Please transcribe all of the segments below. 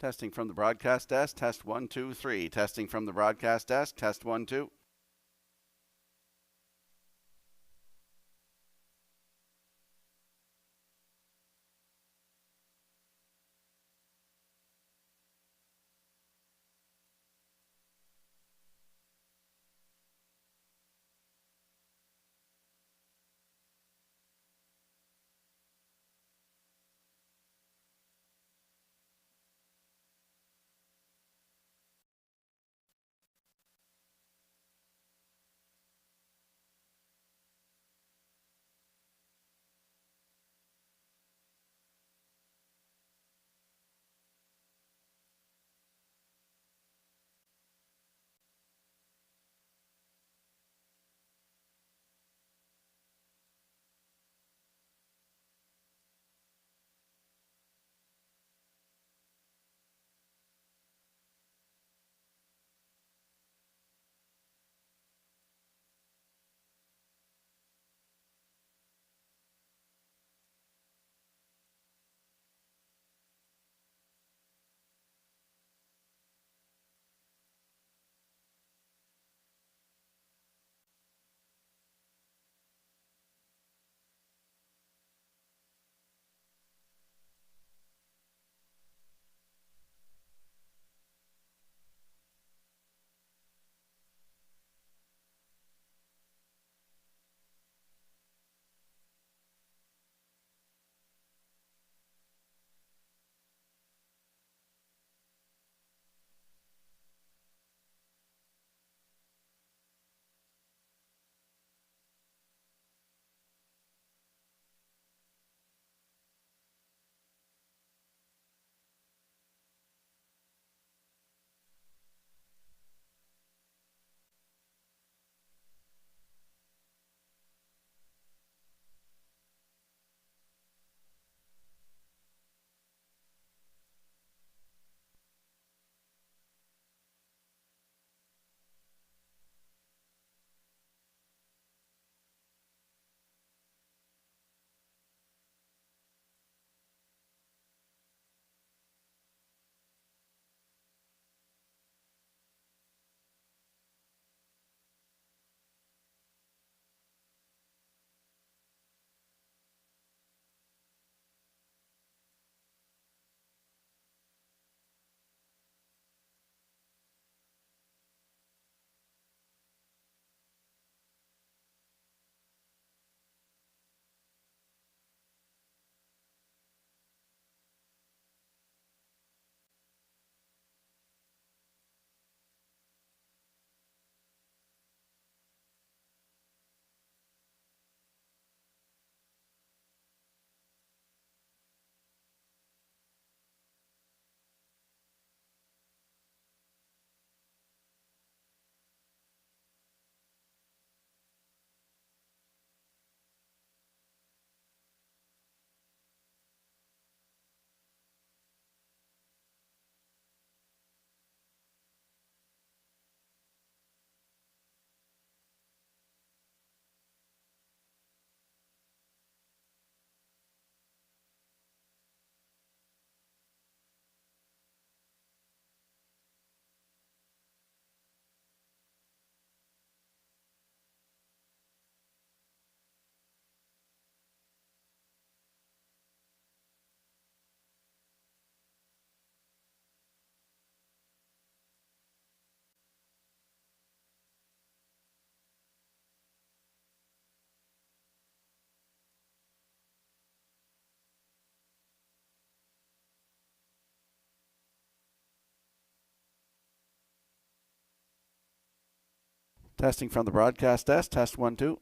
Testing from the broadcast desk, test 1, 2, 3. Testing from the broadcast desk, test 1, 2. Testing from the broadcast desk, test 1, 2.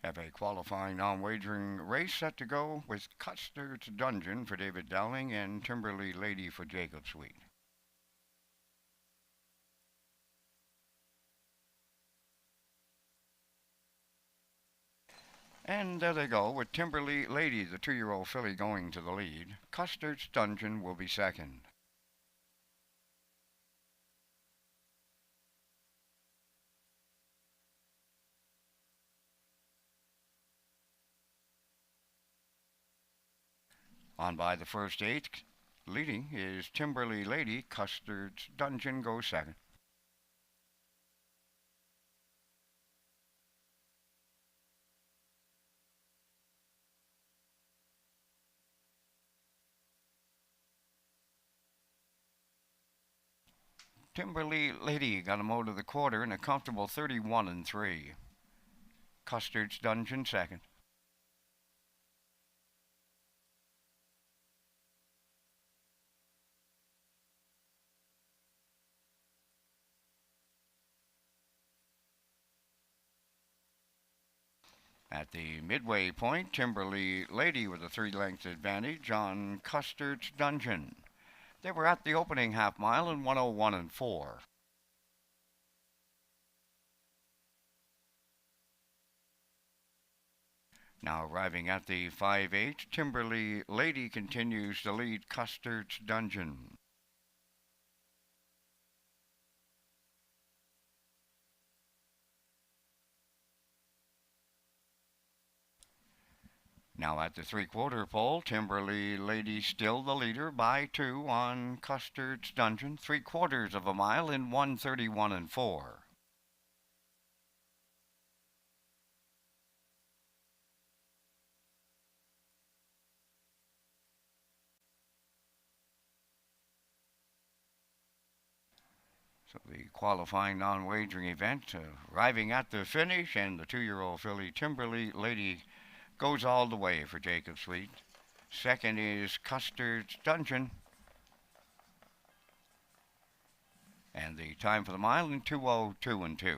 Have a qualifying non-wagering race set to go with Custard's Dungeon for David Dowling and Timberly Lady for Jacob Sweet. And there they go, with Timberly Lady, the 2-year-old filly, going to the lead. Custard's Dungeon will be second. On by the first 8, leading is Timberly Lady. Custard's Dungeon goes second. Timberly Lady got him out of the quarter in a comfortable 31-3. Custard's Dungeon second. At the midway point, Timberly Lady with a 3-length advantage on Custard's Dungeon. They were at the opening half mile in 101-4. Now arriving at the 5-8, Timberly Lady continues to lead Custard's Dungeon. Now at the 3/4 pole, Timberly Lady still the leader by 2 on Custard's Dungeon, 3/4 of a mile in 131-4. So the qualifying non-wagering event arriving at the finish, and the 2-year-old filly Timberly Lady goes all the way for Jacob Sweet. Second is Custard's Dungeon. And the time for the mile in 2:02-2.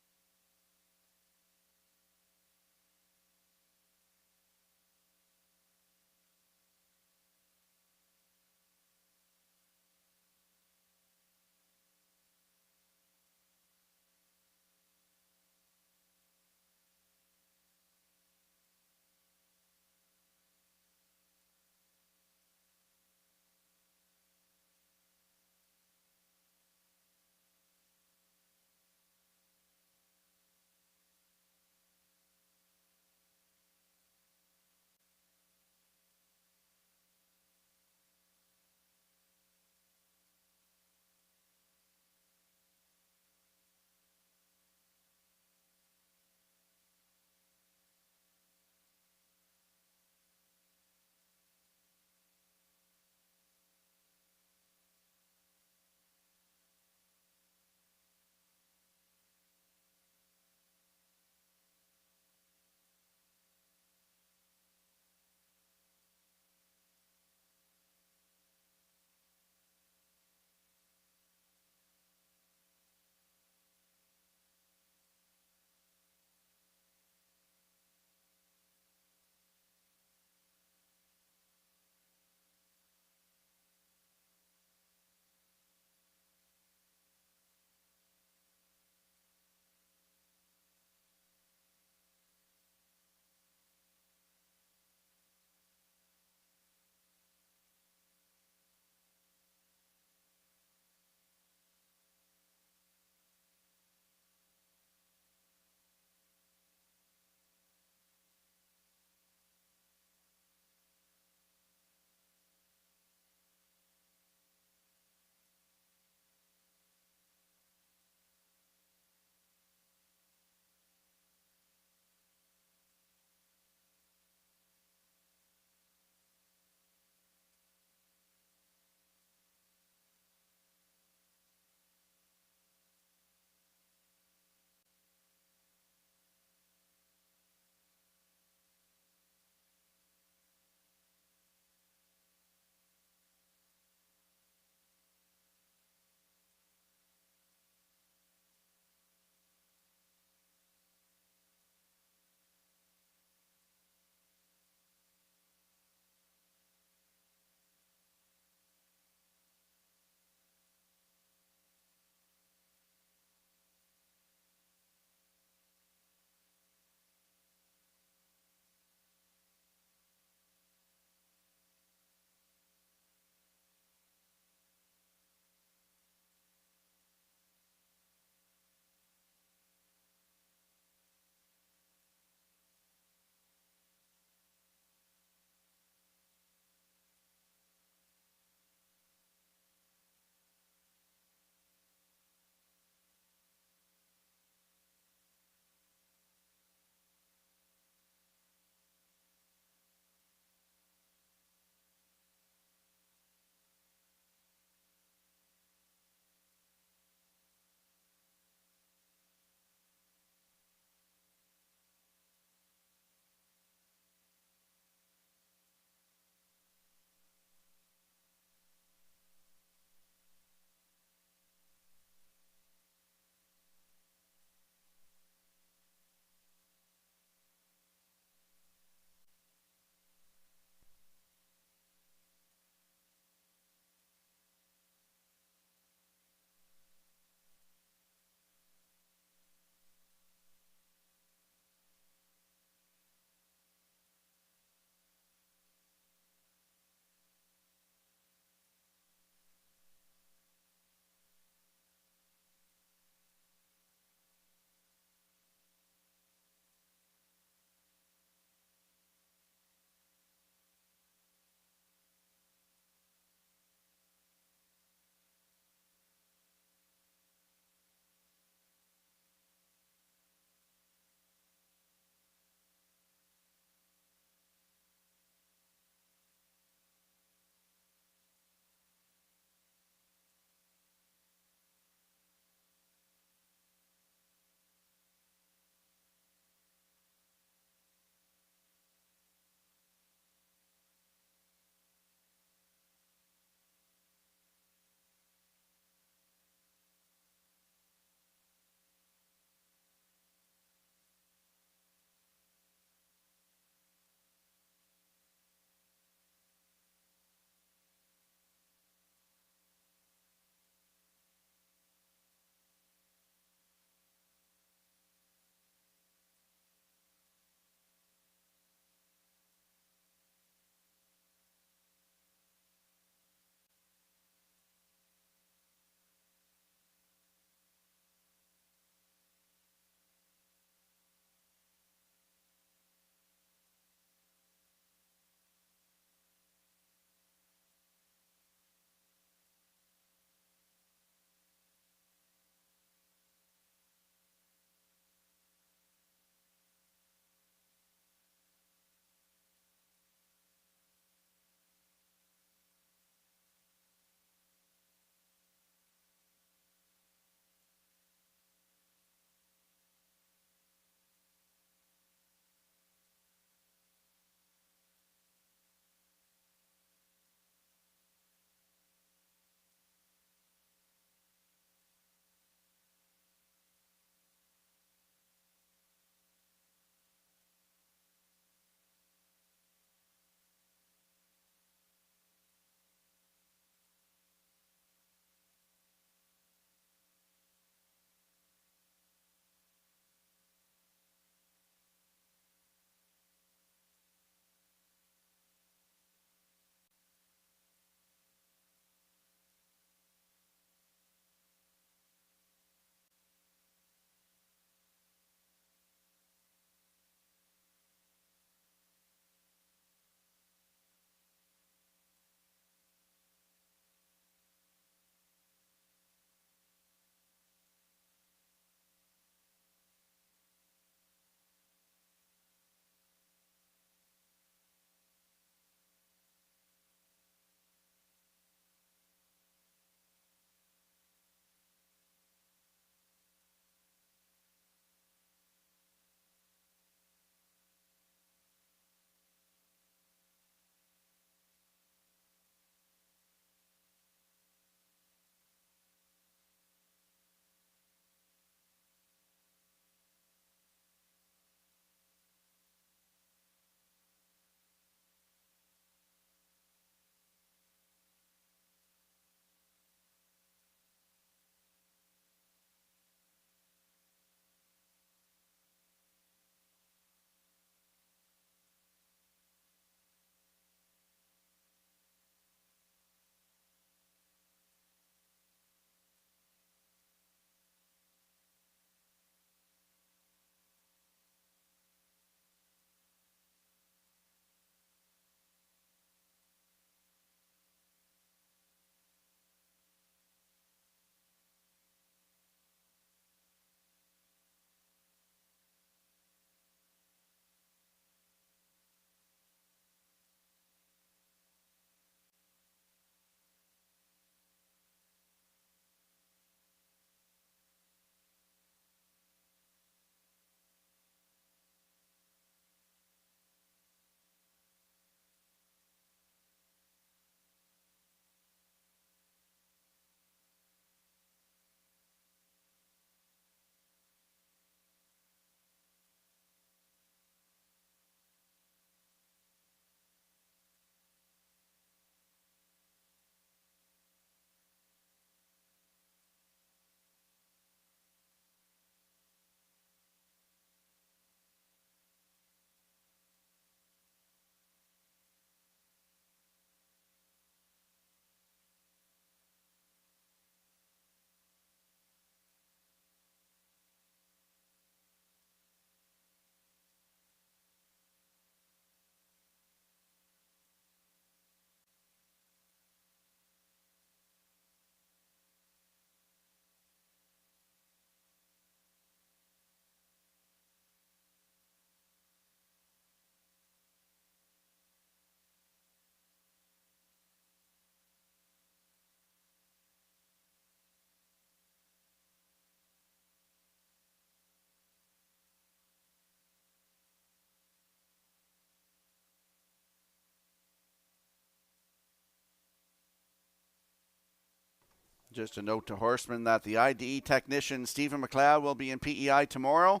Just a note to horsemen that the IDE technician Stephen McLeod will be in PEI tomorrow.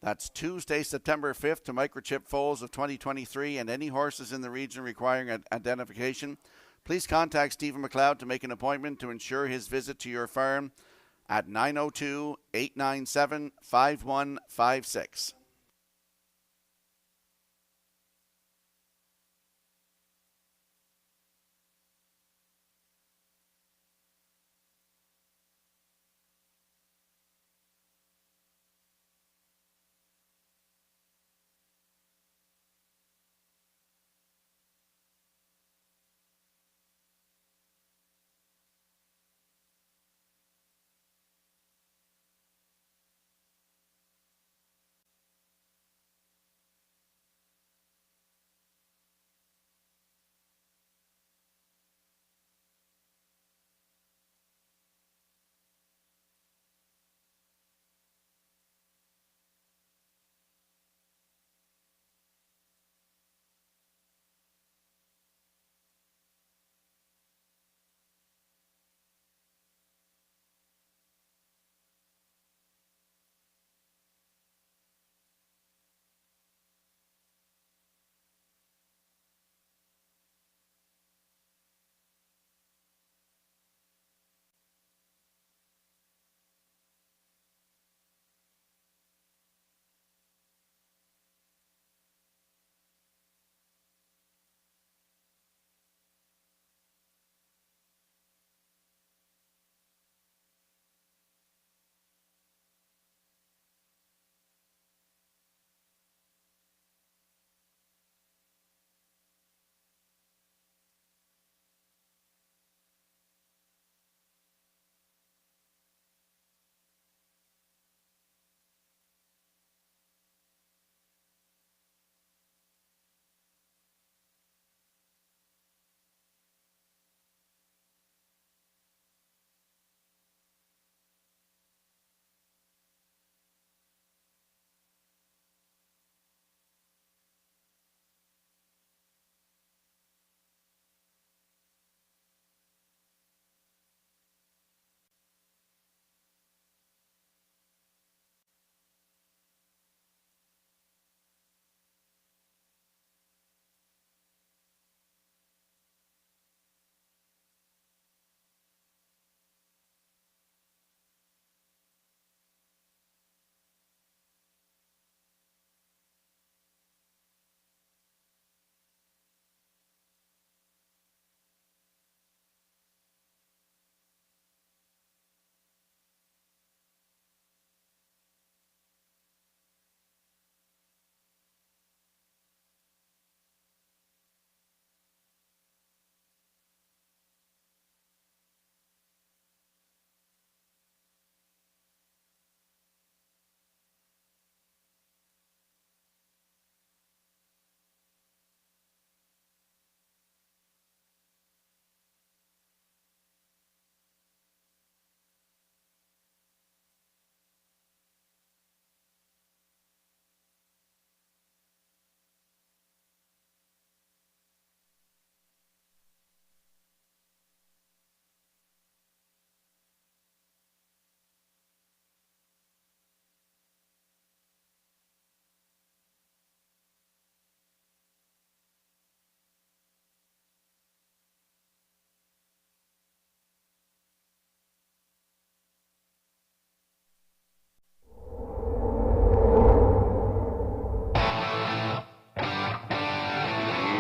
That's Tuesday, September 5th to microchip foals of 2023, and any horses in the region requiring identification, please contact Stephen McLeod to make an appointment to ensure his visit to your farm at 902-897-5156.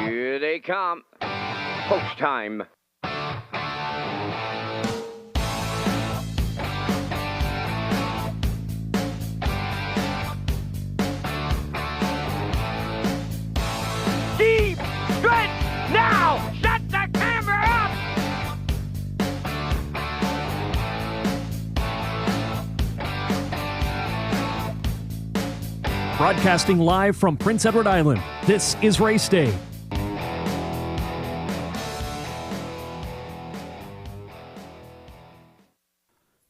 Here they come. Post time. Steve, good, now, set the camera up. Broadcasting live from Prince Edward Island, this is Race Day.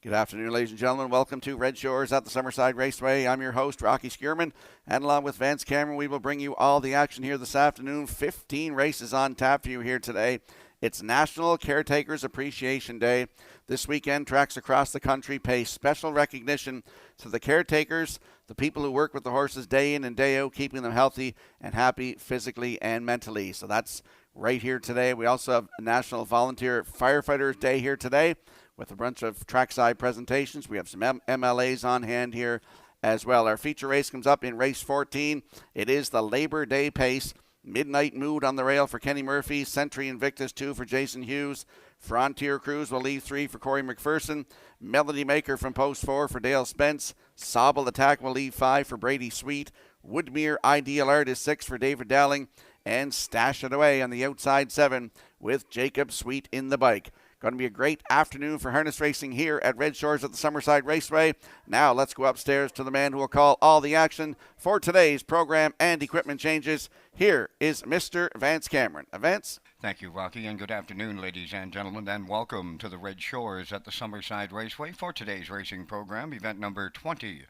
Good afternoon, ladies and gentlemen. Welcome to Red Shores at the Summerside Raceway. I'm your host, Rocky Skierman, and along with Vance Cameron, we will bring you all the action here this afternoon. 15 races on tap for you here today It's National Caretakers Appreciation Day. This weekend, tracks across the country pay special recognition to the caretakers, the people who work with the horses day in and day out, keeping them healthy and happy physically and mentally. So that's right here today. We also have National Volunteer Firefighters Day here today with a bunch of trackside presentations. We have some MLAs on hand here as well. Our feature race comes up in race 14. It is the Labor Day Pace. Midnight Mood on the rail for Kenny Murphy. Century Invictus 2 for Jason Hughes. Frontier Cruise will leave 3 for Corey McPherson. Melody Maker from post 4 for Dale Spence. Sobble Attack will leave 5 for Brady Sweet. Woodmere Ideal Art is 6 for David Dowling. And Stash It Away on the outside 7 with Jacob Sweet in the bike. Going to be a great afternoon for harness racing here at Red Shores at the Summerside Raceway. Now let's go upstairs to the man who will call all the action for today's program and equipment changes. Here is Mr. Vance Cameron. Vance? Thank you, Rocky, and good afternoon, ladies and gentlemen, and welcome to the Red Shores at the Summerside Raceway for today's racing program, event number 20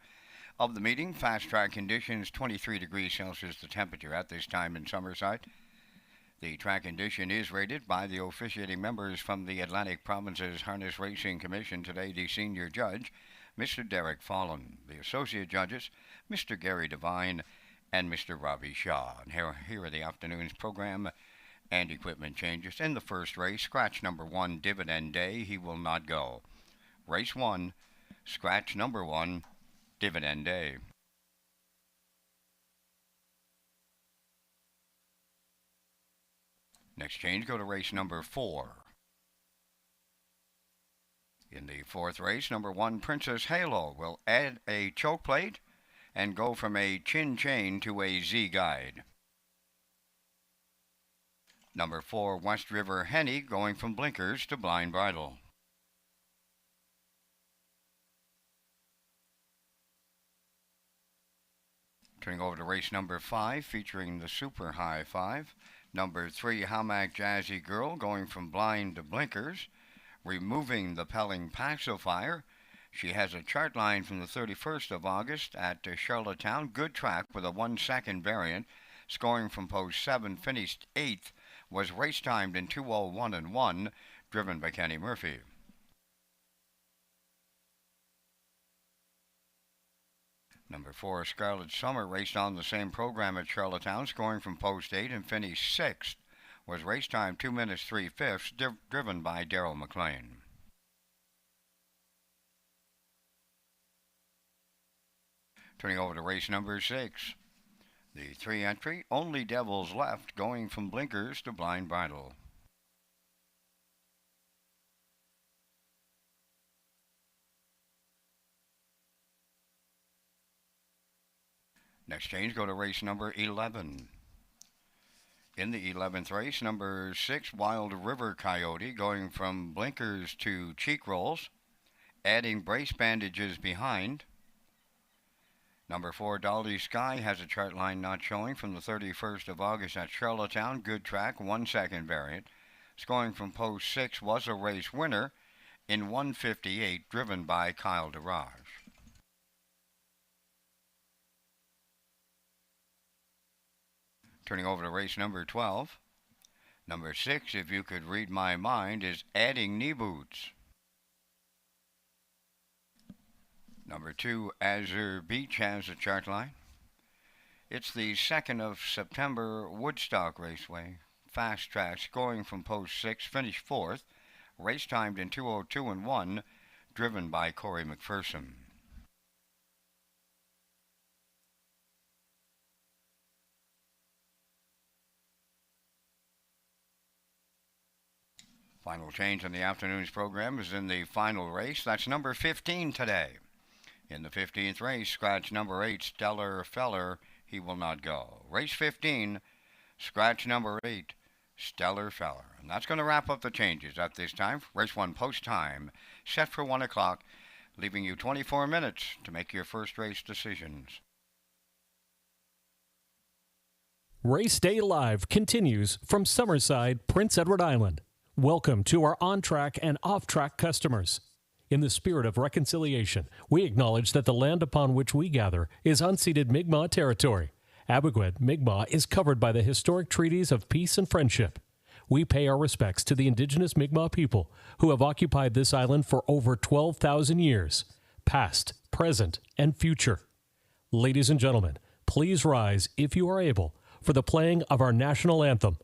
of the meeting. Fast track conditions, 23 degrees Celsius the temperature at this time in Summerside. The track condition is rated by the officiating members from the Atlantic Provinces Harness Racing Commission. Today, the senior judge, Mr. Derek Fallon. The associate judges, Mr. Gary Devine and Mr. Robbie Shaw. And here are the afternoon's program and equipment changes. In the first race, scratch number 1, Dividend Day, he will not go. Race 1, scratch number 1, Dividend Day. Next change, go to race number 4. In the fourth race, number 1, Princess Halo will add a choke plate and go from a chin chain to a Z guide. Number 4, West River Henny going from blinkers to blind bridle. Turning over to race number 5, featuring the Super High 5. Number 3, Hamac Jazzy Girl going from blind to blinkers, removing the Pelling Pacifier. She has a chart line from the 31st of August at Charlottetown. Good track with a 1-second variant. Scoring from post 7, finished 8th. Was race timed in 2:01.1, driven by Kenny Murphy. Number 4, Scarlet Summer, raced on the same program at Charlottetown, scoring from post 8 and finished 6th. Was race time 2 minutes 3/5, driven by Darrell McLean. Turning over to race number 6. The 3 entry, Only Devils Left, going from blinkers to blind bridle. Next change, go to race number 11. In the 11th race, number 6, Wild River Coyote, going from blinkers to cheek rolls, adding brace bandages behind. Number 4, Dolly Sky has a chart line not showing from the 31st of August at Charlottetown. Good track, 1-second variant. Scoring from post 6, was a race winner in 1:58, driven by Kyle DeRage. Turning over to race number 12. Number 6, If You Could Read My Mind, is adding knee boots. Number 2, Azure Beach has a chart line. It's the 2nd of September Woodstock Raceway. Fast track, scoring from post 6, finished 4th. Race timed in 2:02.1, driven by Corey McPherson. Final change in the afternoon's program is in the final race. That's number 15 today. In the 15th race, scratch number 8, Stellar Feller, he will not go. Race 15, scratch number 8, Stellar Feller. And that's going to wrap up the changes at this time. Race 1 post time, set for 1 o'clock, leaving you 24 minutes to make your first race decisions. Race Day Live continues from Summerside, Prince Edward Island. Welcome to our on-track and off-track customers. In the spirit of reconciliation, we acknowledge that the land upon which we gather is unceded Mi'kmaq territory. Abequid Mi'kmaq is covered by the historic treaties of peace and friendship. we pay our respects to the indigenous Mi'kmaq people who have occupied this island for over 12,000 years, past, present, and future. Ladies and gentlemen, please rise, if you are able, for the playing of our national anthem.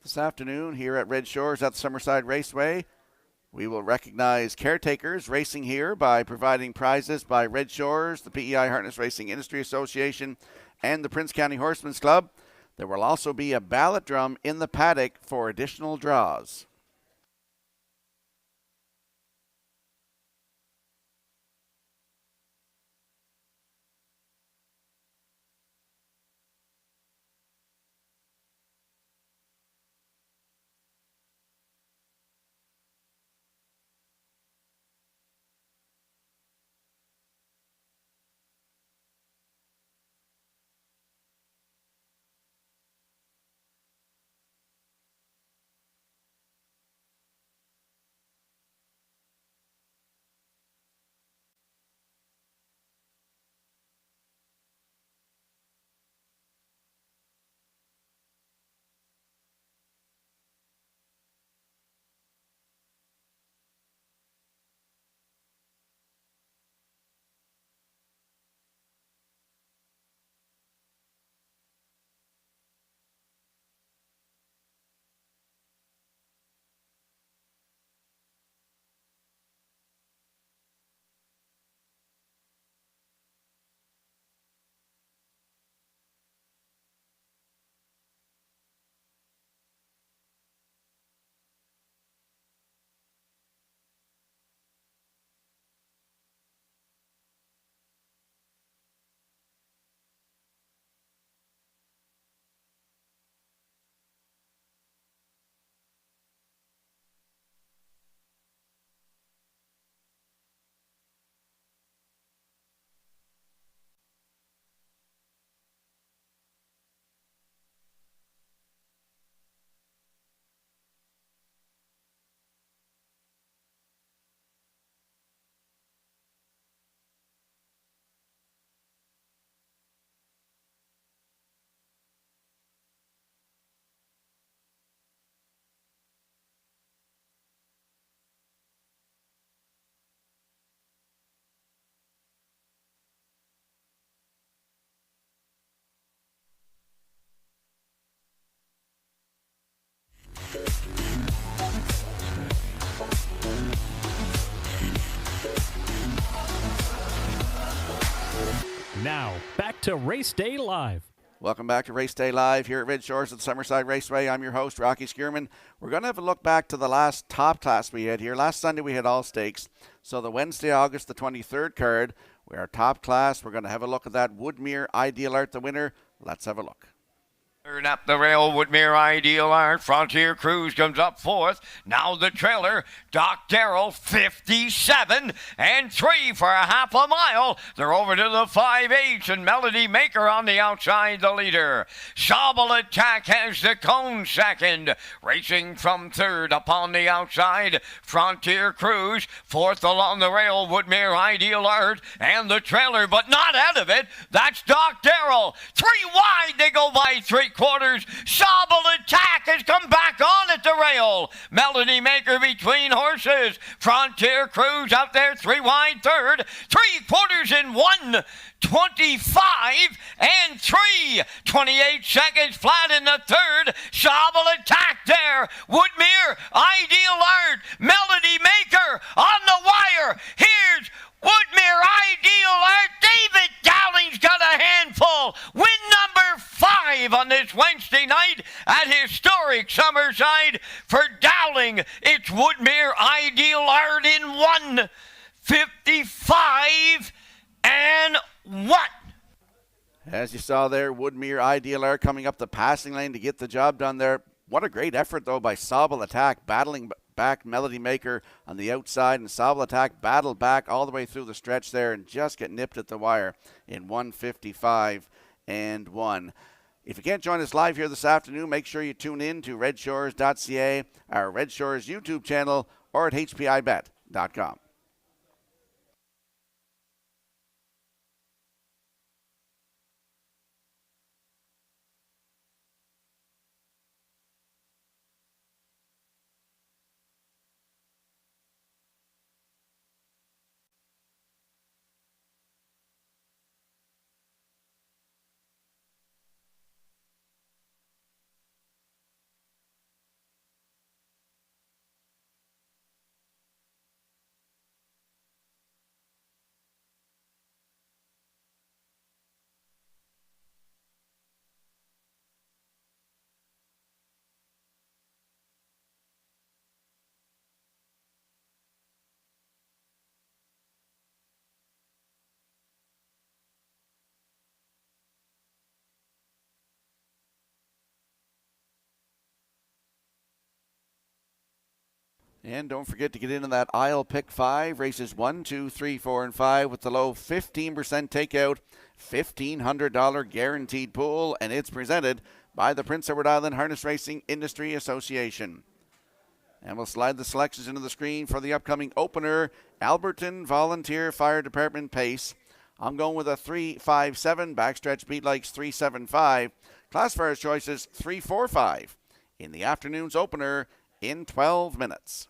This afternoon here at Red Shores at the Summerside Raceway, we will recognize caretakers racing here by providing prizes by Red Shores, the PEI Harness Racing Industry Association, and the Prince County Horsemen's Club. There will also be a ballot drum in the paddock for additional draws. Now, back to Race Day Live. Welcome back to Race Day Live here at Red Shores at the Summerside Raceway. I'm your host, Rocky Skierman. We're going to have a look back to the last top class we had here. Last Sunday we had all stakes. So the Wednesday, August the 23rd card, we are top class. We're going to have a look at that. Woodmere Ideal Art, the winner. Let's have a look. Turn up the rail, Woodmere Ideal Art. Frontier Cruise comes up fourth. Now the trailer, Doc Darrell, 57 and 3 for a half a mile. They're over to the 5/8 and Melody Maker on the outside, the leader. Sobble Attack has the cone second. Racing from third upon the outside, Frontier Cruise. Fourth along the rail, Woodmere Ideal Art and the trailer, but not out of it. That's Doc Darrell. 3 wide, they go by 3/4. Sobble Attack has come back on at the rail. Melody Maker between horses. Frontier Cruise out there 3 wide third. 3/4 in 1:25 and 3:28 seconds flat in the third. Sobble Attack there. Woodmere Ideal Art. Melody Maker on the wire. Here's Woodmere Ideal Art. David Dowling's got a handful. Win number 5 on this Wednesday night at historic Summerside. For Dowling, it's Woodmere Ideal Art in 1:55 and 1. As you saw there, Woodmere Ideal Art coming up the passing lane to get the job done there. What a great effort, though, by Sobble Attack, battling back Melody Maker on the outside, and Sobble Attack battled back all the way through the stretch there and just get nipped at the wire in 1:55 and 1. If you can't join us live here this afternoon, make sure you tune in to Redshores.ca, our Red Shores YouTube channel, or at HPIBet.com. And don't forget to get into that aisle pick 5, races 1, 2, 3, 4, and 5 with the low 15% takeout, $1,500 guaranteed pool, and it's presented by the Prince Edward Island Harness Racing Industry Association. And we'll slide the selections into the screen for the upcoming opener, Alberton Volunteer Fire Department Pace. I'm going with a 3-5-7, backstretch beat likes 3-7-5, classifiers choices 3-4-5 in the afternoon's opener in 12 minutes.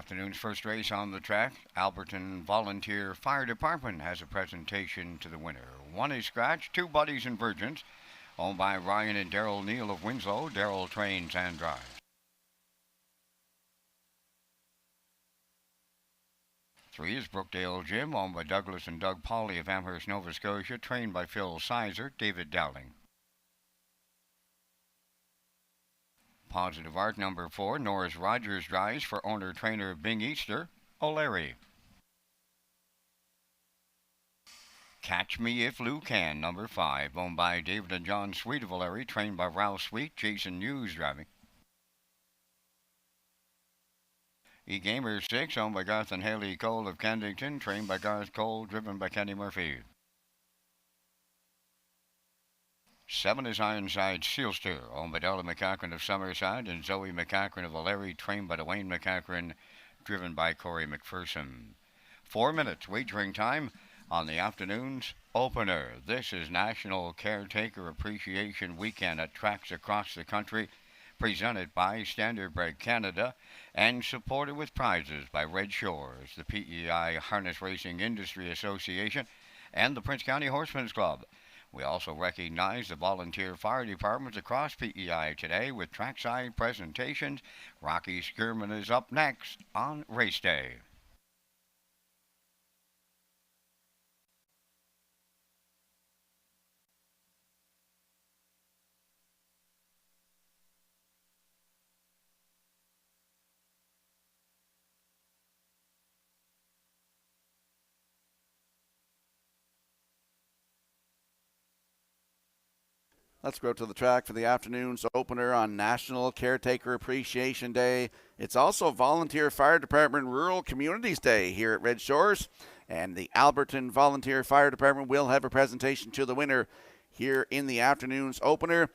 afternoon's first race on the track, Alberton Volunteer Fire Department has a presentation to the winner. One is Scratch, two Buddies and Virgins, owned by Ryan and Daryl Neal of Winslow. Daryl trains and drives. 3 is Brookdale Gym, owned by Douglas and Doug Pauley of Amherst, Nova Scotia, trained by Phil Sizer, David Dowling. Positive Art number 4, Norris Rogers drives for owner-trainer Bing Easter, O'Leary. Catch Me If Lou Can, number 5, owned by David and John Sweet of O'Leary, trained by Ralph Sweet, Jason Hughes driving. E-Gamer 6, owned by Garth and Haley Cole of Kensington, trained by Garth Cole, driven by Kenny Murphy. 7 is Ironside Sealster, owned by Della McCachran of Summerside and Zoe McCachran of O'Leary, trained by Dwayne McCachran, driven by Corey McPherson. 4 minutes wagering time on the afternoon's opener. This is National Caretaker Appreciation Weekend at tracks across the country, presented by Standard Break Canada and supported with prizes by Red Shores, the PEI Harness Racing Industry Association, and the Prince County Horsemen's Club. We also recognize the volunteer fire departments across PEI today with trackside presentations. Rocky Skirman is up next on Race Day. Let's go to the track for the afternoon's opener on National Caretaker Appreciation Day. It's also Volunteer Fire Department Rural Communities Day here at Red Shores. And the Alberton Volunteer Fire Department will have a presentation to the winner here in the afternoon's opener.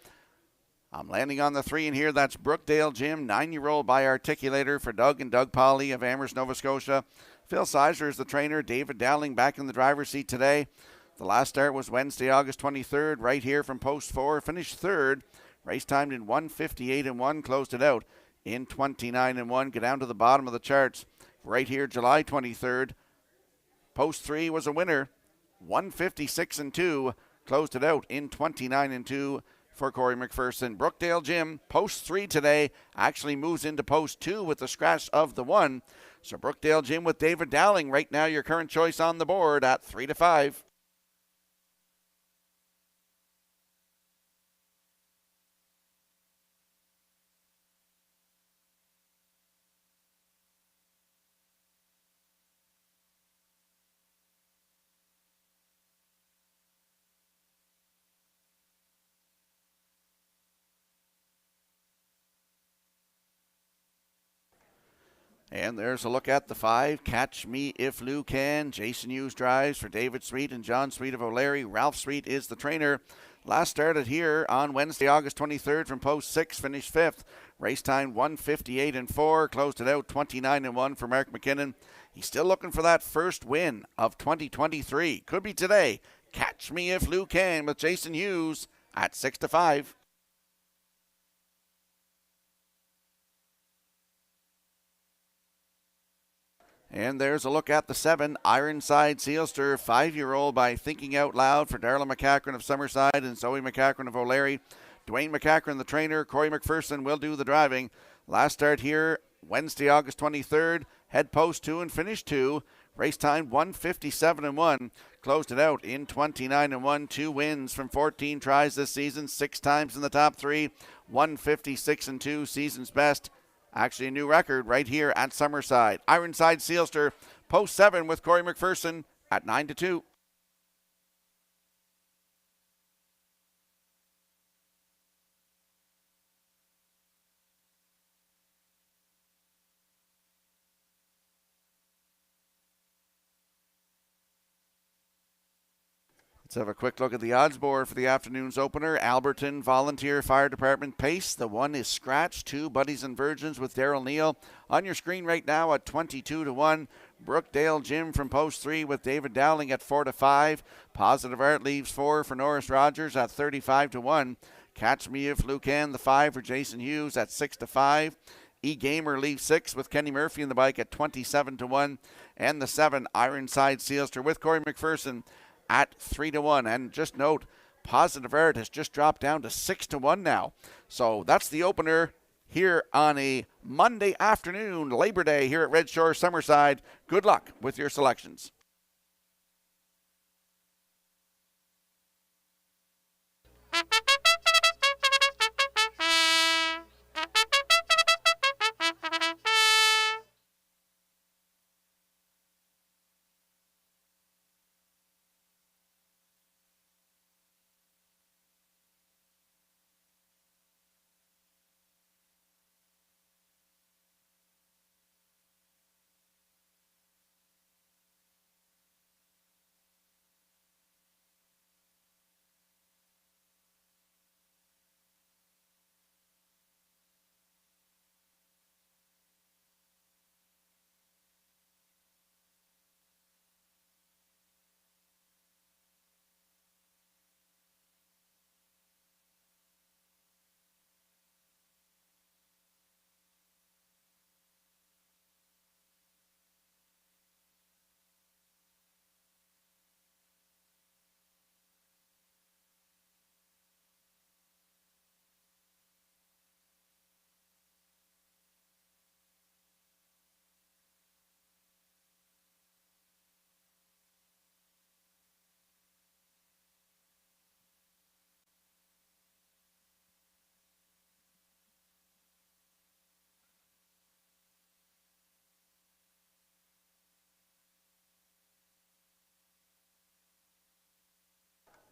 I'm landing on the 3 in here. That's Brookdale Gym, 9-year-old by Articulator for Doug and Doug Pauley of Amherst, Nova Scotia. Phil Sizer is the trainer. David Dowling back in the driver's seat today. The last start was Wednesday, August 23rd, right here from post 4. Finished third. Race timed in 1:58.1. Closed it out in 29.1. Get down to the bottom of the charts. Right here, July 23rd. Post 3 was a winner. 1:56.2. Closed it out in 29.2 for Corey McPherson. Brookdale Gym, post 3 today, actually moves into post 2 with the scratch of the 1. So Brookdale Gym with David Dowling right now your current choice on the board at 3-5. And there's a look at the 5. Catch Me If Lou Can. Jason Hughes drives for David Sweet and John Sweet of O'Leary. Ralph Sweet is the trainer. Last started here on Wednesday, August 23rd from post 6. Finished 5th. Race time 1:58.4. Closed it out 29.1 for Mark McKinnon. He's still looking for that first win of 2023. Could be today. Catch Me If Lou Can with Jason Hughes at 6-5. And there's a look at the 7, Ironside Sealster, 5-year-old by Thinking Out Loud for Darla McCachran of Summerside and Zoe McCachran of O'Leary. Dwayne McCachran, the trainer. Corey McPherson will do the driving. Last start here, Wednesday, August 23rd. Head post 2 and finish 2. Race time 1:57.1. Closed it out in 29.1. 2 wins from 14 tries this season. 6 times in the top 3. 1:56.2, season's best. Actually a new record right here at Summerside. Ironside Sealster, post 7 with Corey McPherson at 9-2. Let's have a quick look at the odds board for the afternoon's opener. Alberton Volunteer Fire Department pace. The 1 is Scratch. 2 Buddies and Virgins with Daryl Neal. On your screen right now at 22-1. Brookdale Gym from post 3 with David Dowling at 4-5. Positive Art leaves 4 for Norris Rogers at 35-1. Catch Me If Lou Can, the 5 for Jason Hughes at 6-5. E-Gamer leaves 6 with Kenny Murphy in the bike at 27-1. And the 7, Ironside Sealster with Corey McPherson at 3-1. And just note, Positive Art has just dropped down to 6-1 now. So that's the opener here on a Monday afternoon, Labor Day, here at Red Shore Summerside. Good luck with your selections.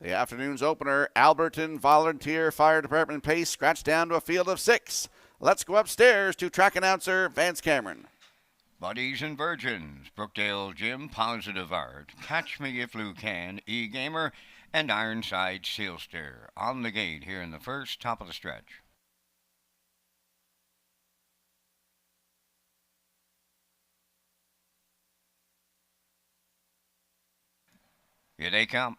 The afternoon's opener, Alberton Volunteer Fire Department pace scratched down to a field of 6. Let's go upstairs to track announcer Vance Cameron. Buddies and Virgins, Brookdale Jim, Positive Art, Catch Me If You Can, E-Gamer, and Ironside Sealster on the gate here in the first, top of the stretch. Here they come.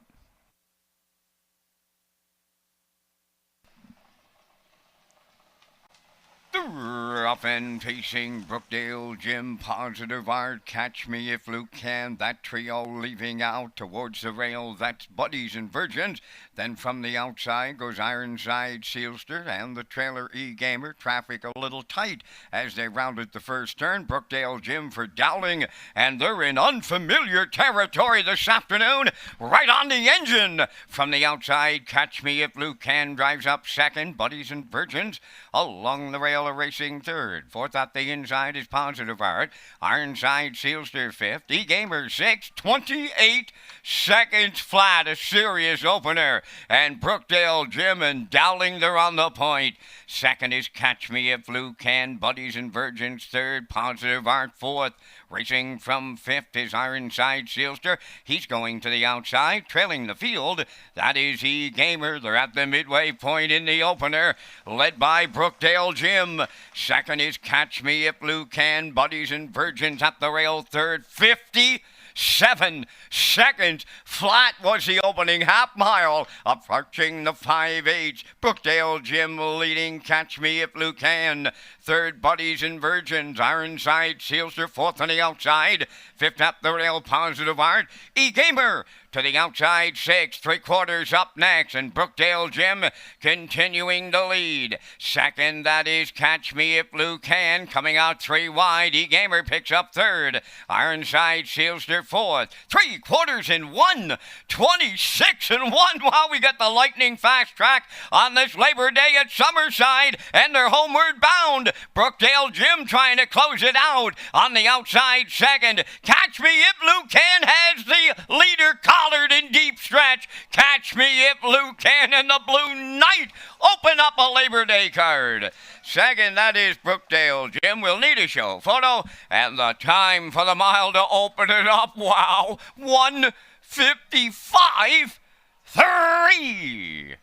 Up and pacing Brookdale Jim, Positive Art, Catch Me If You Can. That trio leaving out towards the rail. That's Buddies and Virgins. Then from the outside goes Ironside Sealster and the trailer E-Gamer. Traffic a little tight as they rounded the first turn. Brookdale Jim for Dowling, and they're in unfamiliar territory this afternoon. Right on the engine. From the outside, Catch Me If You Can drives up second. Buddies and Virgins along the rail are racing third. Fourth up the inside is Positive Art. Ironside Sealster fifth. E-Gamer sixth. 28 seconds flat. A serious opener. And Brookdale Jim and Dowling, they're on the point. Second is Catch Me If You Can. Buddies and Virgins third. Positive Art fourth. Racing from fifth is Ironside Sealster. He's going to the outside, trailing the field. That is E-Gamer. They're at the midway point in the opener, led by Brookdale Jim. Second is Catch Me If You Can. Buddies and Virgins at the rail third. 57 seconds flat was the opening half mile, approaching the 5/8. Brookdale Jim leading Catch Me If You Can. Third, Buddies and Virgins. Ironside Sealster fourth on the outside. Fifth up the rail, Positive Art. E-Gamer to the outside, sixth. 3/4 up next, and Brookdale Jim continuing to lead. Second, that is Catch Me If You Can, coming out 3 wide. E-Gamer picks up third. Ironside Sealster fourth. 3/4 in 1. 26 and 1. Wow, we got the lightning fast track on this Labor Day at Summerside, and they're homeward bound. Brookdale Jim trying to close it out on the outside second. Catch Me If You Can has the leader collared in deep stretch. Catch Me If You Can and the Blue Knight open up a Labor Day card. Second, that is Brookdale Jim. We'll need a show photo and the time for the mile to open it up. Wow, 1:55.3.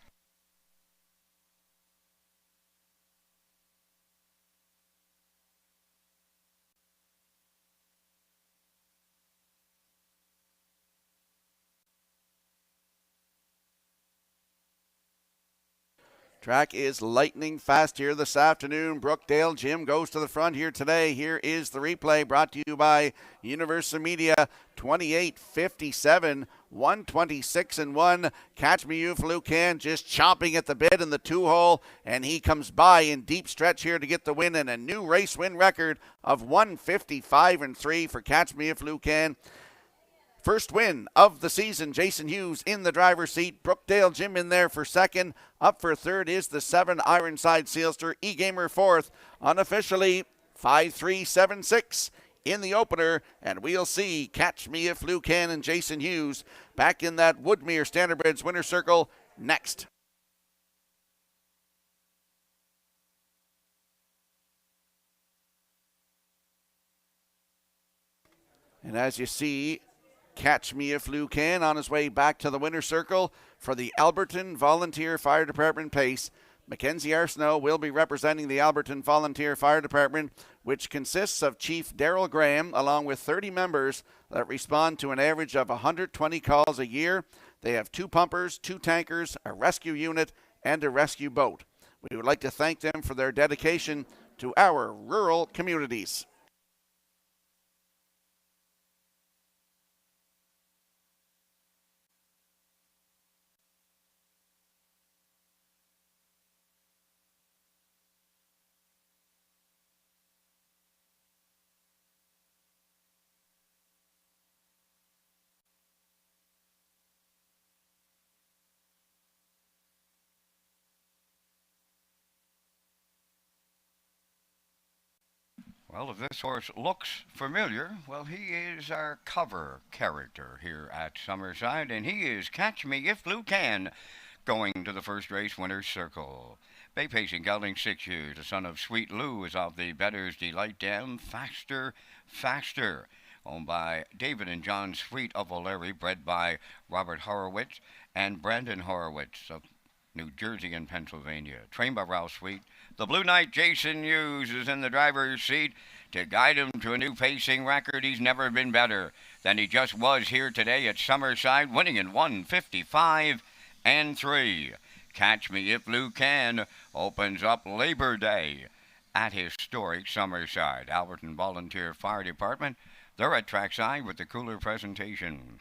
Track is lightning fast here this afternoon. Brookdale Jim goes to the front here today. Here is the replay brought to you by Universal Media. 28:57, 126-1. Catch Me You If Can just chomping at the bit in the 2-hole, and he comes by in deep stretch here to get the win and a new race win record of 155-3 for Catch Me If Can. First win of the season. Jason Hughes in the driver's seat. Brookdale Jim in there for second. Up for third is the 7 Ironside Sealster. E-Gamer fourth. Unofficially 5-3-7-6 in the opener. And we'll see Catch Me If Can and Jason Hughes back in that Woodmere Standardbridge winner circle next. And as you see, Catch Me If Can on his way back to the winner's circle for the Alberton Volunteer Fire Department pace. Mackenzie Arsenault will be representing the Alberton Volunteer Fire Department, which consists of Chief Daryl Graham along with 30 members that respond to an average of 120 calls a year. They have 2 pumpers, 2 tankers, a rescue unit, and a rescue boat. We would like to thank them for their dedication to our rural communities. Well, if this horse looks familiar, well, he is our cover character here at Summerside, and he is Catch Me If Can, going to the first race winner's circle. Bay Pacing gelding 6 years. The son of Sweet Lou is of the Bettor's Delight Dam. Faster, Faster, owned by David and John Sweet of O'Leary, bred by Robert Horowitz and Brandon Horowitz of New Jersey and Pennsylvania. Trained by Ralph Sweet. The Blue Knight Jason Hughes is in the driver's seat to guide him to a new pacing record. He's never been better than he just was here today at Summerside, winning in 155-3. Catch Me If Can opens up Labor Day at historic Summerside. Alberton Volunteer Fire Department, they're at trackside with the cooler presentation.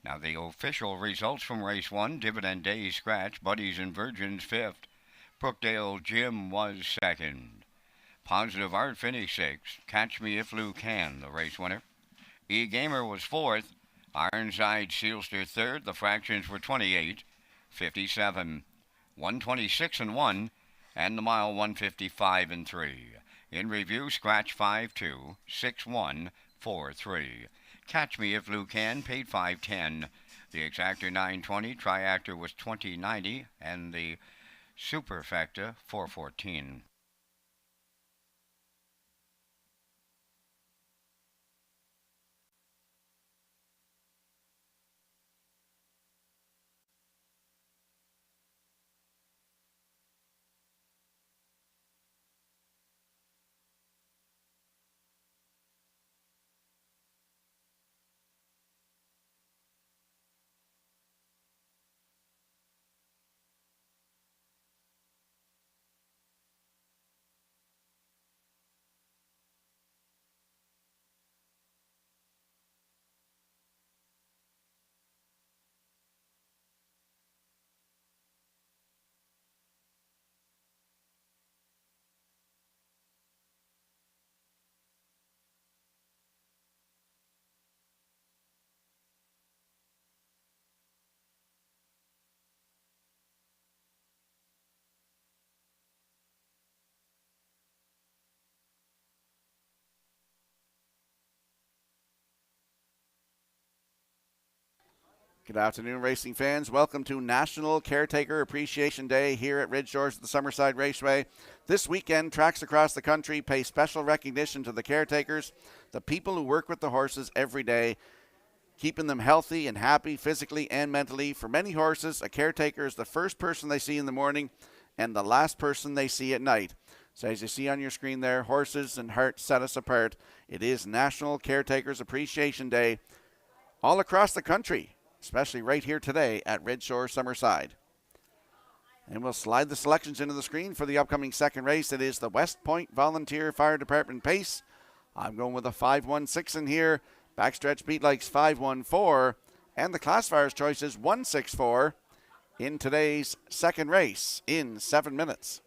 Now the official results from race 1, Dividend Day scratch, Buddies and Virgins 5th. Brookdale Jim was 2nd. Positive Art finished 6th. Catch Me If Can, the race winner. E-Gamer was 4th. Ironside Sealster 3rd. The fractions were 28, 57, 126-1, and the mile 155-3. In review, scratch 5-2, 6-1, 4-3. Catch Me If Can paid $5.10. The exactor $9.20, triactor was $20.90, and the superfecta $4.14. Good afternoon, racing fans. Welcome to National Caretaker Appreciation Day here at Redshores at the Summerside Raceway. This weekend, tracks across the country pay special recognition to the caretakers, the people who work with the horses every day, keeping them healthy and happy physically and mentally. For many horses, a caretaker is the first person they see in the morning and the last person they see at night. So as you see on your screen there, horses and hearts set us apart. It is National Caretakers Appreciation Day all across the country, especially right here today at Redshore Summerside. And we'll slide the selections into the screen for the upcoming second race. It is the West Point Volunteer Fire Department Pace. I'm going with a 5-1-6 in here. Backstretch beat likes 5-1-4. And the classifier's choice is 1-6-4 in today's second race in 7 minutes.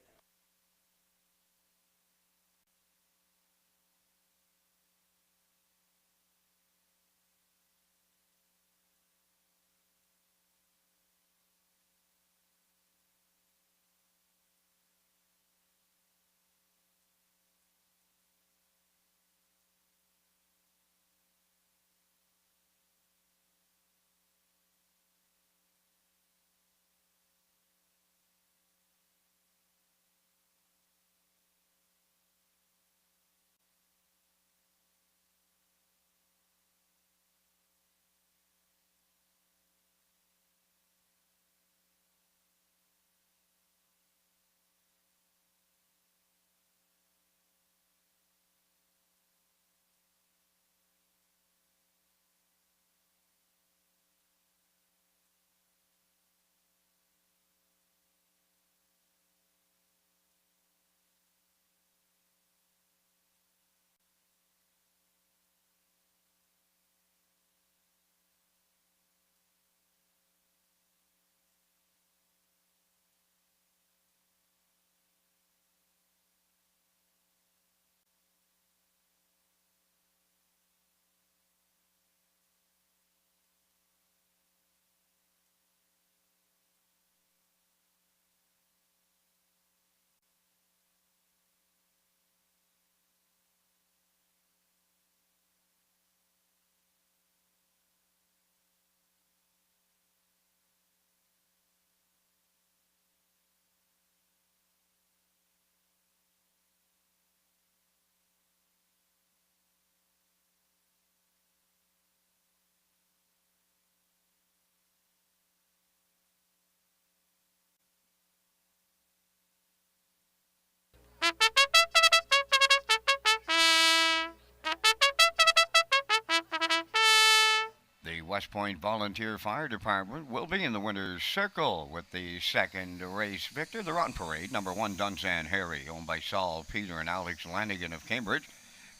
The West Point Volunteer Fire Department will be in the winner's circle with the second race victor. They're on parade. Number 1, Dunsan Harry, owned by Saul Peter and Alex Lanigan of Cambridge.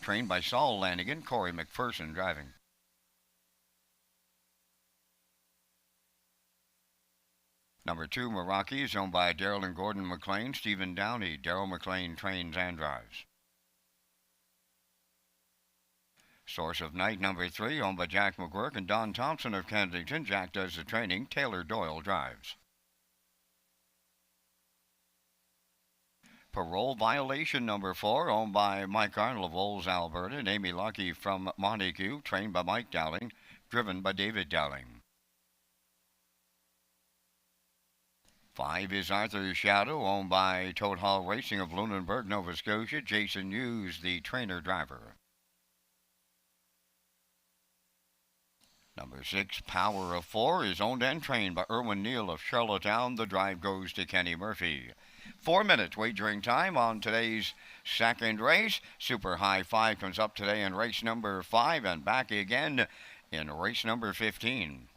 Trained by Saul Lanigan, Corey McPherson driving. Number 2, Meraki, is owned by Daryl and Gordon McLean, Stephen Downey. Daryl McLean trains and drives. Source of Night, number 3, owned by Jack McGuirk and Don Thompson of Kensington. Jack does the training. Taylor Doyle drives. Parole Violation, number 4, owned by Mike Arnold of Olds, Alberta, and Amy Lucky from Montague, trained by Mike Dowling, driven by David Dowling. 5 is Arthur's Shadow, owned by Toad Hall Racing of Lunenburg, Nova Scotia. Jason Hughes, the trainer-driver. Number 6, Power of 4, is owned and trained by Erwin Neal of Charlottetown. The drive goes to Kenny Murphy. 4 minutes wagering time on today's second race. Super High 5 comes up today in race number 5 and back again in race number 15.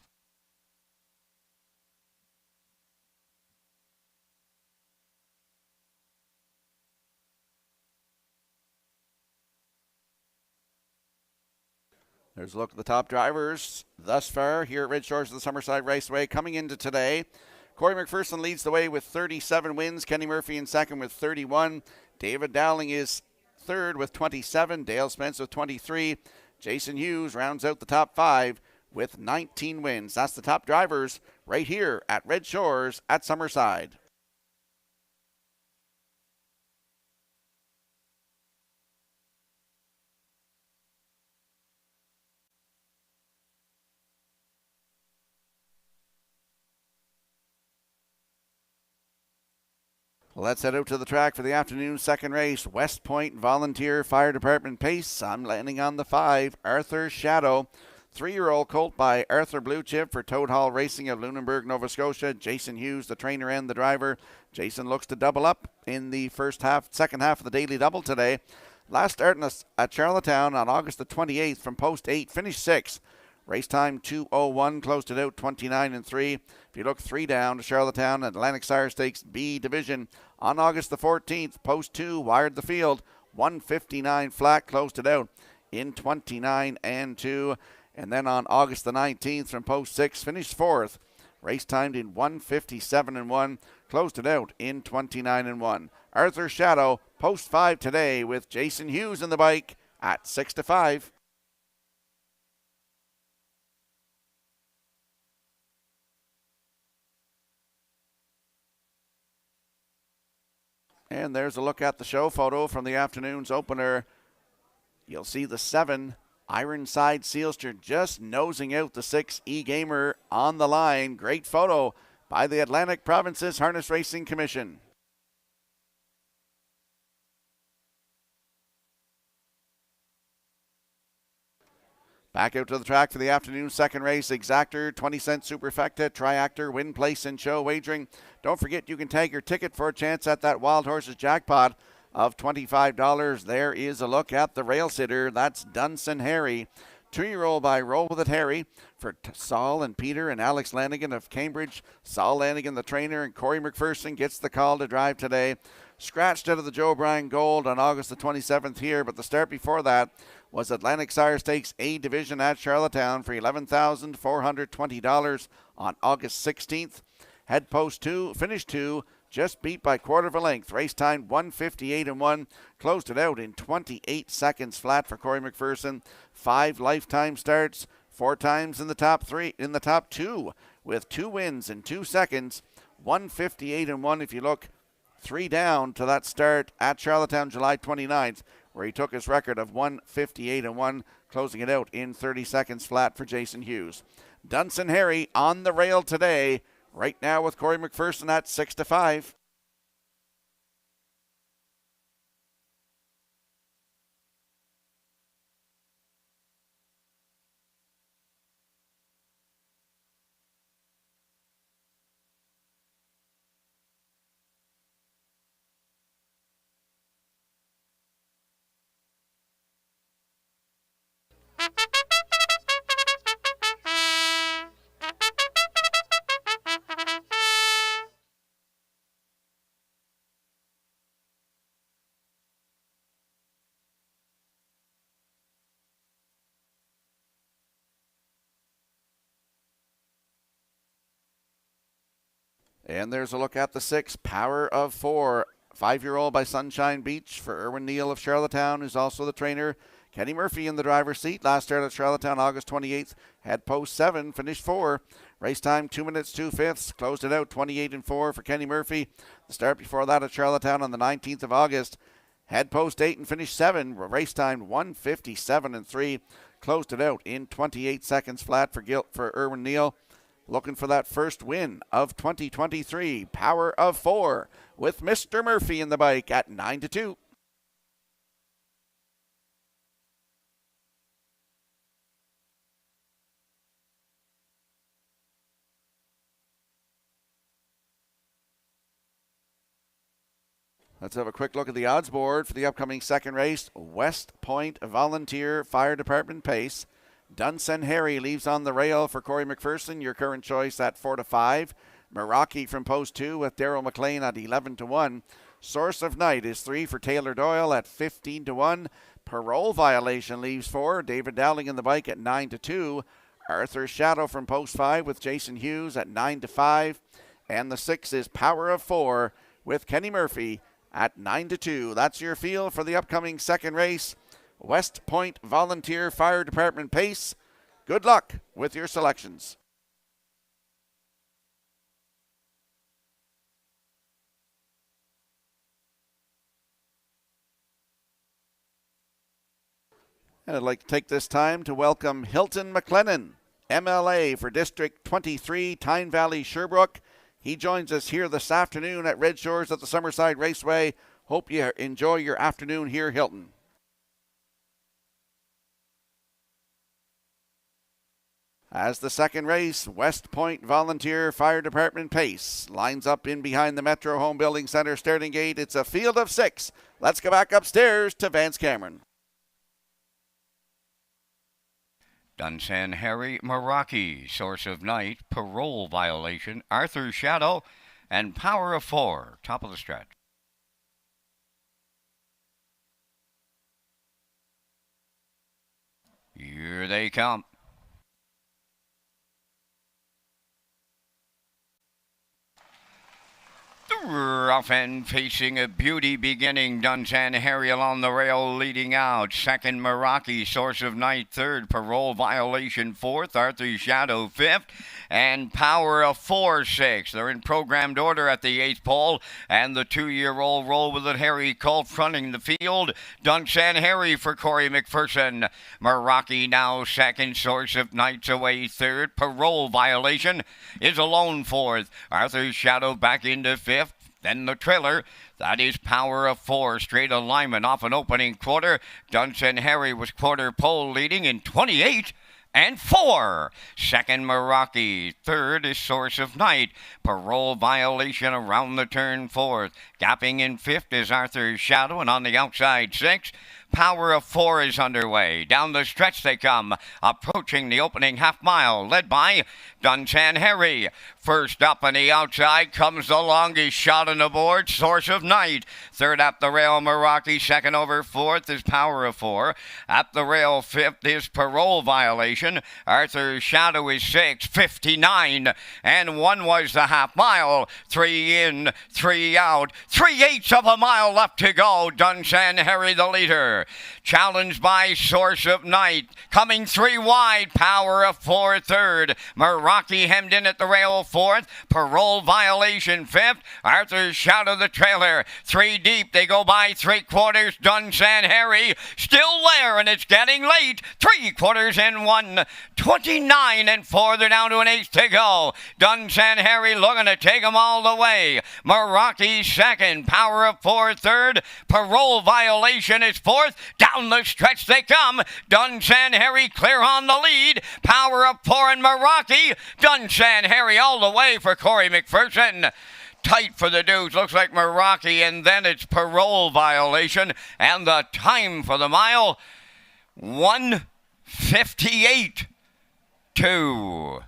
There's a look at the top drivers thus far here at Redshores of the Summerside Raceway. Coming into today, Corey McPherson leads the way with 37 wins. Kenny Murphy in second with 31. David Dowling is third with 27. Dale Spence with 23. Jason Hughes rounds out the top 5 with 19 wins. That's the top drivers right here at Redshores at Summerside. Let's head out to the track for the afternoon second race. West Point Volunteer Fire Department Pace. I'm landing on the 5, Arthur Shadow. 3-year-old colt by Arthur Blue Chip for Toad Hall Racing of Lunenburg, Nova Scotia. Jason Hughes, the trainer and the driver. Jason looks to double up in the second half of the daily double today. Last start at Charlottetown on August the 28th from post 8, finished 6. Race time 2:01, closed it out 29-3. If you look 3 down to Charlottetown Atlantic Sire Stakes B Division on August the 14th, post 2 wired the field 159 flat, closed it out in 29-2. And then on August the 19th from post 6, finished 4th. Race timed in 157-1, closed it out in 29-1. Arthur Shadow, post 5 today with Jason Hughes in the bike at 6-5. And there's a look at the show photo from the afternoon's opener. You'll see the 7, Ironside Sealster, just nosing out the 6, E-Gamer on the line. Great photo by the Atlantic Provinces Harness Racing Commission. Back out to the track for the afternoon second race. Exactor, 20-cent Superfecta, Triactor, Win Place and Show wagering. Don't forget you can tag your ticket for a chance at that Wild Horses jackpot of $25. There is a look at the rail sitter. That's Dunson Harry. 2-year-old by Roll With It Harry for Saul and Peter and Alex Lanigan of Cambridge. Saul Lanigan, the trainer, and Corey McPherson gets the call to drive today. Scratched out of the Joe Bryan Gold on August the 27th here, but the start before that was Atlantic Sire Stakes A Division at Charlottetown for $11,420 on August 16th. Head post 2, finish 2, just beat by quarter of a length. Race time 158-1, closed it out in 28 seconds flat for Corey McPherson. 5 lifetime starts, 4 times in the top 2, with 2 wins in 2 seconds. 158-1 if you look 3 down to that start at Charlottetown July 29th, where he took his record of 158-1, closing it out in 30 seconds flat for Jason Hughes. Dunson Harry on the rail today, right now with Corey McPherson at 6-5. And there's a look at the 6, Power of 4. 5-year-old by Sunshine Beach for Erwin Neal of Charlottetown, who's also the trainer. Kenny Murphy in the driver's seat. Last start at Charlottetown, August 28th. Had post 7, finished 4. Race time 2 minutes 2/5. Closed it out 28-4 for Kenny Murphy. The start before that at Charlottetown on the 19th of August. Had post 8 and finished 7. Race time 157-3. Closed it out in 28 seconds flat for Erwin Neal. Looking for that first win of 2023. Power of 4 with Mr. Murphy in the bike at 9-2. Let's have a quick look at the odds board for the upcoming second race. West Point Volunteer Fire Department Pace. Dunson Harry leaves on the rail for Corey McPherson, your current choice at 4-5. Meraki from post 2 with Daryl McLean at 11-1. Source of Night is 3 for Taylor Doyle at 15-1. Parole Violation leaves 4. David Dowling in the bike at 9-2. Arthur Shadow from post 5 with Jason Hughes at 9-5. And the 6 is Power of 4 with Kenny Murphy at 9-2. That's your field for the upcoming second race. West Point Volunteer Fire Department Pace. Good luck with your selections. And I'd like to take this time to welcome Hilton McLennan, MLA for District 23, Tyne Valley, Sherbrooke. He joins us here this afternoon at Redshores at the Summerside Raceway. Hope you enjoy your afternoon here, Hilton. As the second race, West Point Volunteer Fire Department Pace lines up in behind the Metro Home Building Center starting gate. It's a field of 6. Let's go back upstairs to Vance Cameron. Dunsan Harry Meraki, Source of Night, Parole Violation, Arthur's Shadow, and Power of 4, top of the stretch. Here they come. The rough end facing a beauty beginning. Dunsan Harry along the rail leading out. Second, Meraki, Source of Night. Third, Parole Violation. Fourth, Arthur's Shadow. Fifth, and Power of 4, 6. They're in programmed order at the 8th pole. And the 2-year-old Roll With It Harry Colt fronting the field. Dunsan Harry for Corey McPherson. Meraki now second. Source of Night's away third. Parole Violation is alone fourth. Arthur's Shadow back into fifth. Then the trailer, that is Power of 4, straight alignment off an opening quarter. Dunsan Harry was quarter pole leading in 28 and 4. Second, Meraki. Third is Source of Night. Parole Violation around the turn fourth. Gapping in fifth is Arthur's Shadow, and on the outside 6. Power of 4 is underway. Down the stretch they come, approaching the opening half mile, led by Dunsan Harry. First up on the outside comes the longest shot on the board, Source of Night. Third up the rail, Meraki. Second over fourth is Power of 4. Up the rail, fifth is Parole Violation. Arthur's Shadow is 6, 59, and 1 was the half mile. 3 in, 3 out, 3/8 of a mile left to go. Dunsan Harry the leader. Challenged by Source of Night. Coming 3 wide, Power of 4 third. Meraki hemmed in at the rail fourth. Parole Violation fifth. Arthur's Shadow the trailer. 3 deep, they go by 3/4. Dunsan Harry still there, and it's getting late. 3/4 and 1. 29 and 4. They're down to an 8th to go. Dunsan Harry looking to take them all the way. Meraki second. Power of 4 third. Parole Violation is fourth. Down the stretch they come. Dunsan Harry clear on the lead. Power of 4 and Meraki. Dunsan Harry all the way for Corey McPherson. Tight for the dudes. Looks like Meraki, and then it's Parole Violation. And the time for the mile, 1:58.2.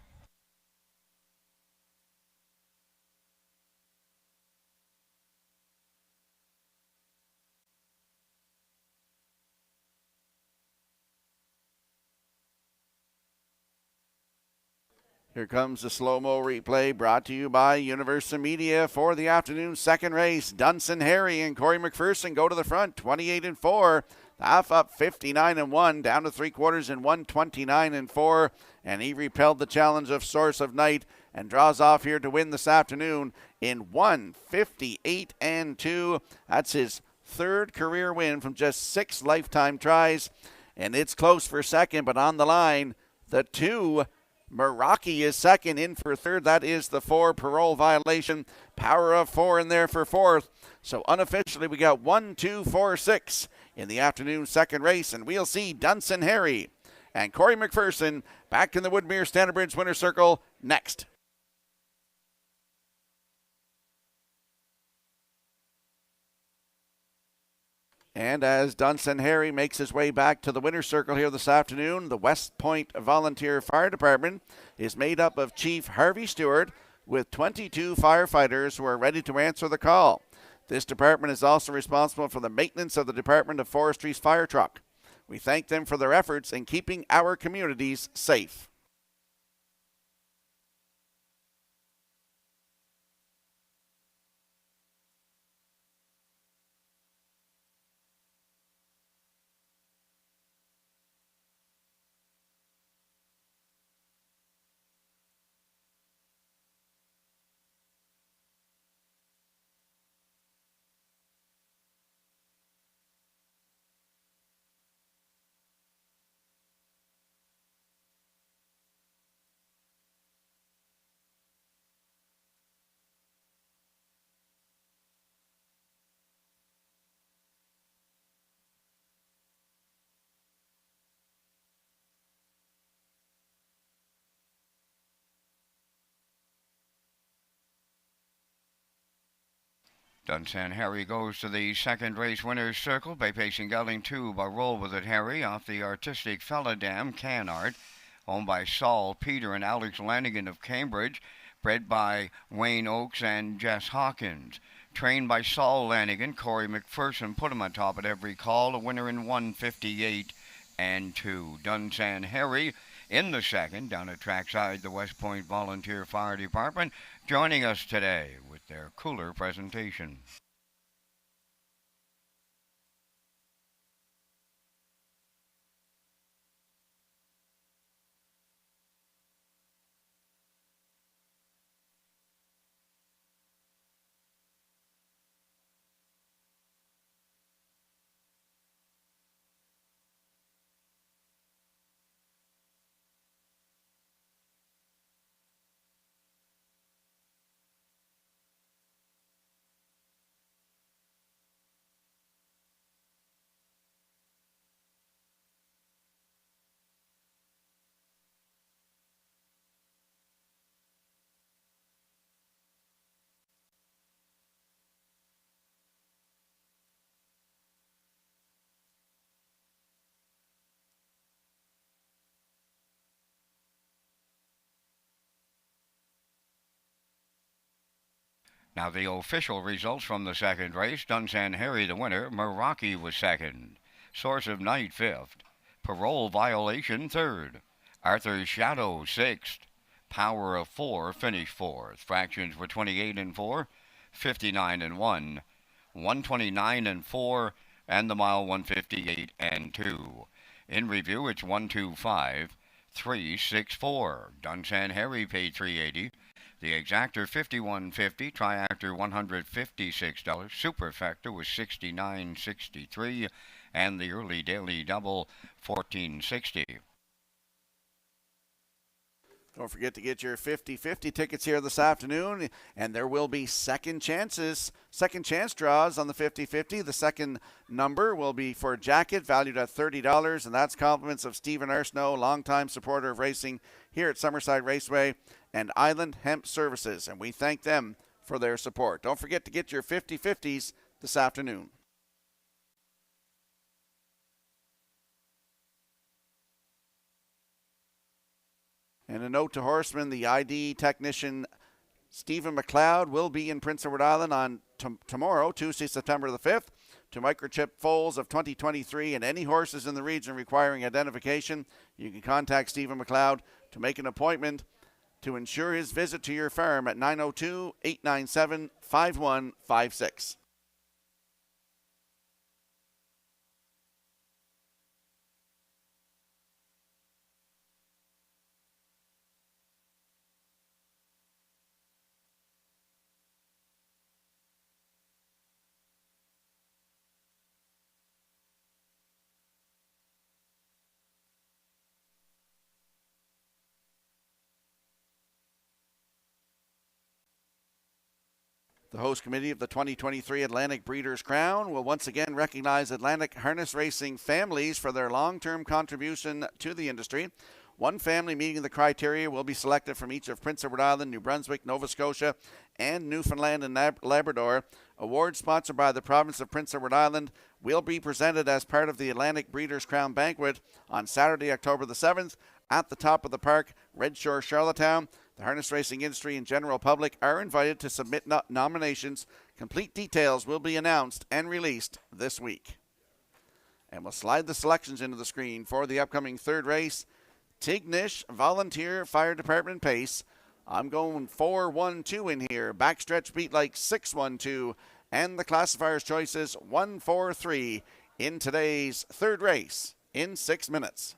Here comes the slow-mo replay brought to you by Universal Media for the afternoon second race. Dunsan Harry and Corey McPherson go to the front, 28 and 4. Half up 59 and 1, down to 3/4 and 1, 29 and 4. And he repelled the challenge of Source of Night and draws off here to win this afternoon in 1:58 and 2. That's his third career win from just 6 lifetime tries. And it's close for second, but on the line, the 2. Meraki is second, in for third. That is the 4 Parole Violation. Power of 4 in there for fourth. So unofficially we got 1, 2, 4, 6 in the afternoon second race. And we'll see Dunsan Harry and Corey McPherson back in the Woodmere Standard Bridge Winner's Circle next. And as Dunsan Harry makes his way back to the winner's circle here this afternoon, the West Point Volunteer Fire Department is made up of Chief Harvey Stewart with 22 firefighters who are ready to answer the call. This department is also responsible for the maintenance of the Department of Forestry's fire truck. We thank them for their efforts in keeping our communities safe. Dunsan Harry goes to the second race winner's circle by pacing gelding 2 by Roll With It Harry off the artistic Fella Dam Canard, owned by Saul Peter and Alex Lanigan of Cambridge, bred by Wayne Oakes and Jess Hawkins. Trained by Saul Lanigan, Corey McPherson put him on top at every call, a winner in 158 and 2. Dunsan Harry in the second, down at trackside the West Point Volunteer Fire Department, joining us today with their cooler presentation. Now the official results from the second race. Dunsan Harry the winner. Meraki was second. Source of Night fifth. Parole Violation third. Arthur's Shadow sixth. Power of 4 finished fourth. Fractions were 28 and 4, 59 and 1, 129 and 4, and the mile 158 and 2. In review, it's 125, 364. Dunsan Harry paid $380. The exactor $51.50, triactor $156, superfecta was $69.63, and the early daily double $14.60. Don't forget to get your 50-50 tickets here this afternoon, and there will be second chance draws on the 50-50. The second number will be for a jacket valued at $30, and that's compliments of Stephen Arsenault, longtime supporter of racing here at Summerside Raceway and Island Hemp Services, and we thank them for their support. Don't forget to get your 50-50s this afternoon. And a note to horsemen, the ID technician Stephen McLeod will be in Prince Edward Island on tomorrow, Tuesday, September the 5th, to microchip foals of 2023, and any horses in the region requiring identification, you can contact Stephen McLeod to make an appointment to ensure his visit to your farm at 902-897-5156. The host committee of the 2023 Atlantic Breeders' Crown will once again recognize Atlantic harness racing families for their long-term contribution to the industry. One family meeting the criteria will be selected from each of Prince Edward Island, New Brunswick, Nova Scotia, and Newfoundland and Labrador. Awards sponsored by the province of Prince Edward Island will be presented as part of the Atlantic Breeders' Crown Banquet on Saturday, October the 7th at the top of the park, Redshores, Charlottetown. The harness racing industry and general public are invited to submit nominations. Complete details will be announced and released this week. And we'll slide the selections into the screen for the upcoming third race. Tignish Volunteer Fire Department pace. I'm going 4-1-2 in here. Backstretch beat like 6-1-2. And the classifier's choices 1-4-3 in today's third race in 6 minutes.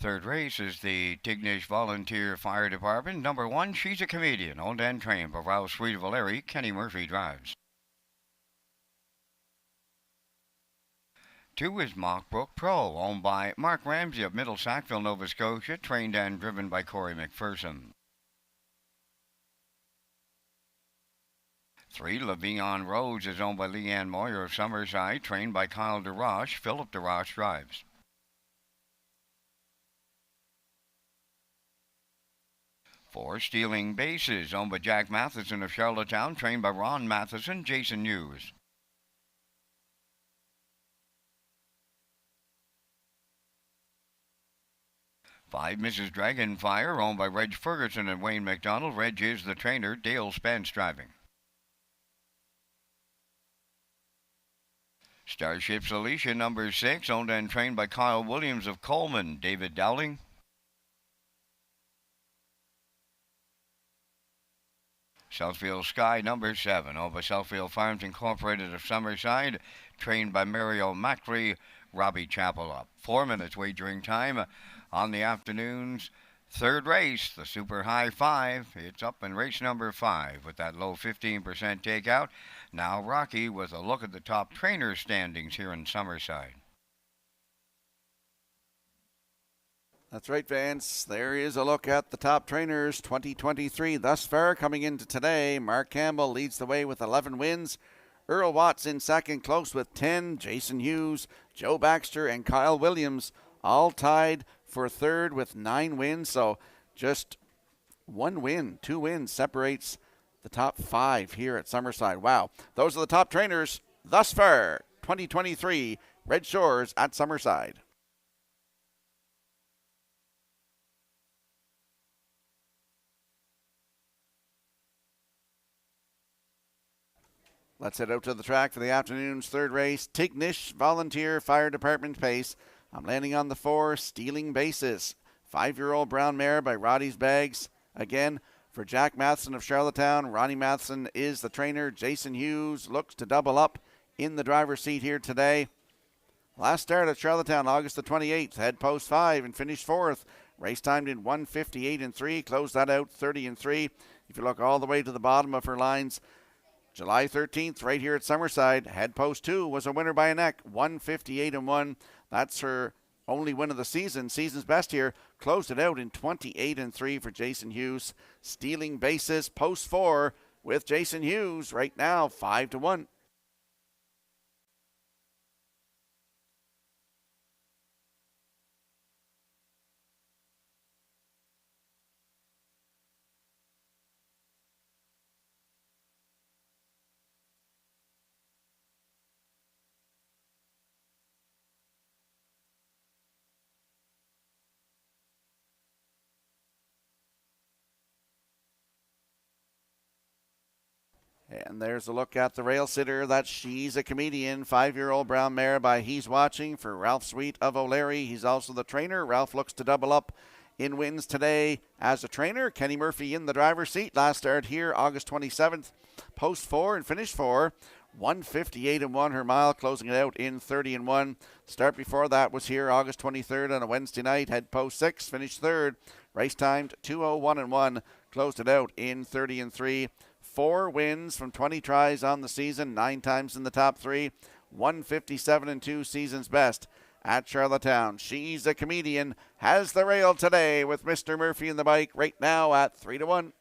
Third race is the Tignish Volunteer Fire Department. Number 1, She's a Comedian, owned and trained by Ralph Sweet Valeri. Kenny Murphy drives. 2 is Mockbrook Pro, owned by Mark Ramsey of Middle Sackville, Nova Scotia, trained and driven by Corey McPherson. 3, Le'Veon Rhodes is owned by Leanne Moyer of Summerside, trained by Kyle DeRoche. Philip DeRoche drives. 4, Stealing Bases, owned by Jack Matheson of Charlottetown, trained by Ron Matheson. Jason Hughes. 5, Mrs. Dragonfire, owned by Reg Ferguson and Wayne McDonald. Reg is the trainer. Dale Spence driving. Starship's Alicia, number 6, owned and trained by Kyle Williams of Coleman. David Dowling. Southfield Sky, number 7, owned by Southfield Farms Incorporated of Summerside, trained by Mario Macri. Robbie Chappell up. 4 minutes wagering time on the afternoon's third race, the Super High 5. It's up in race number 5 with that low 15% takeout. Now Rocky with a look at the top trainer standings here in Summerside. That's right, Vance. There is a look at the top trainers 2023 thus far coming into today. Mark Campbell leads the way with 11 wins. Earl Watts in second, close with 10. Jason Hughes, Joe Baxter, and Kyle Williams all tied for third with 9 wins. So just 1 win, 2 wins separates the top 5 here at Summerside. Wow. Those are the top trainers thus far 2023 Red Shores at Summerside. Let's head out to the track for the afternoon's third race. Tignish Volunteer Fire Department pace. I'm landing on the 4, Stealing Bases. 5-year-old brown mare by Roddy's Bags. Again, for Jack Matheson of Charlottetown, Ronnie Matheson is the trainer. Jason Hughes looks to double up in the driver's seat here today. Last start at Charlottetown, August the 28th. Head post 5 and finished 4th. Race timed in 1:58.3. Closed that out 30.3. If you look all the way to the bottom of her lines, July 13th, right here at Summerside, head post 2 was a winner by a neck, 1:58.1. That's her only win of the season. Season's best here. Closed it out in 28.3 for Jason Hughes. Stealing Bases, post 4 with Jason Hughes right now, 5-1. And there's a look at the rail sitter. That's She's a Comedian, 5-year-old brown mare by He's Watching for Ralph Sweet of O'Leary. He's also the trainer. Ralph looks to double up in wins today as a trainer. Kenny Murphy in the driver's seat. Last start here, August 27th. Post 4 and finish 4. 1:58.1 her mile, closing it out in 30.1. Start before that was here August 23rd on a Wednesday night. Head post 6, finished 3rd. Race timed 2:01.1. Closed it out in 30.3. 4 wins from 20 tries on the season, 9 times in the top 3, 1:57.2 season's best at Charlottetown. She's a Comedian has the rail today with Mr. Murphy in the bike right now at 3-1.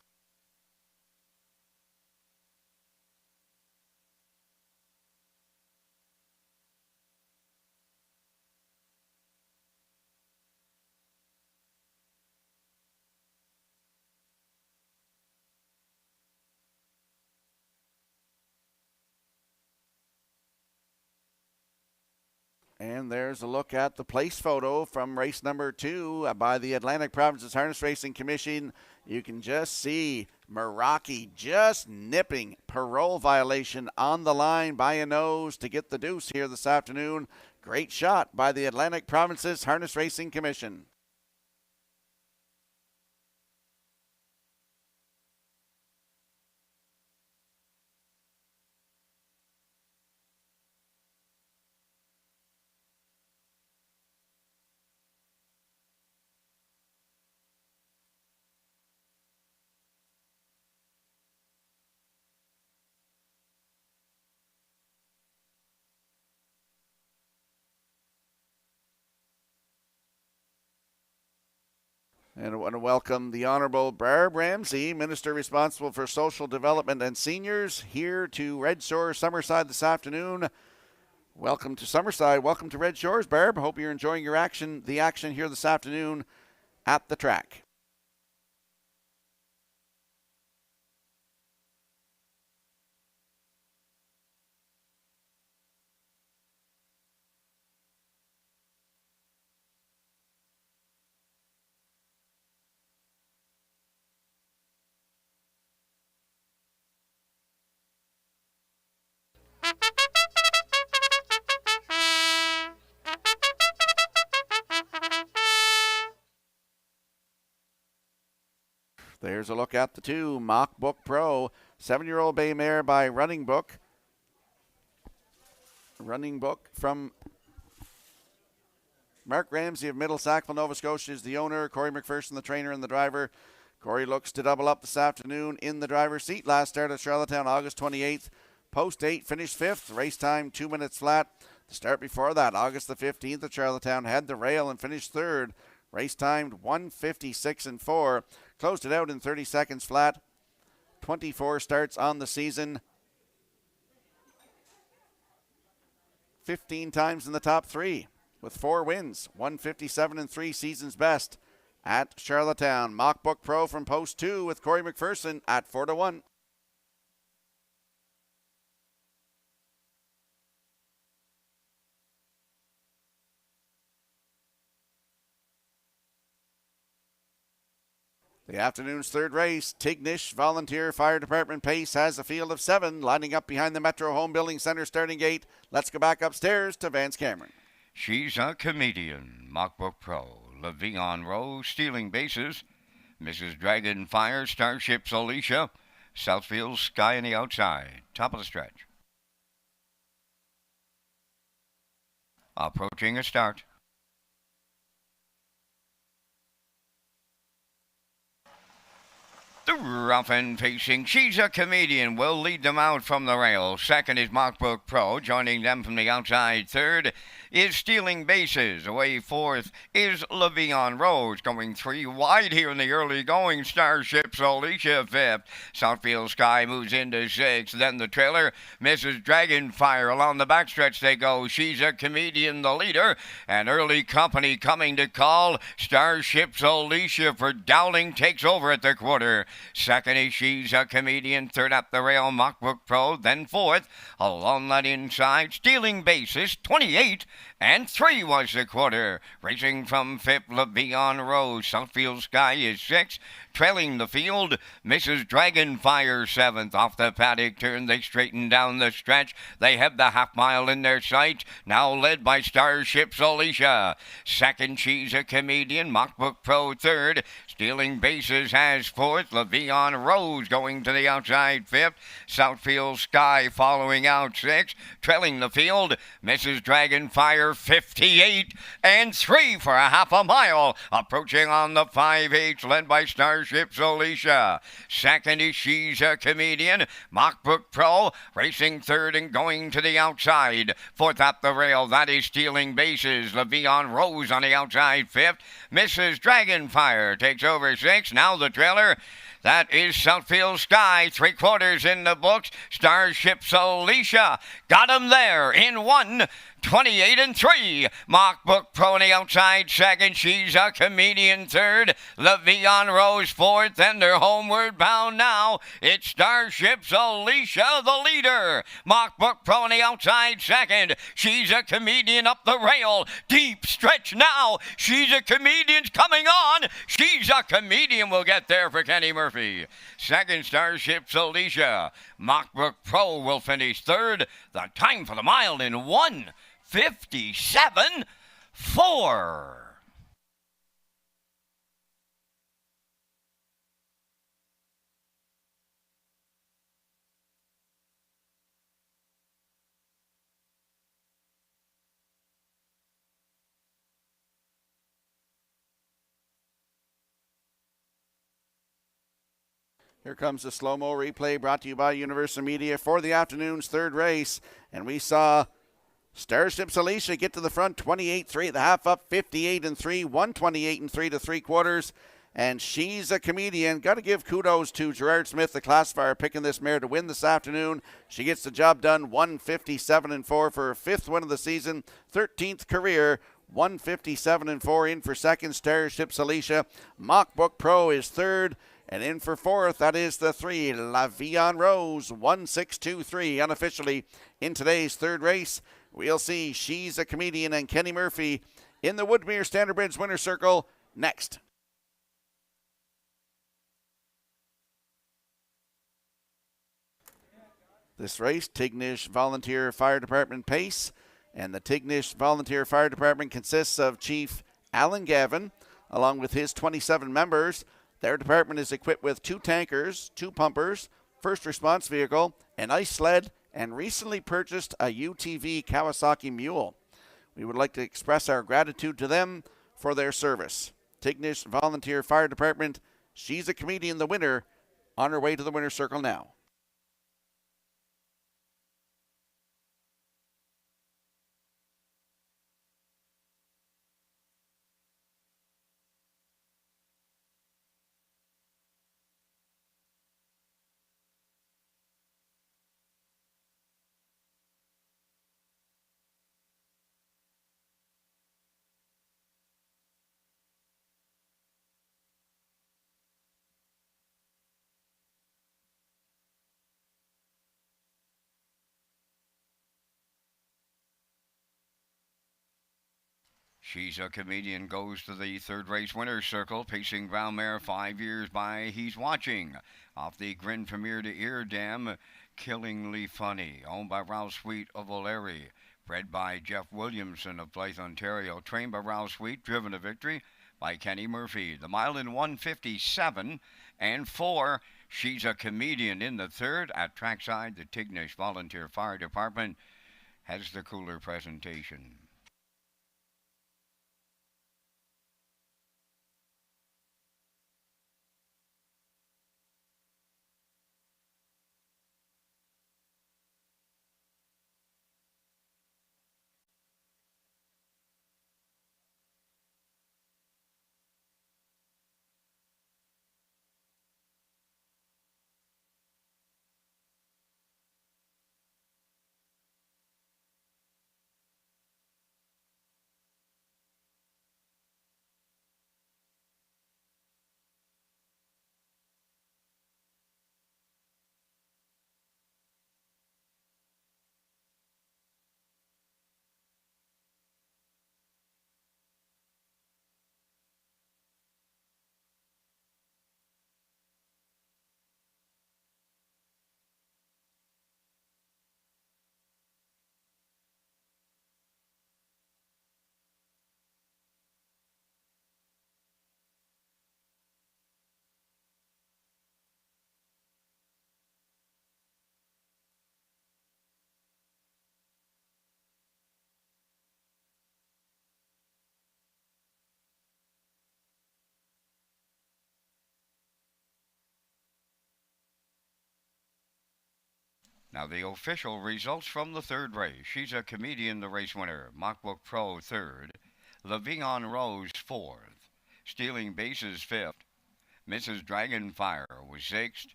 And there's a look at the place photo from race number 2 by the Atlantic Provinces Harness Racing Commission. You can just see Meraki just nipping parole violation on the line by a nose to get the deuce here this afternoon. Great shot by the Atlantic Provinces Harness Racing Commission. And I want to welcome the Honorable Barb Ramsey, Minister responsible for Social Development and Seniors, here to Red Shores, Summerside this afternoon. Welcome to Summerside. Welcome to Red Shores, Barb. Hope you're enjoying the action here this afternoon at the track. There's a look at the 2, Mock Book Pro, 7-year-old bay mare by Running Book. Running Book from Mark Ramsey of Middle Sackville, Nova Scotia is the owner. Corey McPherson, the trainer and the driver. Corey looks to double up this afternoon in the driver's seat. Last start at Charlottetown, August 28th. Post 8, finished 5th. Race time 2 minutes flat. The start before that, August the 15th at Charlottetown, had the rail and finished 3rd. Race timed 1:56 and 4. Closed it out in 30 seconds flat. 24 starts on the season. 15 times in the top 3 with 4 wins. 157 and 3 season's best at Charlottetown. Mock Book Pro from Post 2 with Corey McPherson at 4-1. The afternoon's third race, Tignish Volunteer Fire Department Pace has a field of 7 lining up behind the Metro Home Building Center starting gate. Let's go back upstairs to Vance Cameron. She's a Comedian, Mock Book Pro, Le'Veon Rose, Stealing Bases, Mrs. Dragonfire, Starships Alicia, Southfield Sky on the outside, top of the stretch. Approaching a start. The rough and pacing, She's a Comedian, will lead them out from the rail. Second is Mock Book Pro, joining them from the outside. Third is Stealing Bases. Away fourth is Le'Veon Rose, going 3 wide here in the early going. Starships Alicia fifth. Southfield Sky moves into 6th. Then the trailer, Mrs. Dragonfire. Along the backstretch they go. She's a Comedian, the leader. And early company coming to call. Starships Alicia for Dowling takes over at the quarter. Second is She's a Comedian. Third up the rail, Mock Book Pro. Then fourth, along that inside, Stealing Bases, 28 and 3 was the quarter. Racing from fifth, Le'Veon Rose. Southfield Sky is 6th. Trailing the field, Mrs. Dragonfire 7th. Off the paddock turn, they straighten down the stretch. They have the half mile in their sights, now led by Starships Alicia. Second, She's a Comedian. Mock Book Pro third. Stealing Bases has 4th. Le'Veon Rose going to the outside 5th. Southfield Sky following out 6th. Trailing the field, Mrs. Dragonfire 58 and 3 for a half a mile. Approaching on the 5/8, led by Starships Alicia. Second is She's a Comedian. Mock Book Pro racing third and going to the outside. Fourth up the rail, that is Stealing Bases. Le'Veon Rose on the outside 5th. Mrs. Dragonfire takes over 6th. Now the trailer. That is Southfield Sky, 3/4 in the books. Starships Alicia got him there in 1:28 and 3. Mock Book Pro on the outside second. She's a Comedian third. Le'Veon Rose fourth, and they're homeward bound now. It's Starships Alicia, the leader. Mock Book Pro on the outside second. She's a Comedian up the rail. Deep stretch now. She's a Comedian's coming on. She's a Comedian will get there for Kenny Murphy. Second, Starships Alicia. Mock Book Pro will finish third. The time for the mile in 1:57.4. Here comes the slow-mo replay brought to you by Universal Media for the afternoon's third race. And we saw Starships Alicia get to the front, 28-3 at the half, up 58 and 3, 128 and 3 to 3/4. And She's a Comedian. Got to give kudos to Gerard Smith, the classifier, picking this mare to win this afternoon. She gets the job done, 157-4 for her 5th win of the season, 13th career. 157-4 in for second. Starship Alicia. Mockbook Pro is third. And in for fourth, that is the 3, La Vie en Rose, 1623 unofficially in today's third race. We'll see She's a Comedian and Kenny Murphy in the Woodmere Standard Bridge Winner's Circle next. This race, Tignish Volunteer Fire Department pace, and the Tignish Volunteer Fire Department consists of Chief Alan Gavin, along with his 27 members. Their department is equipped with 2 tankers, 2 pumpers, first response vehicle, an ice sled, and recently purchased a UTV Kawasaki Mule. We would like to express our gratitude to them for their service. Tignish Volunteer Fire Department, She's a Comedian, the winner, on her way to the winner's circle now. She's a Comedian goes to the third race winner's circle, pacing ground mare 5 years by He's Watching. Off the Grin Premier to Ear Dam, Killingly Funny, owned by Ralph Sweet of O'Leary. Bred by Jeff Williamson of Blythe, Ontario. Trained by Ralph Sweet, driven to victory by Kenny Murphy. The mile in 157-4. She's a Comedian in the third. At trackside, the Tignish Volunteer Fire Department has the cooler presentation. Now the official results from the third race. She's a Comedian, the race winner. Mockbook Pro, third. La Vie en Rose, fourth. Stealing Bases, fifth. Mrs. Dragonfire was sixth.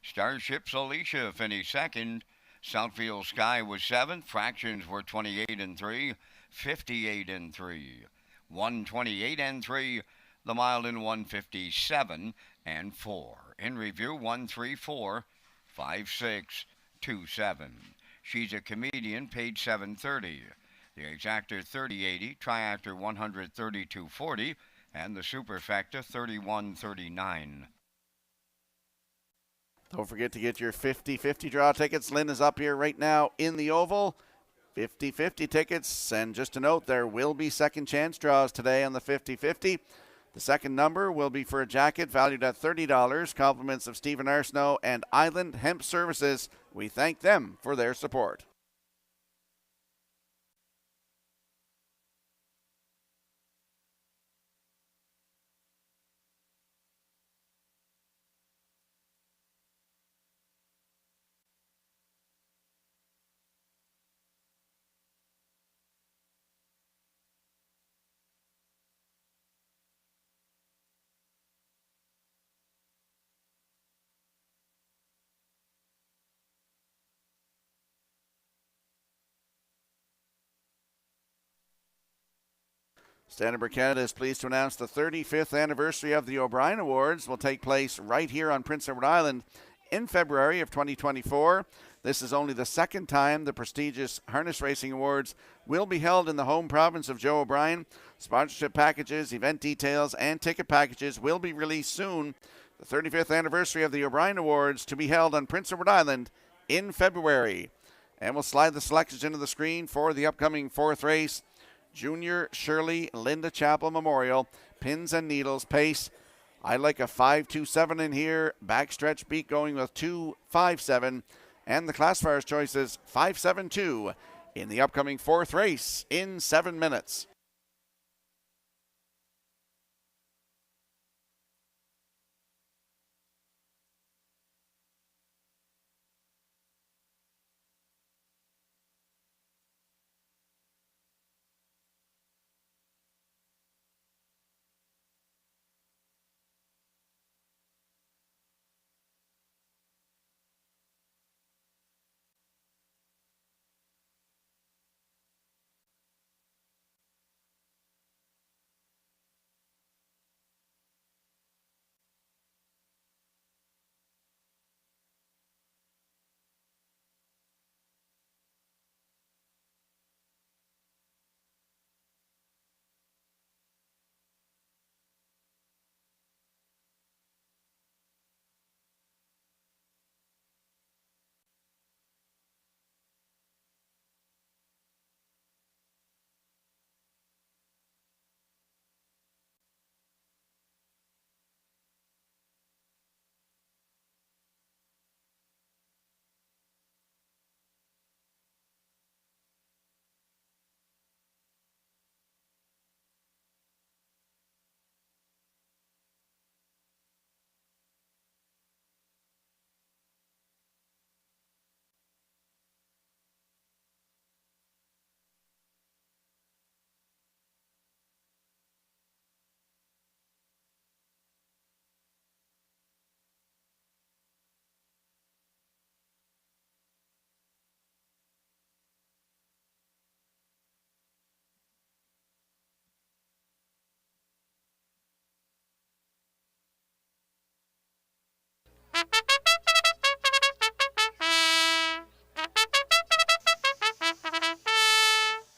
Starship Alicia finished second. Southfield Sky was seventh. Fractions were 28-3, 58-3, 128-3. The mile in 157-4. In review, 134-56. 27. She's a Comedian, paid $7.30. The Exactor 30.80, Triactor 132.40, and the Superfecta 31.39. Don't forget to get your 50-50 draw tickets. Lynn is up here right now in the oval. 50-50 tickets, and just a note, there will be second chance draws today on the 50-50. The second number will be for a jacket valued at $30. Compliments of Stephen Arsenault and Island Hemp Services. We thank them for their support. Standard Canada is pleased to announce the 35th anniversary of the O'Brien Awards will take place right here on Prince Edward Island in February of 2024. This is only the second time the prestigious Harness Racing Awards will be held in the home province of Joe O'Brien. Sponsorship packages, event details, and ticket packages will be released soon. The 35th anniversary of the O'Brien Awards to be held on Prince Edward Island in February. And we'll slide the selections into the screen for the upcoming fourth race. Junior Shirley Linda Chapel Memorial, pins and needles pace. I like a 5.27 in here. Backstretch beat going with 2.57. And the classifier's choice is 5.72 in the upcoming fourth race in 7 minutes.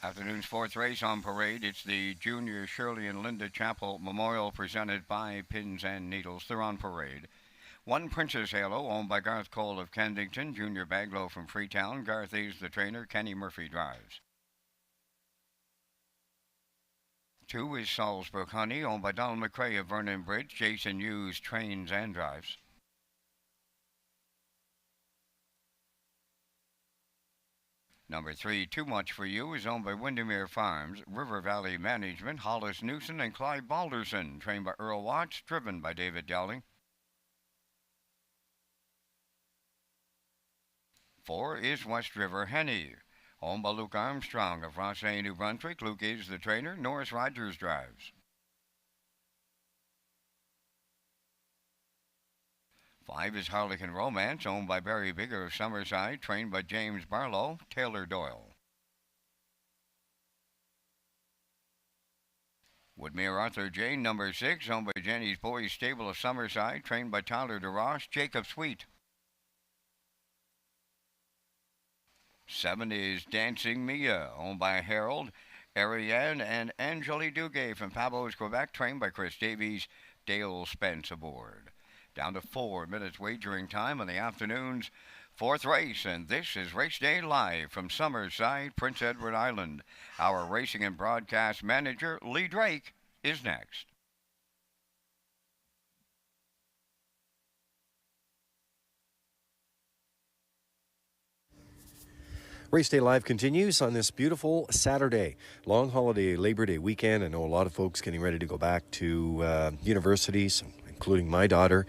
Afternoon's fourth race on parade. It's the Junior Shirley and Linda Chapel Memorial presented by Pins and Needles. They're on parade. One Princess Halo, owned by Garth Cole of Kensington. Junior Baglow from Freetown. Garth is the trainer. Kenny Murphy drives. 2 is Salisbury Honey, owned by Donald McCrae of Vernon Bridge. Jason Hughes trains and drives. Number 3, Too Much For You, is owned by Windermere Farms. River Valley Management, Hollis Newson and Clyde Balderson, trained by Earl Watts, driven by David Dowling. 4 is West River Henny, owned by Luke Armstrong of Rossay, New Brunswick. Luke is the trainer. Norris Rogers drives. 5 is Harlequin Romance, owned by Barry Bigger of Summerside, trained by James Barlow. Taylor Doyle. Woodmere Arthur Jane, number 6, owned by Jenny's Boys Stable of Summerside, trained by Tyler DeRoche. Jacob Sweet. 7 is Dancing Mia, owned by Harold, Ariane, and Angelique Duguay from Pabos, Quebec, trained by Chris Davies. Dale Spence aboard. Down to 4 minutes wagering time on the afternoon's fourth race, and this is Race Day Live from Summerside, Prince Edward Island. Our racing and broadcast manager, Lee Drake, is next. Race Day Live continues on this beautiful Saturday. Long holiday, Labor Day weekend. I know a lot of folks getting ready to go back to universities, including my daughter.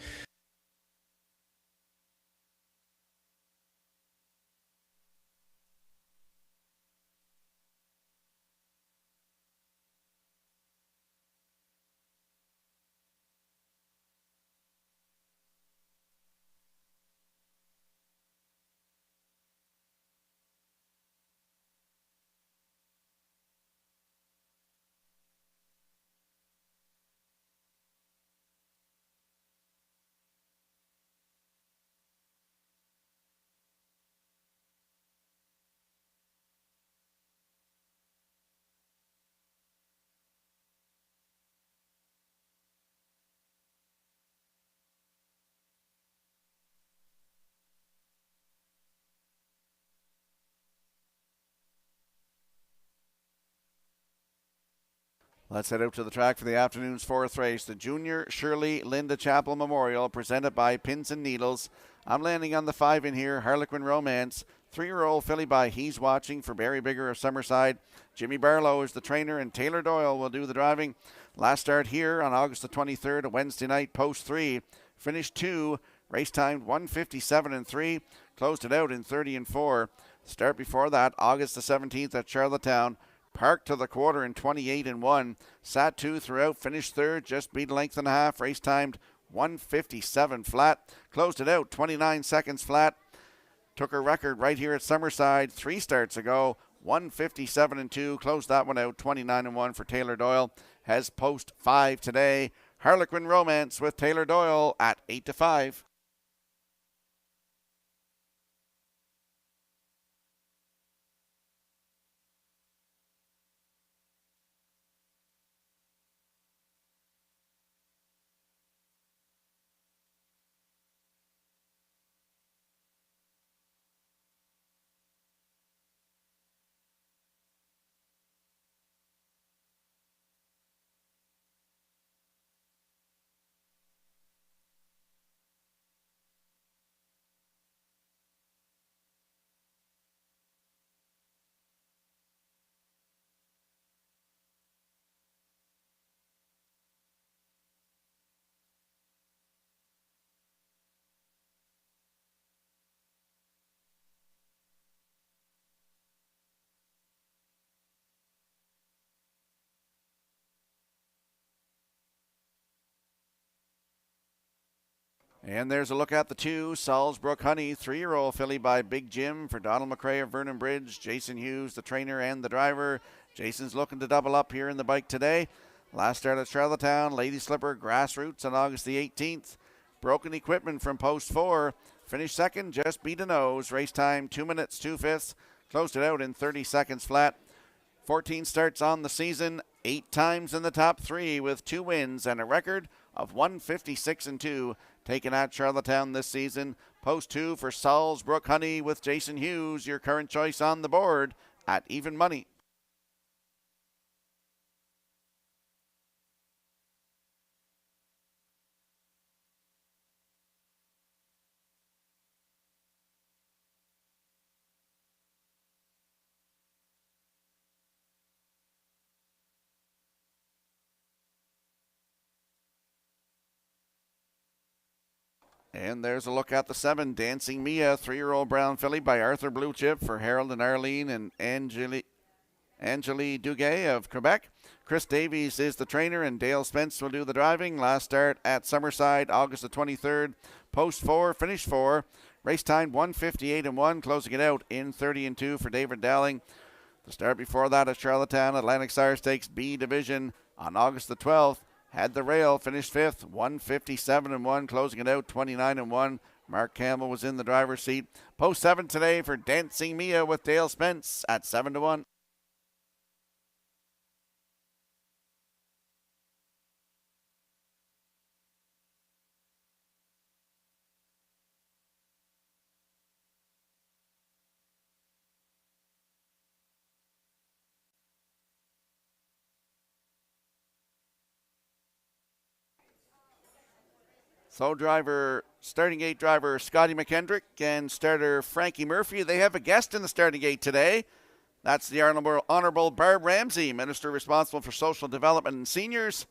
Let's head out to the track for the afternoon's fourth race, the Junior Shirley Linda Chapel Memorial, presented by Pins and Needles. I'm landing on the 5 in here, Harlequin Romance. 3-year-old filly by He's Watching for Barry Bigger of Summerside. Jimmy Barlow is the trainer, and Taylor Doyle will do the driving. Last start here on August the 23rd, a Wednesday night, post 3. Finished 2, race timed 1:57 and 3. Closed it out in 30 and 4. Start before that, August the 17th at Charlottetown. Parked to the quarter in 28 and 1. Sat 2 throughout, finished 3rd, just beat a length and a half. Race timed 1:57 flat. Closed it out 29 seconds flat. Took a record right here at Summerside 3 starts ago. 1:57 and 2. Closed that one out 29 and 1 for Taylor Doyle. Has post 5 today. Harlequin Romance with Taylor Doyle at 8 to 5. And there's a look at the 2, Salisbrook Honey, 3-year-old filly by Big Jim for Donald McRae of Vernon Bridge. Jason Hughes, the trainer and the driver. Jason's looking to double up here in the bike today. Last start at Charlottetown, Lady Slipper Grassroots on August the 18th. Broken equipment from post 4. Finished second, just beat a nose. Race time 2 minutes, 2/5. Closed it out in 30 seconds flat. 14 starts on the season, 8 times in the top 3 with 2 wins and a record of 1:56 and 2. Taken at Charlottetown this season. Post 2 for Salisbrook Honey with Jason Hughes, your current choice on the board at even money. And there's a look at the 7, Dancing Mia, 3-year-old brown filly by Arthur Blue Chip for Harold and Arlene and Angélie Duguay of Quebec. Chris Davies is the trainer, and Dale Spence will do the driving. Last start at Summerside, August the 23rd. Post 4, finish 4. Race time 1:58 and 1, closing it out in 30 and 2 for David Dowling. The start before that at Charlottetown, Atlantic Sire Stakes B Division on August the 12th. Had the rail, finished 5th, 1:57 and 1, closing it out 29 and 1. Mark Campbell was in the driver's seat. Post 7 today for Dancing Mia with Dale Spence at 7 to 1. So starting gate driver Scotty McKendrick and starter Frankie Murphy, they have a guest in the starting gate today. That's the Honorable Barb Ramsey, Minister responsible for social development and seniors.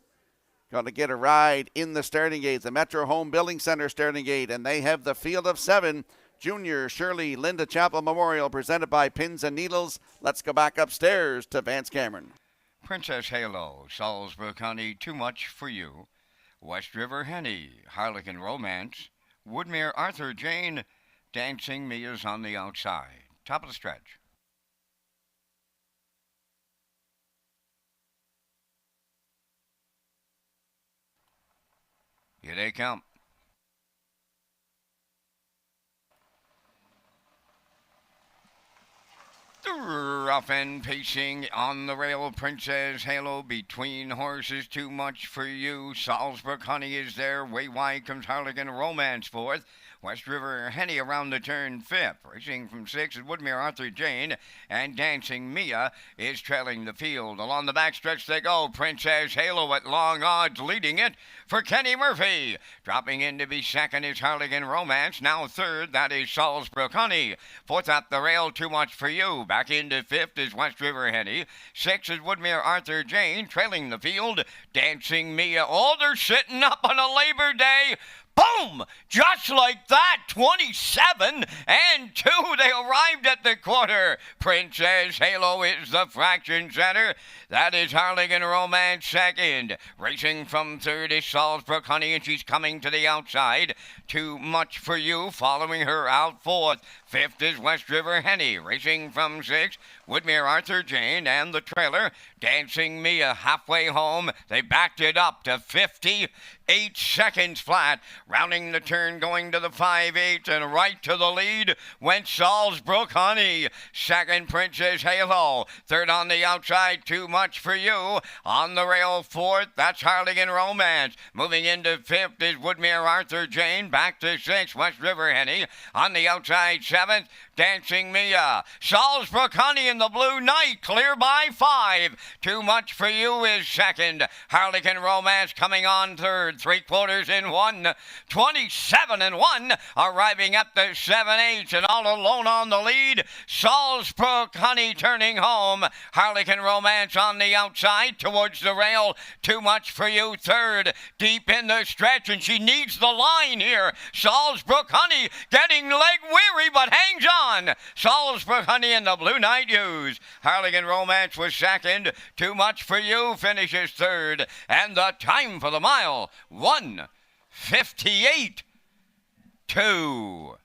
Going to get a ride in the starting gate, the Metro Home Building Center starting gate, and they have the field of 7. Junior Shirley Linda Chapel Memorial, presented by Pins and Needles. Let's go back upstairs to Vance Cameron. Princess Halo, Salisbury County, Too Much for You. West River Henny, Harlequin Romance, Woodmere Arthur Jane, Dancing Mia's on the outside. Top of the stretch. Here they come. Rough and pacing on the rail, Princess Halo between horses, Too Much for You. Salisbury Honey is there, way wide comes Harlequin Romance fourth. West River Henny around the turn 5th. Racing from 6 is Woodmere Arthur Jane, and Dancing Mia is trailing the field. Along the backstretch they go. Princess Halo at long odds leading it for Kenny Murphy. Dropping in to be second is Harligan Romance. Now third, that is Salisbrook Honey. Fourth up the rail, Too Much For You. Back into fifth is West River Henny. Sixth is Woodmere Arthur Jane, trailing the field. Dancing Mia. Oh, they're sitting up on a Labor Day. Boom! Just like that, 27 and 2. They arrived at the quarter. Princess Halo is the fraction center. That is Harligan Romance second. Racing from third is Salisbrook Honey, and she's coming to the outside. Too Much For You following her out fourth. Fifth is West River Henny. Racing from sixth, Woodmere Arthur Jane, and the trailer, Dancing Mia, halfway home. They backed it up to 58 seconds flat. Rounding the turn, going to the 5/8, and right to the lead went Salisbrook Honey. Second, Princess Halo. Third on the outside, Too Much For You. On the rail, fourth, that's Harligan Romance. Moving into fifth is Woodmere Arthur Jane. Back to sixth, West River Henny. On the outside, seventh, Dancing Mia. Salisbrook Honey in the Blue Knight, clear by 5. Too Much For You is second. Harligan Romance coming on third. 3/4 in 1. 27 and 1. Arriving up the 7/8, and all alone on the lead. Salisbrook Honey turning home. Harligan Romance on the outside towards the rail. Too Much For You third. Deep in the stretch, and she needs the line here. Salisbrook Honey getting leg weary, but hangs on. Salisbrook Honey in the Blue Knight use. Harligan Romance was second. Too Much For You finishes third. And the time for the mile, 1:58.2.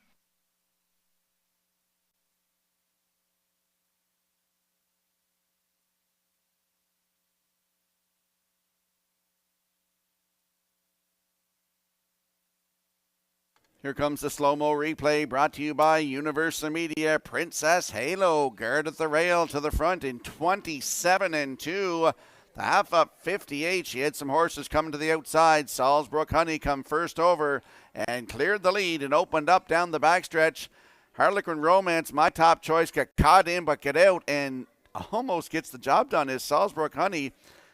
Here comes the slow-mo replay brought to you by Universal Media. Princess Halo, guard at the rail to the front in 27 and 2. The half up 58. She had some horses coming to the outside. Salisbrook Honey come first over and cleared the lead and opened up down the backstretch. Harlequin Romance, my top choice, got caught in but get out and almost gets the job done is Salisbrook Honey.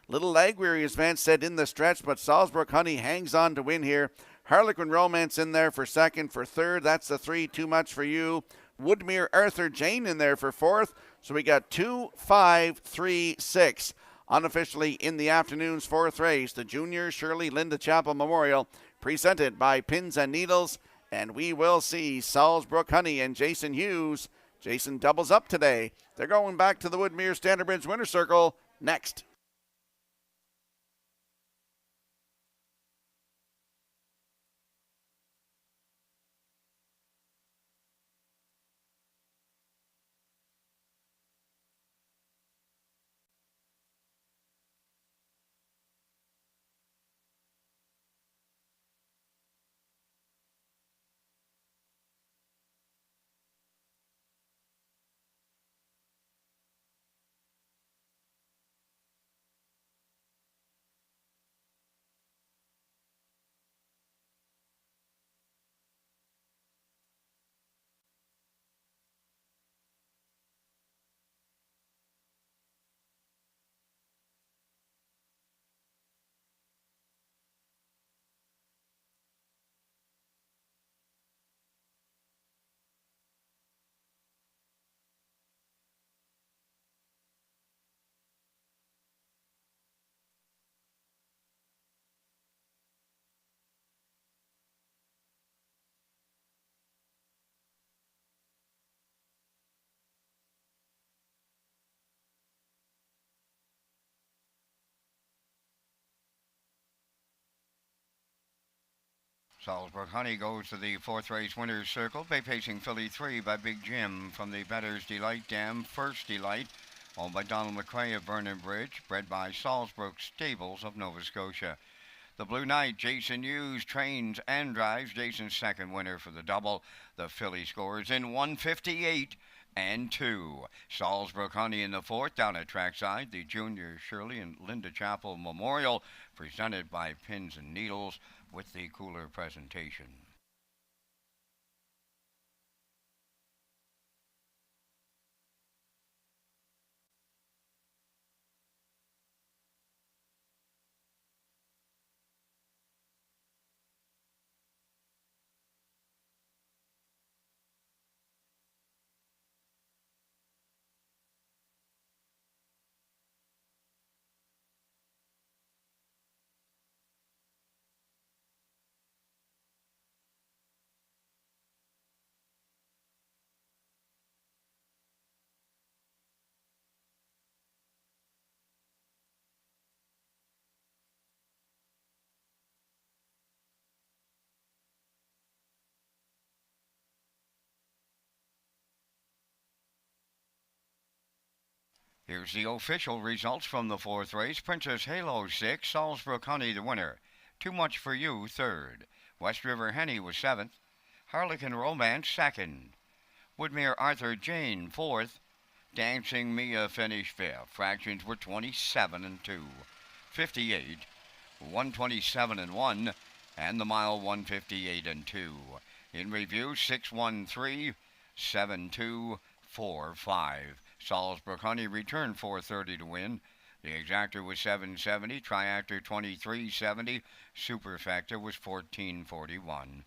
Little leg weary, as Vance said, in the stretch, but Salisbrook Honey hangs on to win here. Harlequin Romance in there for second. For third, that's the 3, Too Much For You. Woodmere Arthur Jane in there for fourth. So we got 2, 5, 3, 6. Unofficially in the afternoon's fourth race, the Junior Shirley Linda Chapel Memorial, presented by Pins and Needles. And we will see Salisbrook Honey and Jason Hughes. Jason doubles up today. They're going back to the Woodmere Standard Bridge Winter Circle next. Salisbrook Honey goes to the fourth race winner's circle. Bay pacing filly 3 by Big Jim from the Bettor's Delight Dam. First Delight, owned by Donald McRae of Vernon Bridge, bred by Salisbrook Stables of Nova Scotia. The Blue Knight, Jason Hughes, trains and drives. Jason's second winner for the double. The filly scores in 1:58 and 2. Salisbrook Honey in the fourth down at trackside. The Junior Shirley and Linda Chapel Memorial, presented by Pins and Needles, with the cooler presentation. Here's the official results from the fourth race. Princess Halo 6, Salisbury Honey the winner. Too Much for You third. West River Henny was seventh. Harlequin Romance second. Woodmere Arthur Jane fourth. Dancing Mia finished fifth. Fractions were 27 and 2, 58, 127 and 1, and the mile 158 and 2. In review, 613, 7245. Salisbury Honey returned 430 to win. The exactor was 770, triactor 2370, superfecta was 1441.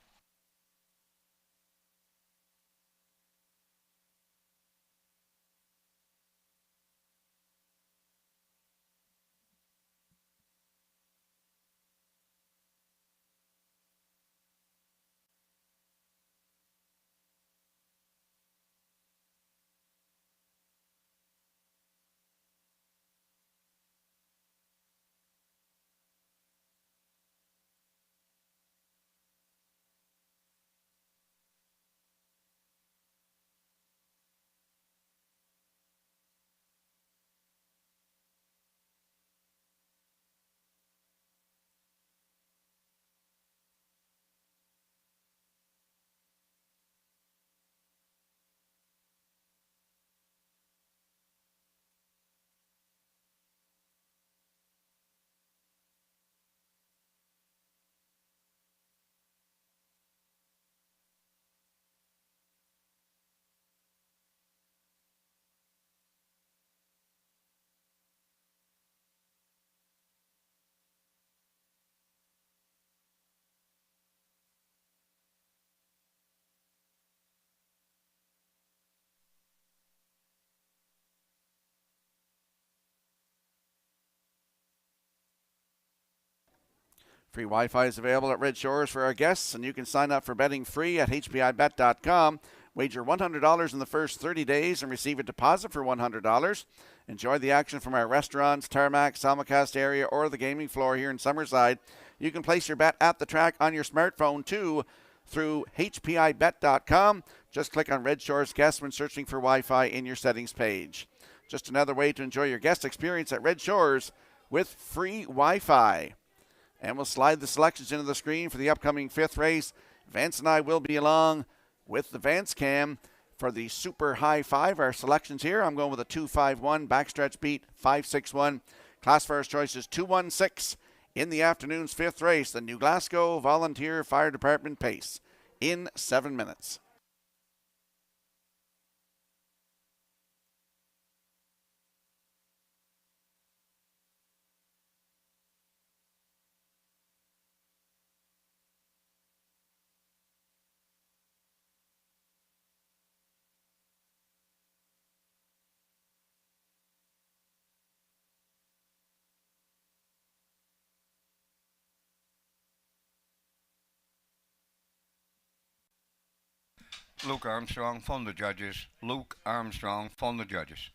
Free Wi-Fi is available at Red Shores for our guests, and you can sign up for betting free at hpibet.com. Wager $100 in the first 30 days and receive a deposit for $100. Enjoy the action from our restaurants, tarmac, simulcast area, or the gaming floor here in Summerside. You can place your bet at the track on your smartphone, too, through hpibet.com. Just click on Red Shores Guests when searching for Wi-Fi in your settings page. Just another way to enjoy your guest experience at Red Shores with free Wi-Fi. And we'll slide the selections into the screen for the upcoming fifth race. Vance and I will be along with the Vance Cam for the Super High Five. Our selections here, I'm going with a 251, backstretch beat 561. Class first choice is 216 in the afternoon's fifth race. The New Glasgow Volunteer Fire Department pace in 7 minutes. Luke Armstrong, phone the judges. Luke Armstrong, phone the judges.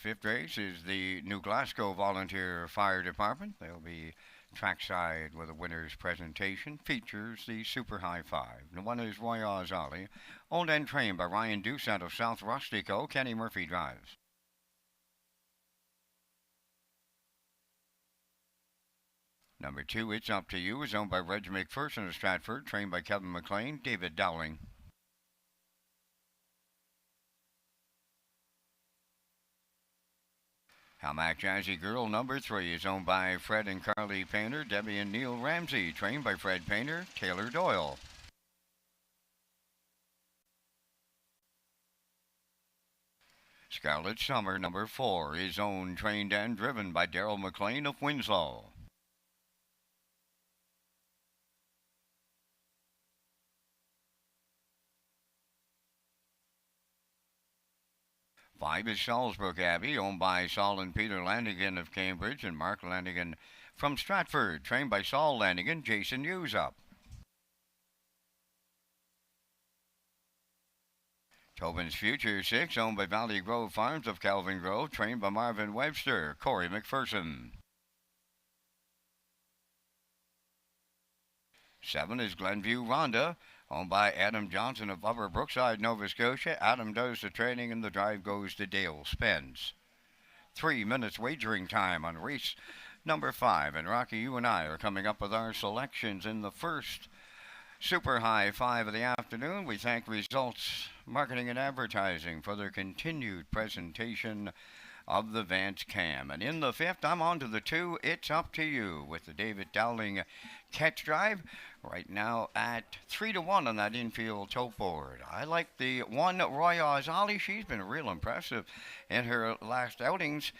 Fifth race is the New Glasgow Volunteer Fire Department. They'll be trackside with a winner's presentation. Features the Super High Five. The one is Roy Ozali, owned and trained by Ryan Doucette of South Rustico. Kenny Murphy drives. Number 2, It's Up to You, is owned by Reg McPherson of Stratford, trained by Kevin McLean. David Dowling. Hamac Jazzy Girl number 3 is owned by Fred and Carly Painter, Debbie and Neil Ramsey, trained by Fred Painter, Taylor Doyle. Scarlet Summer number 4 is owned, trained and driven by Daryl McLean of Winslow. Five is Salisbrook Abbey, owned by Saul and Peter Landigan of Cambridge and Mark Landigan from Stratford, trained by Saul Landigan. Jason Hughes up. Tobin's Future 6, owned by Valley Grove Farms of Calvin Grove, trained by Marvin Webster, Corey McPherson. 7 is Glenview Rhonda, owned by Adam Johnson of Upper Brookside, Nova Scotia. Adam does the training and the drive goes to Dale Spence. 3 minutes wagering time on race number 5. And Rocky, you and I are coming up with our selections in the first Super High 5 of the afternoon. We thank Results Marketing and Advertising for their continued presentation of the Vance Cam. And in the 5th, I'm on to the 2, It's Up to You, with the David Dowling catch drive. Right now at 3-1 on that infield tote board. I like the 1, Roy Ozali. She's been real impressive in her last outings.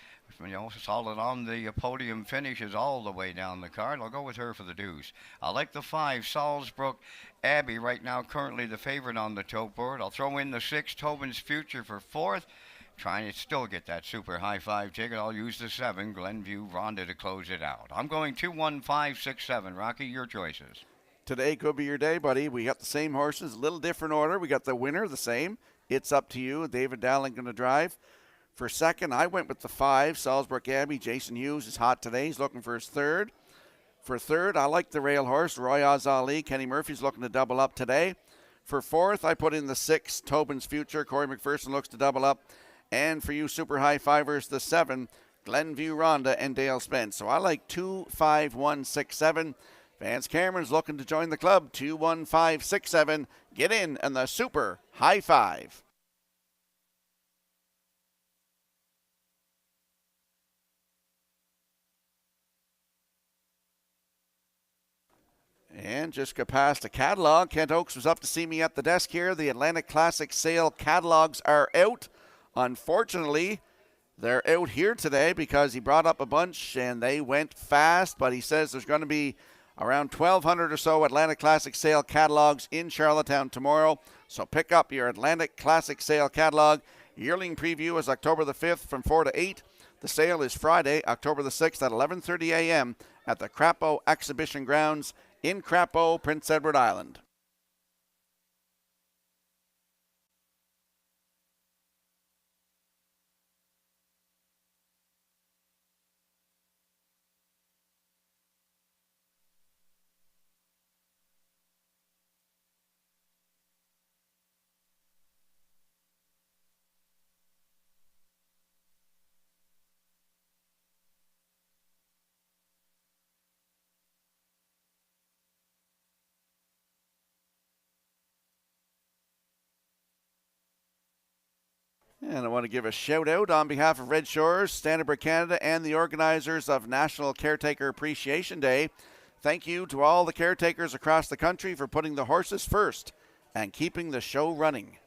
Solid on the podium finishes all the way down the card. I'll go with her for the deuce. I like the 5, Salisbrook Abbey, right now currently the favorite on the tote board. I'll throw in the 6, Tobin's Future for 4th. Trying to still get that Super High 5 ticket. I'll use the 7, Glenview Rhonda, to close it out. I'm going 2, 1, 5, 6, 7. Rocky, your choices. Today could be your day, buddy. We got the same horses, a little different order. We got the winner, the same. It's Up to You. David Dowling going to drive. For second, I went with the 5, Salisbrook Abbey. Jason Hughes is hot today. He's looking for his third. For third, I like the rail horse, Roy Ozali. Kenny Murphy's looking to double up today. For fourth, I put in the 6, Tobin's Future. Corey McPherson looks to double up. And for you Super High Fivers, the 7, Glenview Rhonda and Dale Spence. So I like 2, 5, 1, 6, 7. Vance Cameron's looking to join the club. 2, 1, 5, 6, 7. Get in the Super High 5. And just got past a catalog. Kent Oakes was up to see me at the desk here. The Atlantic Classic sale catalogs are out. Unfortunately, they're out here today because he brought up a bunch and they went fast, but he says there's going to be around 1,200 or so Atlantic Classic sale catalogs in Charlottetown tomorrow. So pick up your Atlantic Classic sale catalog. Yearling preview is October the 5th from 4 to 8. The sale is Friday, October the 6th at 11:30 a.m. at the Crapo Exhibition Grounds in Crapo, Prince Edward Island. And I want to give a shout out on behalf of Red Shores, Standard Canada, and the organizers of National Caretaker Appreciation Day. Thank you to all the caretakers across the country for putting the horses first and keeping the show running.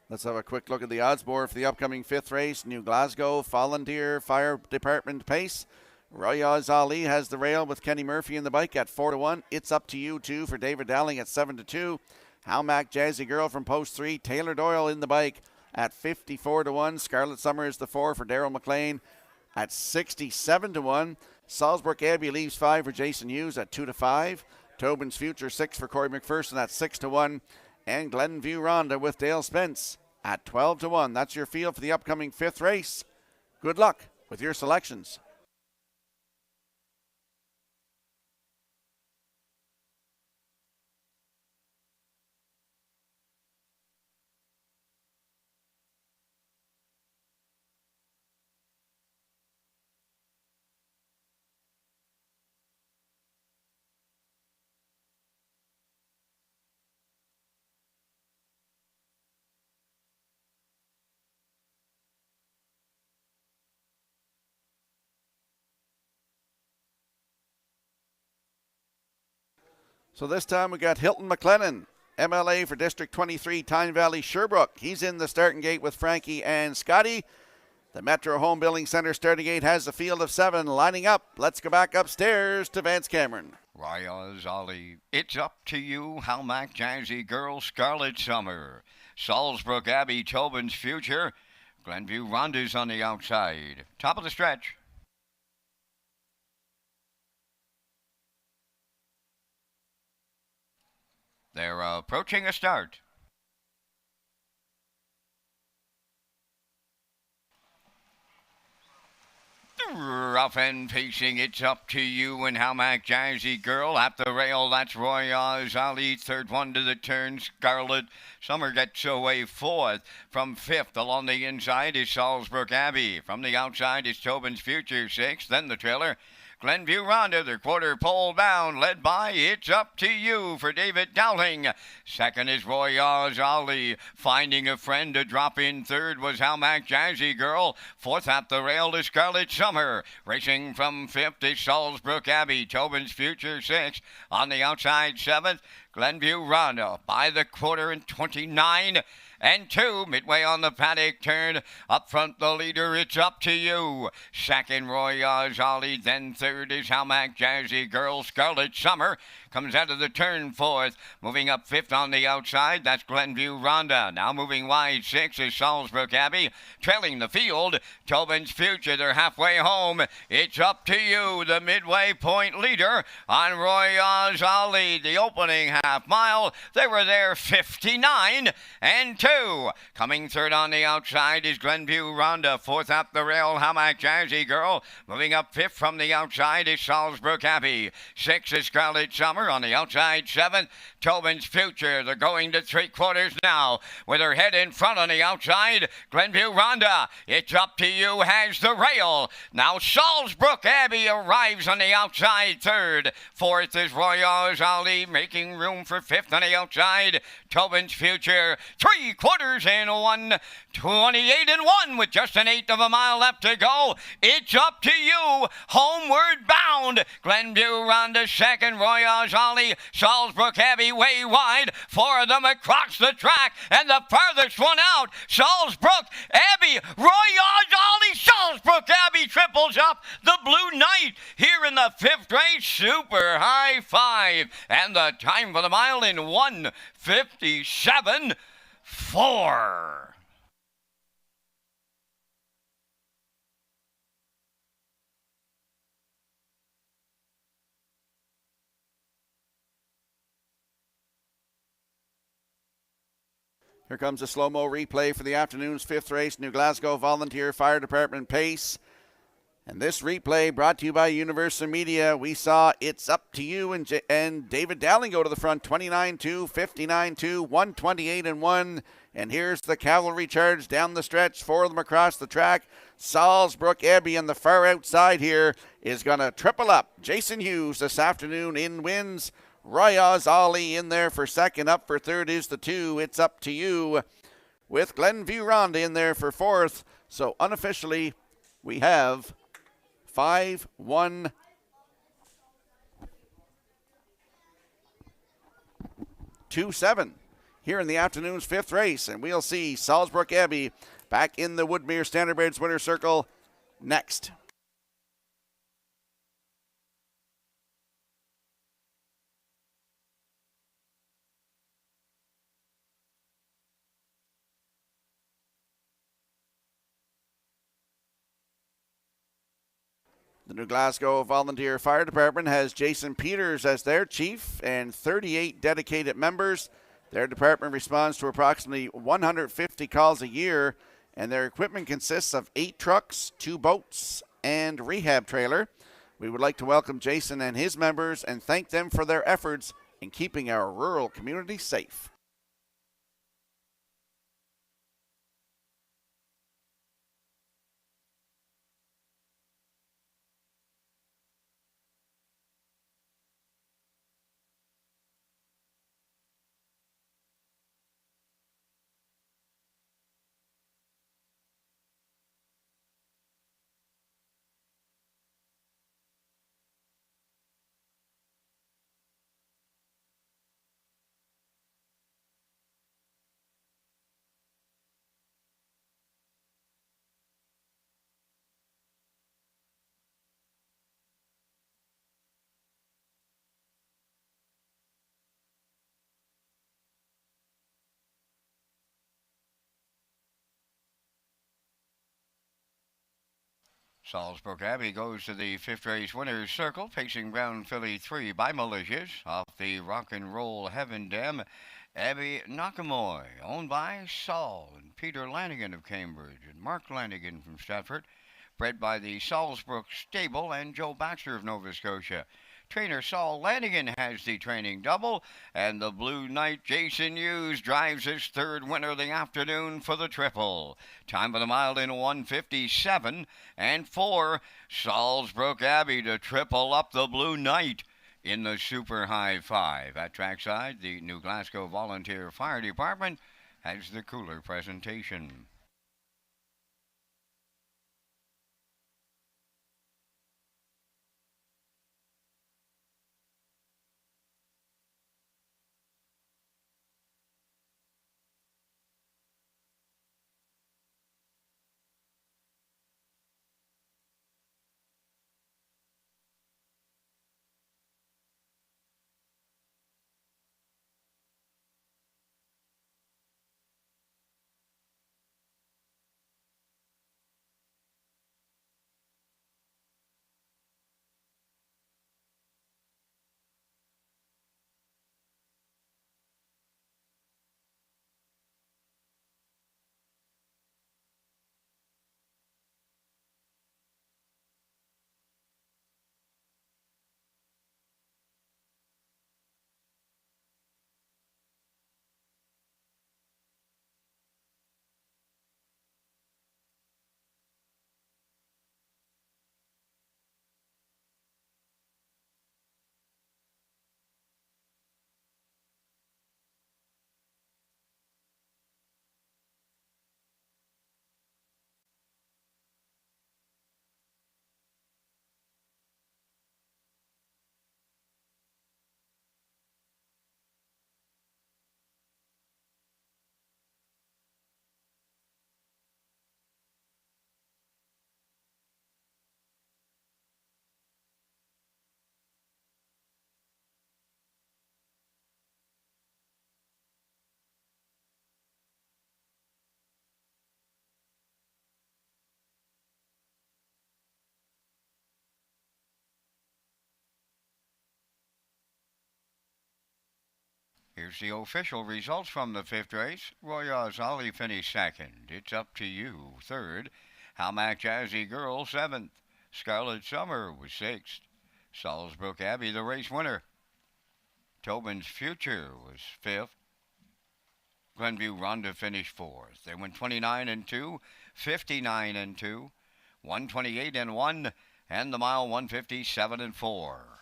Let's have a quick look at the odds board for the upcoming 5th race. New Glasgow, Volunteer Fire Department Pace. Royaz Ali has the rail with Kenny Murphy in the bike at 4-1. It's Up to You 2 for David Dowling at 7-2. Howmack Jazzy Girl from post 3. Taylor Doyle in the bike at 54-1. Scarlet Summer is the 4 for Daryl McLean at 67-1. Salzburg Abbey leaves 5 for Jason Hughes at 2-5. Tobin's Future 6 for Corey McPherson at 6-1. And Glenview Ronda with Dale Spence at 12-1. That's your field for the upcoming 5th race. Good luck with your selections. So this time we got Hilton McLennan, MLA for District 23, Tyne Valley, Sherbrooke. He's in the starting gate with Frankie and Scotty. The Metro Home Building Center starting gate has a field of 7 lining up. Let's go back upstairs to Vance Cameron. Royaz Ali, It's Up to You, Howmack Jazzy Girl, Scarlet Summer. Salzburg Abbey, Tobin's Future. Glenview Ronda's on the outside. Top of the stretch. They're approaching a start. Rough and pacing, It's Up to You and Howmack Jazzy Girl. At the rail, that's Royaz Ali. Third one to the turn, Scarlet Summer gets away 4th. From 5th along the inside is Salzburg Abbey. From the outside is Tobin's Future 6th. Then the trailer, Glenview Ronda, the quarter pole bound, led by It's Up to You for David Dowling. Second is Royaz Ali. Finding a friend to drop in. Third was Howmack Jazzy Girl. 4th at the rail is Scarlet Summer. Racing from 5th is Salzburg Abbey. Tobin's Future 6. On the outside 7th, Glenview Ronda by the quarter in 29 and 2, midway on the paddock turn. Up front, the leader, It's Up to You. Second, Royaz Ali. Then third is Howmack Jazzy Girl. Scarlet Summer comes out of the turn 4th. Moving up 5th on the outside, that's Glenview Ronda. Now moving wide 6 is Salzburg Abbey. Trailing the field, Tobin's Future. They're halfway home. It's Up to You, the midway point leader on Royaz Ali. The opening half mile, they were there 59 and 2. Coming third on the outside is Glenview Ronda. 4th up the rail, Howmack Jazzy Girl. Moving up 5th from the outside is Salzburg Abbey. 6 is Scarlet Summer. On the outside 7th, Tobin's Future. They're going to 3/4 now with her head in front on the outside. Glenview Ronda, It's Up to You has the rail. Now Salzburg Abbey arrives on the outside 3rd. 4th is Royaz Ali making room for 5th on the outside. Tobin's Future, 3/4 in 1, 28 and 1 with just an 1/8 of a mile left to go. It's Up to You, homeward bound. Glenview Ronda second, Royaz Ali, Salzburg Abbey way wide. 4 of them across the track, and the farthest one out, Salzburg Abbey, Royaz Ali, Salzburg Abbey triples up the Blue Knight here in the 5th race. Super high 5, and the time for the mile in 1:57.4. Here comes a slow-mo replay for the afternoon's 5th race, New Glasgow Volunteer Fire Department Pace. And this replay brought to you by Universal Media. We saw It's Up to You and David Dowling go to the front, 29-2, 59-2, 128 and 1. And here's the cavalry charge down the stretch, 4 of them across the track. Salzburg Abbey on the far outside here is going to triple up. Jason Hughes this afternoon in wins. Royaz Ali in there for second. Up for third is the 2. It's Up to You with Glenview Ronda in there for 4th. So unofficially, we have 5-1. Two 7 here in the afternoon's fifth race. And we'll see Salisbury Abbey back in the Woodmere Standardbreds winner's circle next. The New Glasgow Volunteer Fire Department has Jason Peters as their chief and 38 dedicated members. Their department responds to approximately 150 calls a year, and their equipment consists of 8 trucks, 2 boats, and rehab trailer. We would like to welcome Jason and his members and thank them for their efforts in keeping our rural community safe. Salisbury Abbey goes to the fifth race winner's circle, facing Brown Filly 3 by Militias off the Rock and Roll Heaven Dam. Abby Nakamoy, owned by Saul and Peter Lanigan of Cambridge and Mark Lanigan from Stratford, bred by the Salisbury Stable and Joe Baxter of Nova Scotia. Trainer Saul Lanigan has the training double, and the Blue Knight Jason Hughes drives his third winner of the afternoon for the triple. Time of the mile in 1:57 and 4. Salisbury Abbey to triple up the Blue Knight in the Super High 5. At trackside, the New Glasgow Volunteer Fire Department has the cooler presentation. Here's the official results from the fifth race. Royal Ollie finished second. It's Up to You, third. How Mac Jazzy Girl, seventh. Scarlet Summer was sixth. Salisbury Abbey, the race winner. Tobin's Future was fifth. Glenview Ronda finished fourth. They went 29 and 2, 59 and 2, 128 and 1, and the mile 157 and 4.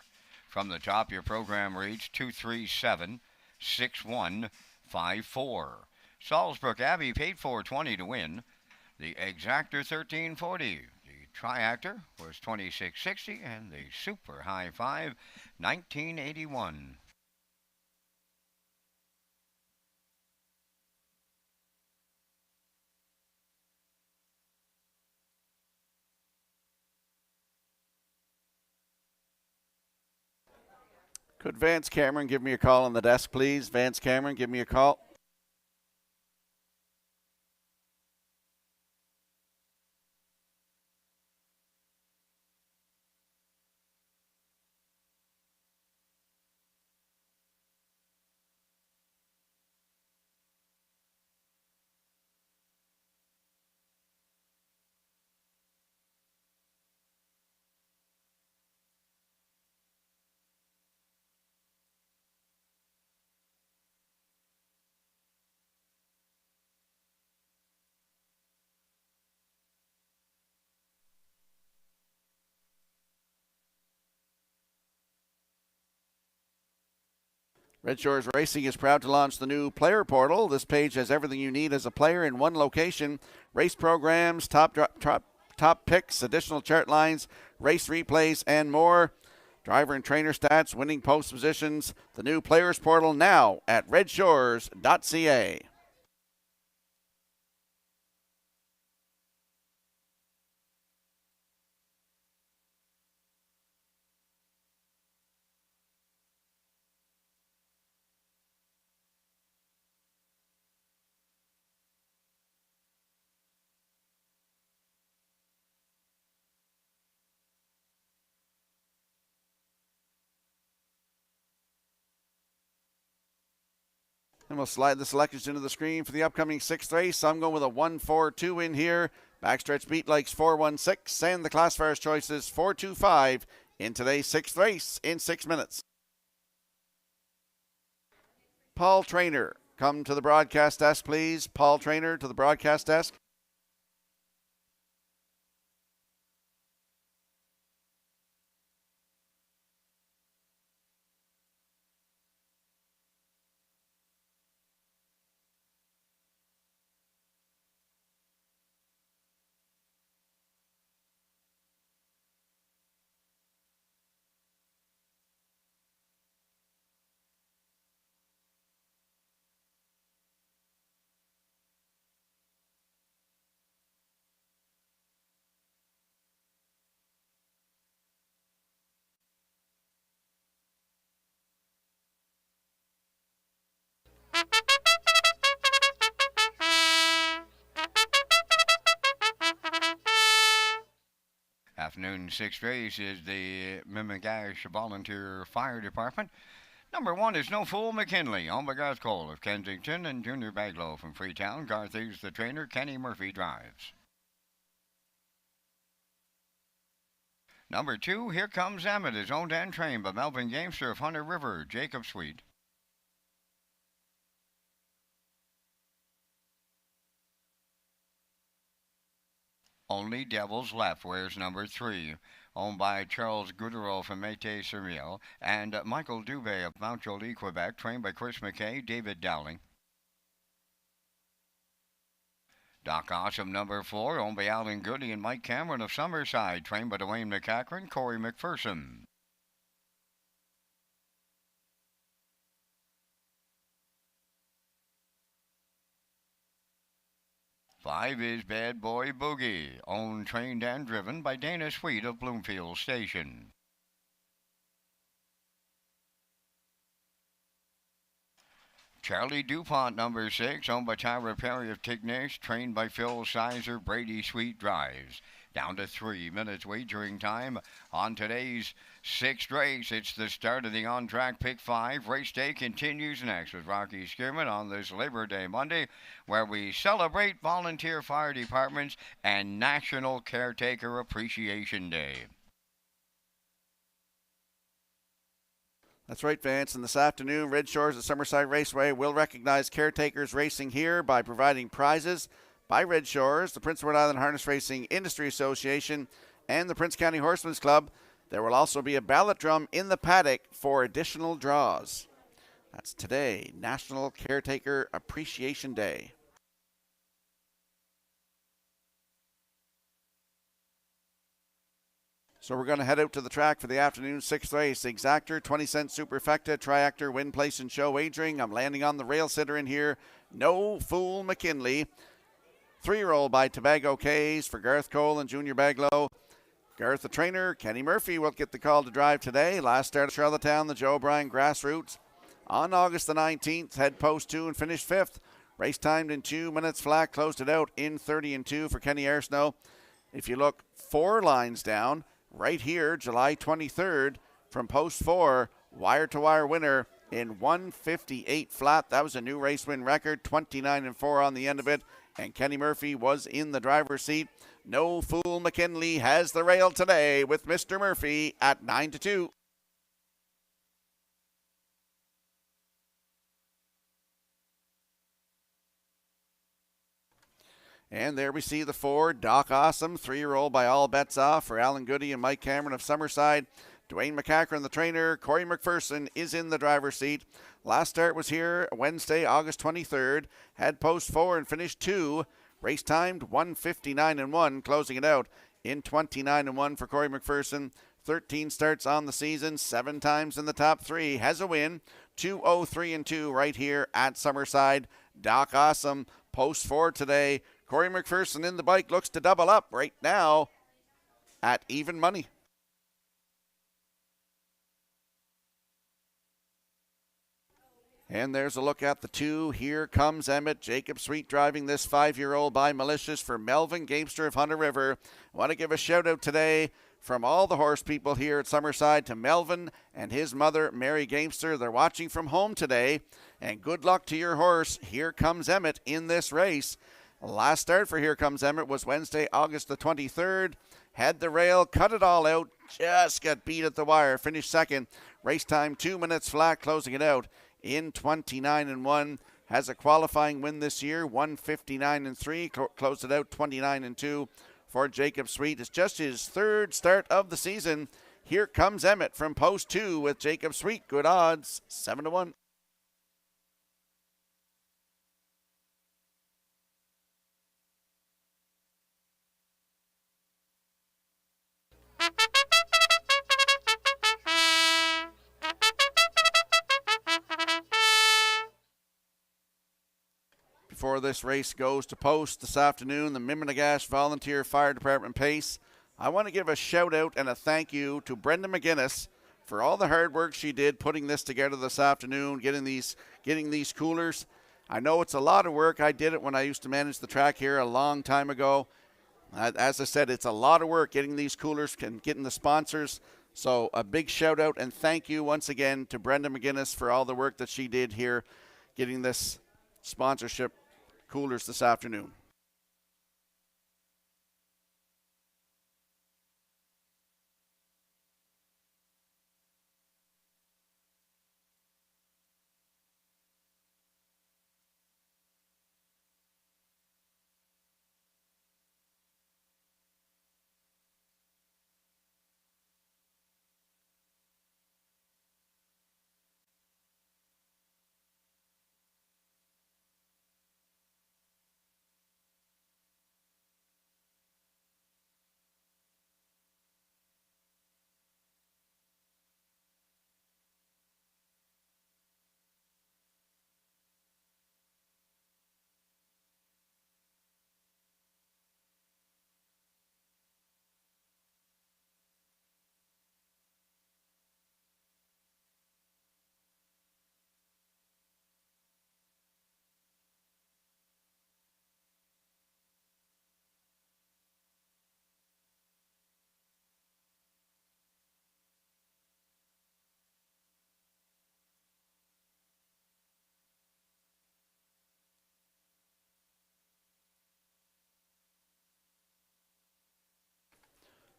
From the top, your program reads 237-6154. Salisbury Abbey paid $4.20 to win. The Exactor $13.40. The Triactor was $26.60, and the Super High Five $19.81. Could Vance Cameron give me a call on the desk, please? Vance Cameron, give me a call. Redshores Racing is proud to launch the new player portal. This page has everything you need as a player in one location. Race programs, top picks, additional chart lines, race replays, and more. Driver and trainer stats, winning post positions. The new players portal now at Redshores.ca. And we'll slide the selections into the screen for the upcoming sixth race. I'm going with a 1-4-2 in here. Backstretch beat likes 4-1-6, and the classifier's choices 4-2-5 in today's sixth race in 6 minutes. Paul Trainer, come to the broadcast desk, please. Paul Trainer to the broadcast desk. Afternoon sixth race is the Mimigash Volunteer Fire Department. Number 1 is No Fool McKinley, owned by Garth Cole of Kensington, and Junior Baglow from Freetown. Garth is the trainer. Kenny Murphy drives. Number 2, Here Comes Emmett, is owned and trained by Melvin Gamester of Hunter River, Jacob Sweet. Only Devils Left wears number 3, owned by Charles Goodero from Métis Surreal, and Michael Dubé of Mount Jolie, Quebec, trained by Chris McKay, David Dowling. Doc Awesome number 4, owned by Alan Goody and Mike Cameron of Summerside, trained by Dwayne McCachran, Corey McPherson. Five is Bad Boy Boogie, owned, trained, and driven by Dana Sweet of Bloomfield Station. Charlie DuPont, number 6, owned by Tyra Perry of Tignish, trained by Phil Sizer, Brady Sweet drives. Down to 3 minutes wagering time on today's sixth race. It's the start of the on-track Pick 5. Race day continues next with Rocky Skierman on this Labor Day Monday, where we celebrate volunteer fire departments and National Caretaker Appreciation Day. That's right, Vance. And this afternoon, Redshores at Summerside Raceway will recognize caretakers racing here by providing prizes by Redshores, the Prince Edward Island Harness Racing Industry Association, and the Prince County Horsemen's Club. There will also be a ballot drum in the paddock for additional draws. That's today, National Caretaker Appreciation Day. So we're going to head out to the track for the afternoon sixth race. Exactor, 20-cent superfecta, triactor, win, place, and show wagering. I'm landing on the rail sitter in here. No Fool McKinley. 3-year-old by Tobago K's for Garth Cole and Junior Baglow. Gareth, the trainer. Kenny Murphy will get the call to drive today. Last start at Charlottetown, the Joe O'Brien Grassroots. On August the 19th, head post 2 and finished 5th. Race timed in 2 minutes flat, closed it out in 30-2 for Kenny Arsenault. If you look 4 lines down, right here, July 23rd, from post 4, wire-to-wire winner in 1:58 flat. That was a new race win record, 29-4 on the end of it, and Kenny Murphy was in the driver's seat. No Fool McKinley has the rail today with Mr. Murphy at 9-2. And there we see the 4, Doc Awesome, 3-year-old by All Bets Off for Alan Goody and Mike Cameron of Summerside. Dwayne McCachran, the trainer. Corey McPherson is in the driver's seat. Last start was here Wednesday, August 23rd. Had post 4 and finished 2. Race timed 1:59-1, closing it out in 29-1 for Corey McPherson. 13 starts on the season, 7 times in the top 3. Has a win, 2:03-2 right here at Summerside. Doc Awesome, post 4 today. Corey McPherson in the bike looks to double up right now at even money. And there's a look at the 2. Here comes Emmett. Jacob Sweet driving this 5-year-old by Malicious for Melvin Gamester of Hunter River. I want to give a shout out today from all the horse people here at Summerside to Melvin and his mother, Mary Gamester. They're watching from home today. And good luck to your horse. Here comes Emmett in this race. Last start for Here Comes Emmett was Wednesday, August the 23rd. Had the rail, cut it all out, just got beat at the wire. Finished second. Race time 2 minutes flat, closing it out in 29-1. Has a qualifying win this year, 1:59-3. Closed it out 29-2 for Jacob Sweet. It's just his 3rd start of the season. Here comes Emmett from post 2 with Jacob Sweet. Good odds, 7-1. Before this race goes to post this afternoon, the Mimminagash Volunteer Fire Department pace. I want to give a shout out and a thank you to Brenda McGinnis for all the hard work she did putting this together this afternoon, getting these coolers. I know it's a lot of work. I did it when I used to manage the track here a long time ago. As I said, it's a lot of work getting these coolers and getting the sponsors. So a big shout out and thank you once again to Brenda McGinnis for all the work that she did here getting this sponsorship coolers this afternoon.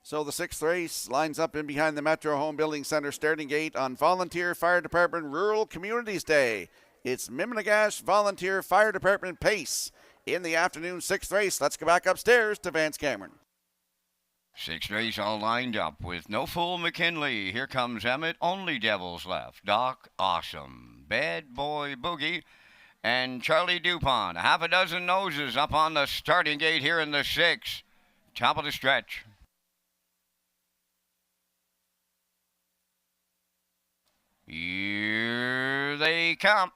So the 6th race lines up in behind the Metro Home Building Center starting gate on Volunteer Fire Department Rural Communities Day. It's Mimminagash Volunteer Fire Department pace in the afternoon 6th race. Let's go back upstairs to Vance Cameron. 6th race all lined up with No Fool McKinley. Here comes Emmett. Only Devils left. Doc Awesome. Bad Boy Boogie. And Charlie Dupont. Half a dozen noses up on the starting gate here in the 6th. Top of the stretch. Here they come.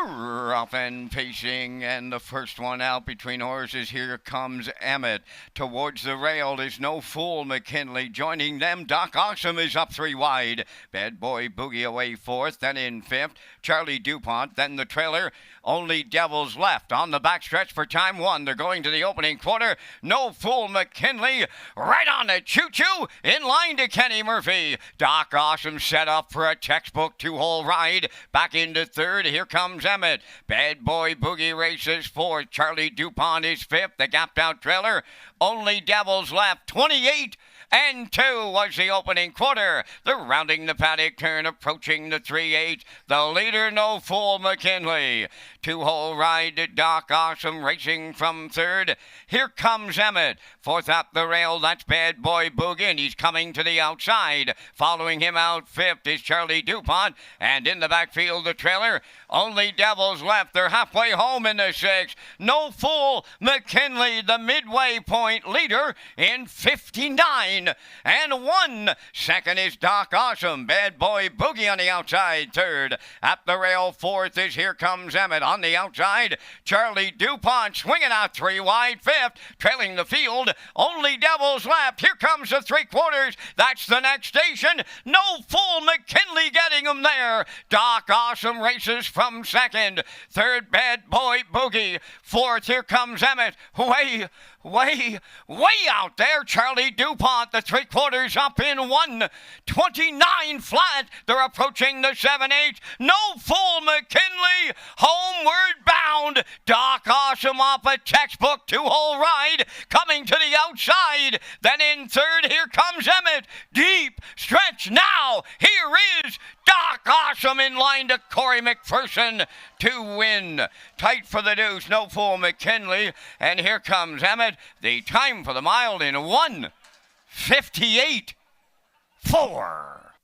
Rough and pacing, and the first one out between horses. Here comes Emmett. Towards the rail, there's No Fool McKinley joining them. Doc Awesome is up 3 wide. Bad Boy Boogie away 4th, then in 5th. Charlie DuPont, then the trailer. Only Devils left on the backstretch for time 1. They're going to the opening quarter. No Fool McKinley right on the choo-choo in line to Kenny Murphy. Doc Awesome set up for a textbook 2-hole ride. Back into 3rd. Here comes Emmett. Bad Boy Boogie races 4th. Charlie DuPont is 5th. The gapped out trailer. Only Devils left. 28 and 2 was the opening quarter. They're rounding the paddock turn, approaching the 3-8. The leader, No Fool McKinley. 2-hole ride to Doc Awesome, racing from 3rd. Here comes Emmett. 4th up the rail, that's Bad Boy Boogie, and he's coming to the outside. Following him out 5th is Charlie DuPont, and in the backfield the trailer. Only Devils left. They're halfway home in the 6th. No Fool McKinley, the midway point leader in 59 and 1. Second is Doc Awesome. Bad Boy Boogie on the outside. 3rd. At the rail 4th is Here Comes Emmett. On the outside, Charlie DuPont swinging out 3 wide. 5th. Trailing the field. Only Devils left. Here comes the 3/4. That's the next station. No Fool McKinley getting him there. Doc Awesome races from 2nd. 3rd, Bad Boy Boogie. 4th, Here Comes Emmett. Way out there. Charlie DuPont, the 3/4 up in 1:29 flat. They're approaching the 7-8. No Fool McKinley, homeward bound. Doc Awesome off a textbook 2-hole ride, coming to the outside. Then in 3rd, Here Comes Emmett. Deep stretch now. Here is Doc Awesome in line to Corey McPherson to win. Tight for the deuce, No Fool McKinley. And here comes Emmett. The time for the mile in 1:58.4.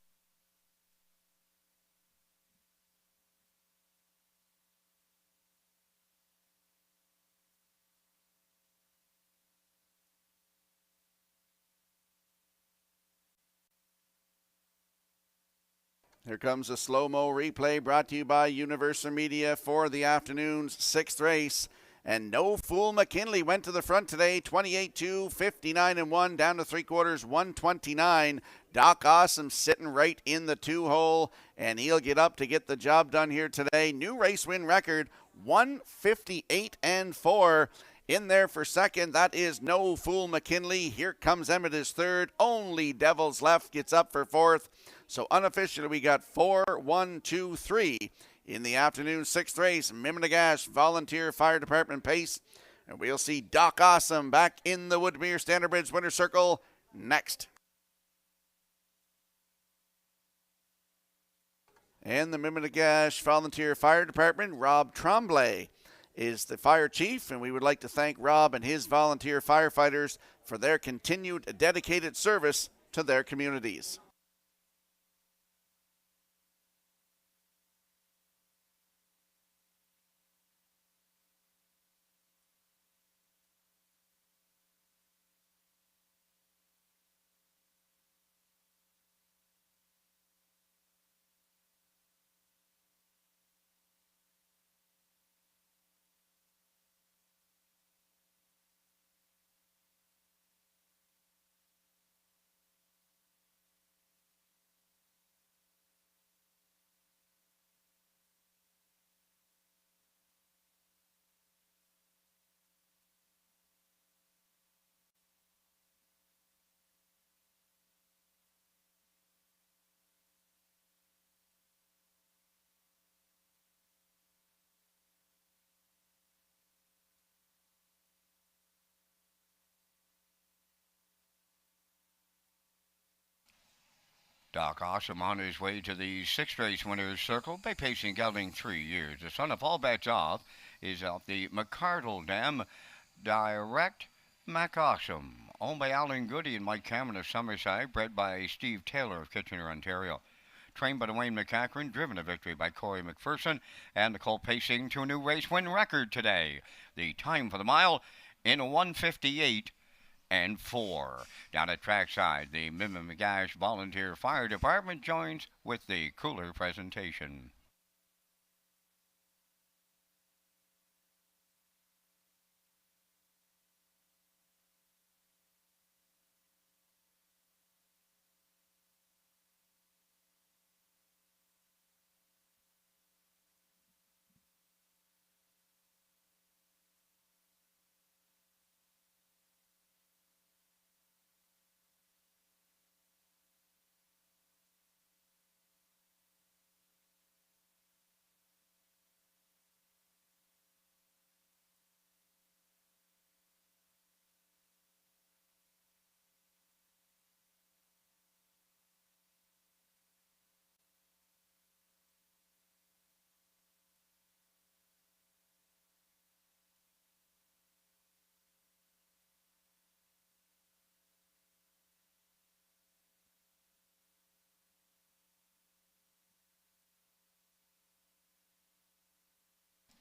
Here comes a slow-mo replay brought to you by Universal Media for the afternoon's 6th race. And No Fool McKinley went to the front today, 28-2, 59-1, down to 3/4, 129. Doc Awesome sitting right in the 2-hole, and he'll get up to get the job done here today. New race win record, 158-4. In there for 2nd, that is No Fool McKinley. Here Comes Emmett is 3rd. Only Devils left gets up for 4th. So unofficially, we got 4, 1, 2, 3 in the afternoon 6th race. Mimminagash Volunteer Fire Department pace. And we'll see Doc Awesome back in the Woodmere Standard Bridge Winner's Circle next. And the Mimminagash Volunteer Fire Department, Rob Tremblay is the fire chief, and we would like to thank Rob and his volunteer firefighters for their continued dedicated service to their communities. Doc Awesome on his way to the 6th race winner's circle by pacing gelding 3 years. The son of all bets off is out the McCardle Dam. Direct MacAwesome, owned by Alan Goody and Mike Cameron of Summerside, bred by Steve Taylor of Kitchener, Ontario. Trained by Dwayne McCachran, driven to victory by Corey McPherson, and the colt pacing to a new race win record today. The time for the mile in 1:58.4. Down at trackside, the Mimminagash Volunteer Fire Department joins with the cooler presentation.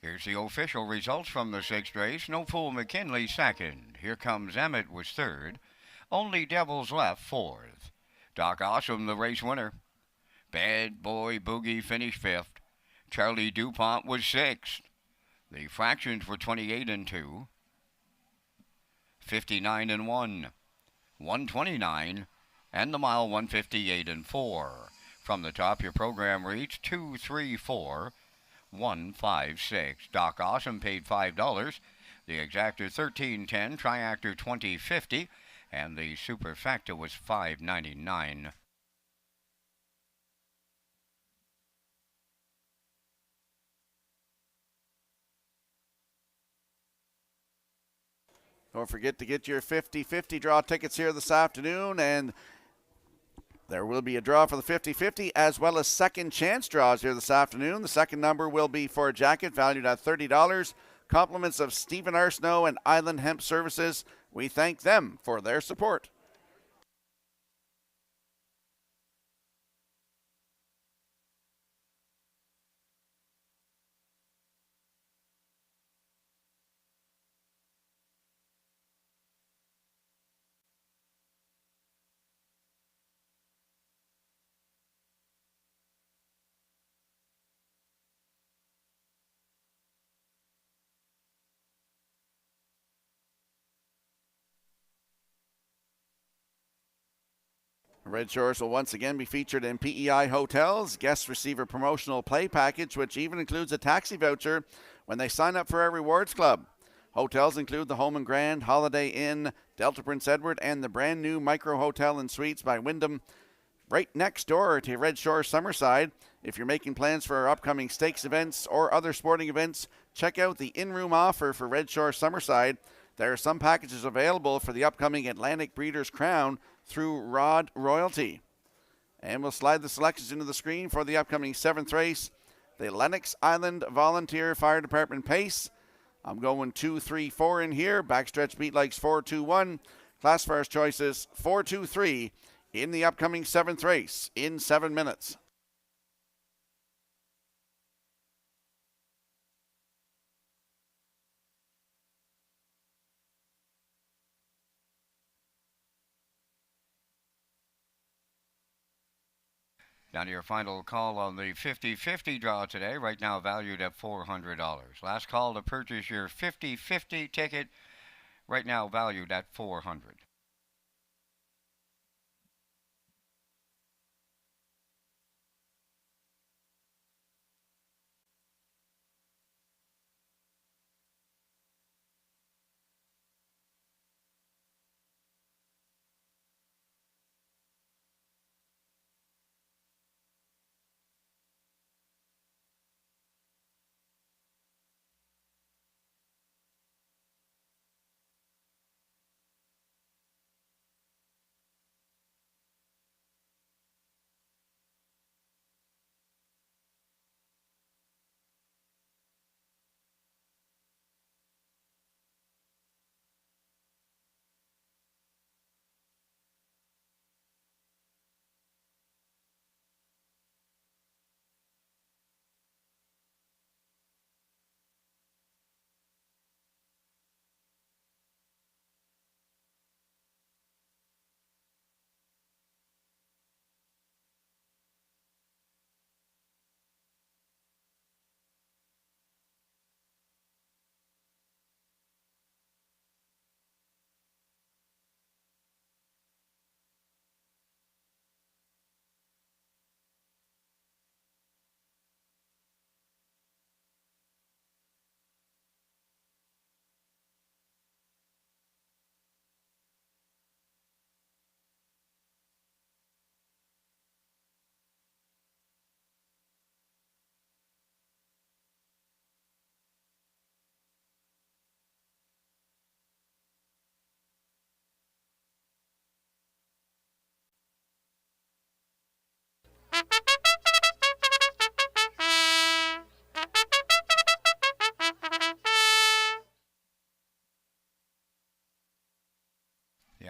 Here's the official results from the sixth race. No Fool McKinley second. Here Comes Emmett was third. Only Devils Left fourth. Doc Awesome the race winner. Bad Boy Boogie finished fifth. Charlie DuPont was sixth. The fractions were 28 and 2, 59 and 1, 129, and the mile 158 and 4. From the top, your program reads 234 156. Doc Awesome paid $5. The exactor $13.10, triactor $20.50, and the superfecta was $5.99. Don't forget to get your 50-50 draw tickets here this afternoon, and there will be a draw for the 50-50 as well as second chance draws here this afternoon. The second number will be for a jacket valued at $30. Compliments of Stephen Arsenault and Island Hemp Services. We thank them for their support. Red Shores will once again be featured in PEI hotels. Guests receive a promotional play package, which even includes a taxi voucher when they sign up for our rewards club. Hotels include the Home and Grand, Holiday Inn, Delta Prince Edward, and the brand new Micro Hotel and Suites by Wyndham, right next door to Red Shores Summerside. If you're making plans for our upcoming stakes events or other sporting events, check out the in-room offer for Red Shores Summerside. There are some packages available for the upcoming Atlantic Breeders' Crown through Rod Royalty. And we'll slide the selections into the screen for the upcoming seventh race, the Lennox Island Volunteer Fire Department Pace. I'm going 2-3-4 in here. Backstretch beat likes 4-2-1. Classifiers choices 4-2-3 in the upcoming seventh race in 7 minutes. Now to your final call on the 50-50 draw today, right now valued at $400. Last call to purchase your 50-50 ticket, right now valued at $400.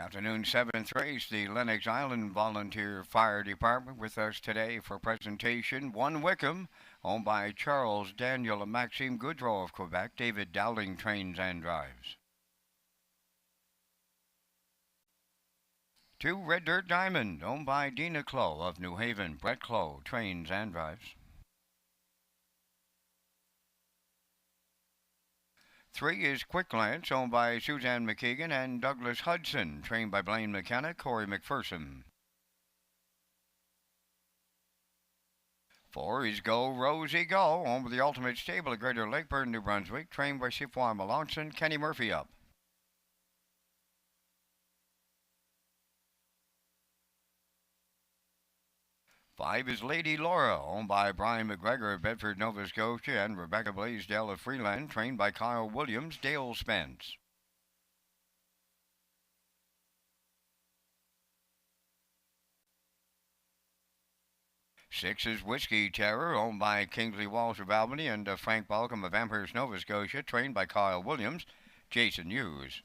Afternoon 7th race, the Lennox Island Volunteer Fire Department with us today for presentation. One Wickham, owned by Charles Daniel and Maxime Goudreau of Quebec. David Dowling trains and drives. 2 Red Dirt Diamond, owned by Dina Clow of New Haven. Brett Clow trains and drives. 3 is Quick Lance, owned by Suzanne McKeegan and Douglas Hudson, trained by Blaine McKenna, Corey McPherson. 4 is Go Rosie Go, owned by the Ultimate Stable at Greater Lakeburn, New Brunswick, trained by Sifoy Melanson, Kenny Murphy up. 5 is Lady Laura, owned by Brian McGregor of Bedford, Nova Scotia, and Rebecca Blaisdell of Freeland, trained by Kyle Williams, Dale Spence. 6 is Whiskey Terror, owned by Kingsley Walsh of Albany and Frank Balcom of Amherst, Nova Scotia, trained by Kyle Williams, Jason Hughes.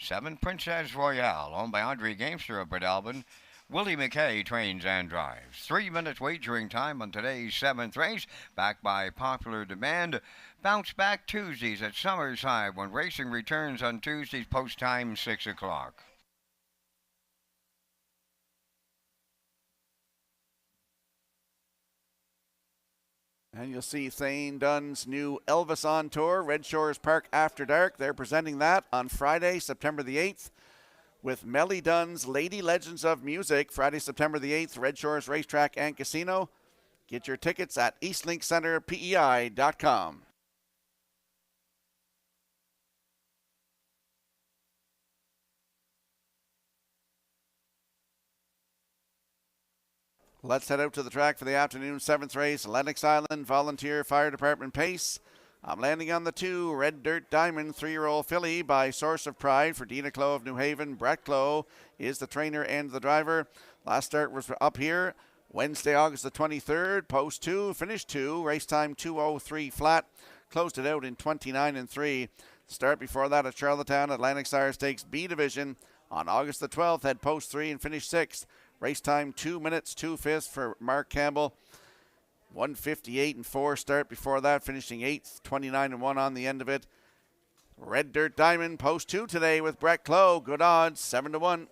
7 Princess Royale, owned by Andre Gamester of Breadalbin. Willie McKay trains and drives. 3 minutes wagering time on today's 7th race, backed by popular demand. Bounce back Tuesdays at Summerside when racing returns on Tuesdays post time 6 o'clock. And you'll see Thane Dunn's new Elvis on tour, Redshores Park After Dark. They're presenting that on Friday, September the 8th, with Melly Dunn's Lady Legends of Music, Friday, September the 8th, Redshores Racetrack and Casino. Get your tickets at eastlinkcenterpei.com. Let's head out to the track for the afternoon 7th race, Lennox Island Volunteer Fire Department Pace. I'm landing on the 2, Red Dirt Diamond, 3-year-old filly by Source of Pride for Dina Clow of New Haven. Brett Clow is the trainer and the driver. Last start was up here Wednesday, August the 23rd. Post 2, finish 2, race time 2:03 flat. Closed it out in 29-3. Start before that at Charlottetown at Lanarkshire Stakes B Division on August the 12th. Had post 3 and finished 6th. Race time 2 minutes 2/5 for Mark Campbell. 1:58-4 start before that, finishing 8th, 29-1 on the end of it. Red Dirt Diamond, post 2 today with Brett Clow. Good odds, 7-1.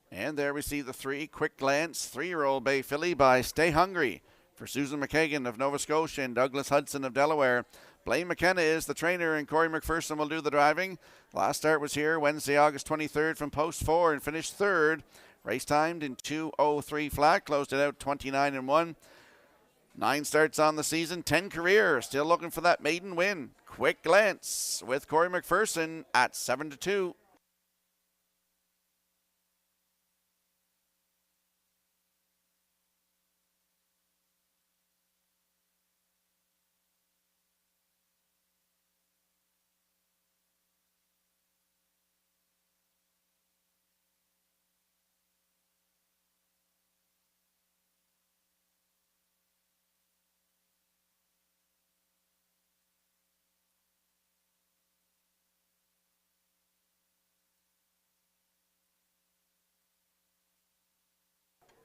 And there we see the 3, Quick Glance, 3-year-old bay filly by Stay Hungry for Susan McKagan of Nova Scotia and Douglas Hudson of Delaware. Blaine McKenna is the trainer and Corey McPherson will do the driving. Last start was here Wednesday, August 23rd from post 4 and finished 3rd. Race timed in 2:03 flat, closed it out 29-1. 9 starts on the season, 10 career, still looking for that maiden win. Quick Glance with Corey McPherson at 7-2.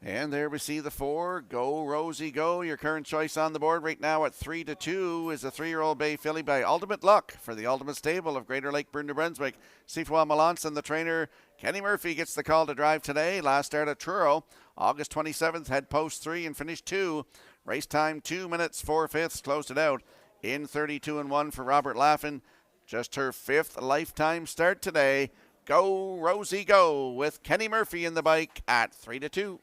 And there we see the 4, Go Rosie Go. Your current choice on the board right now at 3-2 is a 3-year-old bay filly by Ultimate Luck for the Ultimate Stable of Greater Lakeburn, New Brunswick. Sifoy Melanson, the trainer. Kenny Murphy gets the call to drive today. Last start at Truro, August 27th, had post 3 and finished 2. Race time 2 minutes 4/5, closed it out in 32-1 for Robert Laffin. Just her 5th lifetime start today. Go Rosie Go with Kenny Murphy in the bike at 3-2.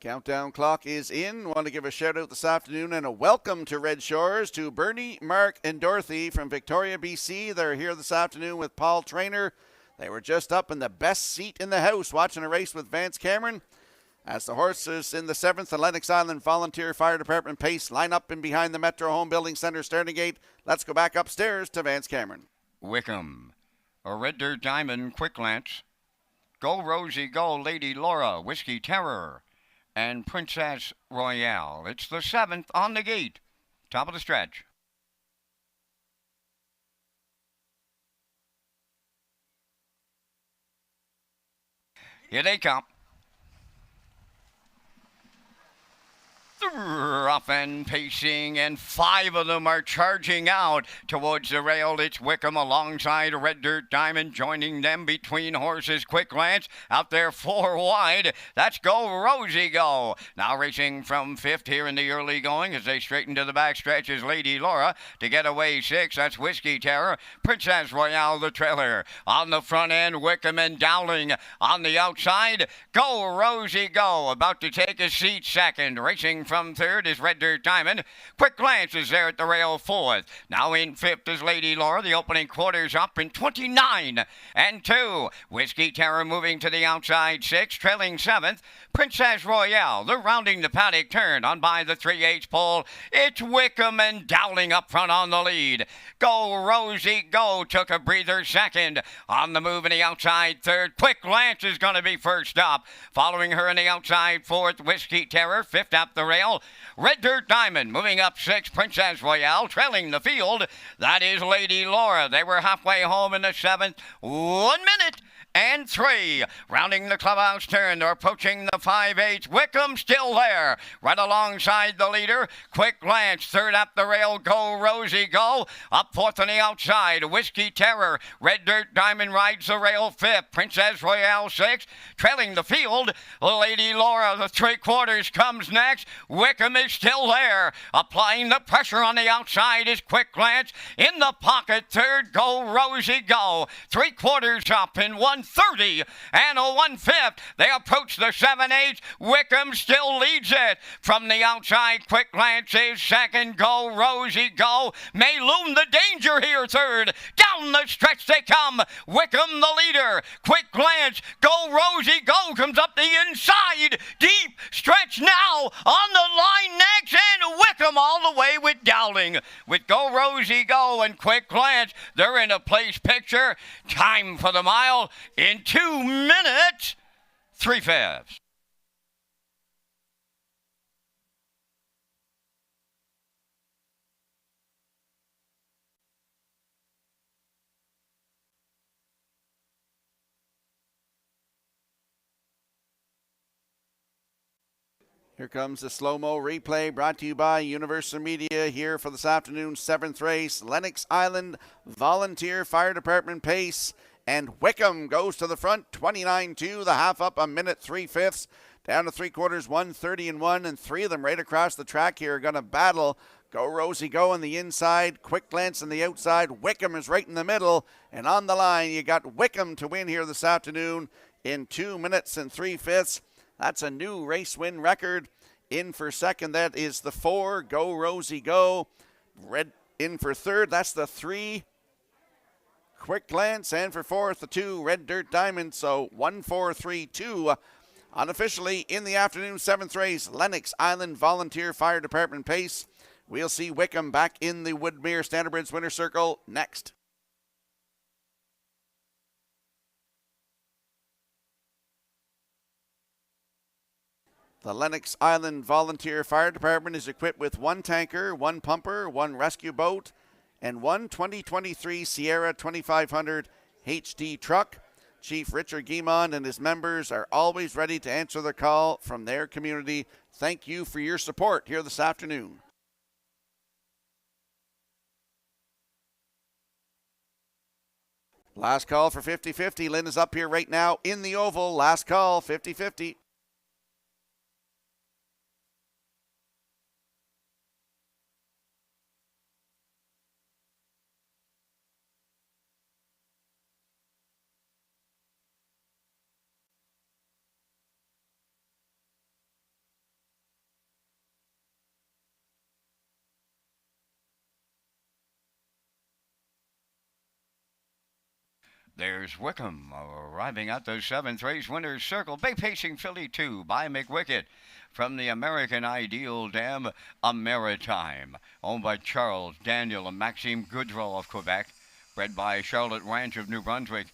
Countdown clock is in. Want to give a shout out this afternoon and a welcome to Red Shores to Bernie, Mark, and Dorothy from Victoria, BC. They're here this afternoon with Paul Trainer. They were just up in the best seat in the house watching a race with Vance Cameron. As the horses in the 7th, the Lennox Island Volunteer Fire Department pace line up in behind the Metro Home Building Center starting gate. Let's go back upstairs to Vance Cameron. Wickham, a Red Dirt Diamond, Quick Lance. Go Rosie Go, Lady Laura, Whiskey Terror, and Princess Royale. It's the 7th on the gate. Top of the stretch. Here they come. Rough and pacing, and 5 of them are charging out towards the rail. It's Wickham alongside Red Dirt Diamond, joining them between horses. Quick Lance out there 4 wide. That's Go Rosie Go. Now racing from 5th here in the early going as they straighten to the back stretch is Lady Laura. To get away 6, that's Whiskey Terror. Princess Royale the trailer. On the front end, Wickham and Dowling. On the outside, Go Rosie Go. About to take a seat second. Racing from 3rd is Red Dirt Diamond. Quick Lance is there at the rail 4th. Now in 5th is Lady Laura. The opening quarters up in 29 and 2. Whiskey Terror moving to the outside 6th, trailing 7th. Princess Royale, they're rounding the paddock turn on by the 3/8 pole. It's Wickham and Dowling up front on the lead. Go Rosie Go took a breather second. On the move in the outside 3rd. Quick Lance is going to be first up. Following her in the outside 4th, Whiskey Terror. 5th up the rail. Red Dirt Diamond moving up 6, Princess Royale trailing the field. That is Lady Laura. They were halfway home in the 7th. 1 minute and 3. Rounding the clubhouse turn, they're approaching the 5/8. Wickham still there, right alongside the leader. Quick Lance, 3rd up the rail. Go Rosie Go. Up 4th on the outside, Whiskey Terror. Red Dirt Diamond rides the rail 5th. Princess Royale 6th. Trailing the field, Lady Laura, the 3/4 comes next. Wickham is still there. Applying the pressure on the outside is Quick Lance. In the pocket, 3rd, Go Rosie Go. 3/4 up in 1:30 and a 1/5. They approach the 7/8. Wickham still leads it. From the outside, Quick Lance is 2nd. Go Rosie Go. May loom the danger here 3rd. Down the stretch they come. Wickham the leader. Quick Lance. Go Rosie Go comes up the inside. Deep stretch now on the line next. And Wickham all the way with Dowling. With Go Rosie Go and Quick Lance, they're in a place picture. Time for the mile in 2 minutes, 3/5. Here comes the slow-mo replay brought to you by Universal Media here for this afternoon's 7th race. Lennox Island Volunteer Fire Department pace. And Wickham goes to the front, 29-2, the half up, 1 minute 3/5. Down to 3/4, 1:30 and 1, and 3 of them right across the track here are going to battle. Go Rosie Go on the inside, Quick Lance on the outside. Wickham is right in the middle, and on the line you got Wickham to win here this afternoon in 2 minutes and 3/5. That's a new race win record. In for 2nd, that is the 4, Go Rosie Go. Red in for 3rd, that's the 3, Quick Lance, and for 4th, the 2, Red Dirt Diamond. So 1-4-3-2. Unofficially in the afternoon 7th race, Lennox Island Volunteer Fire Department pace. We'll see Wickham back in the Woodmere Standardbridge Winter Circle next. The Lennox Island Volunteer Fire Department is equipped with 1 tanker, 1 pumper, 1 rescue boat, and 1 2023 Sierra 2500 HD truck. Chief Richard Guimond and his members are always ready to answer the call from their community. Thank you for your support here this afternoon. Last call for 50-50. Lynn is up here right now in the oval. Last call, 50-50. There's Wickham arriving at the 7th race winner's circle. Bay Pacing Filly 2 by McWickett from the American Ideal Dam, a Maritime, owned by Charles, Daniel, and Maxime Goudreau of Quebec, bred by Charlotte Ranch of New Brunswick,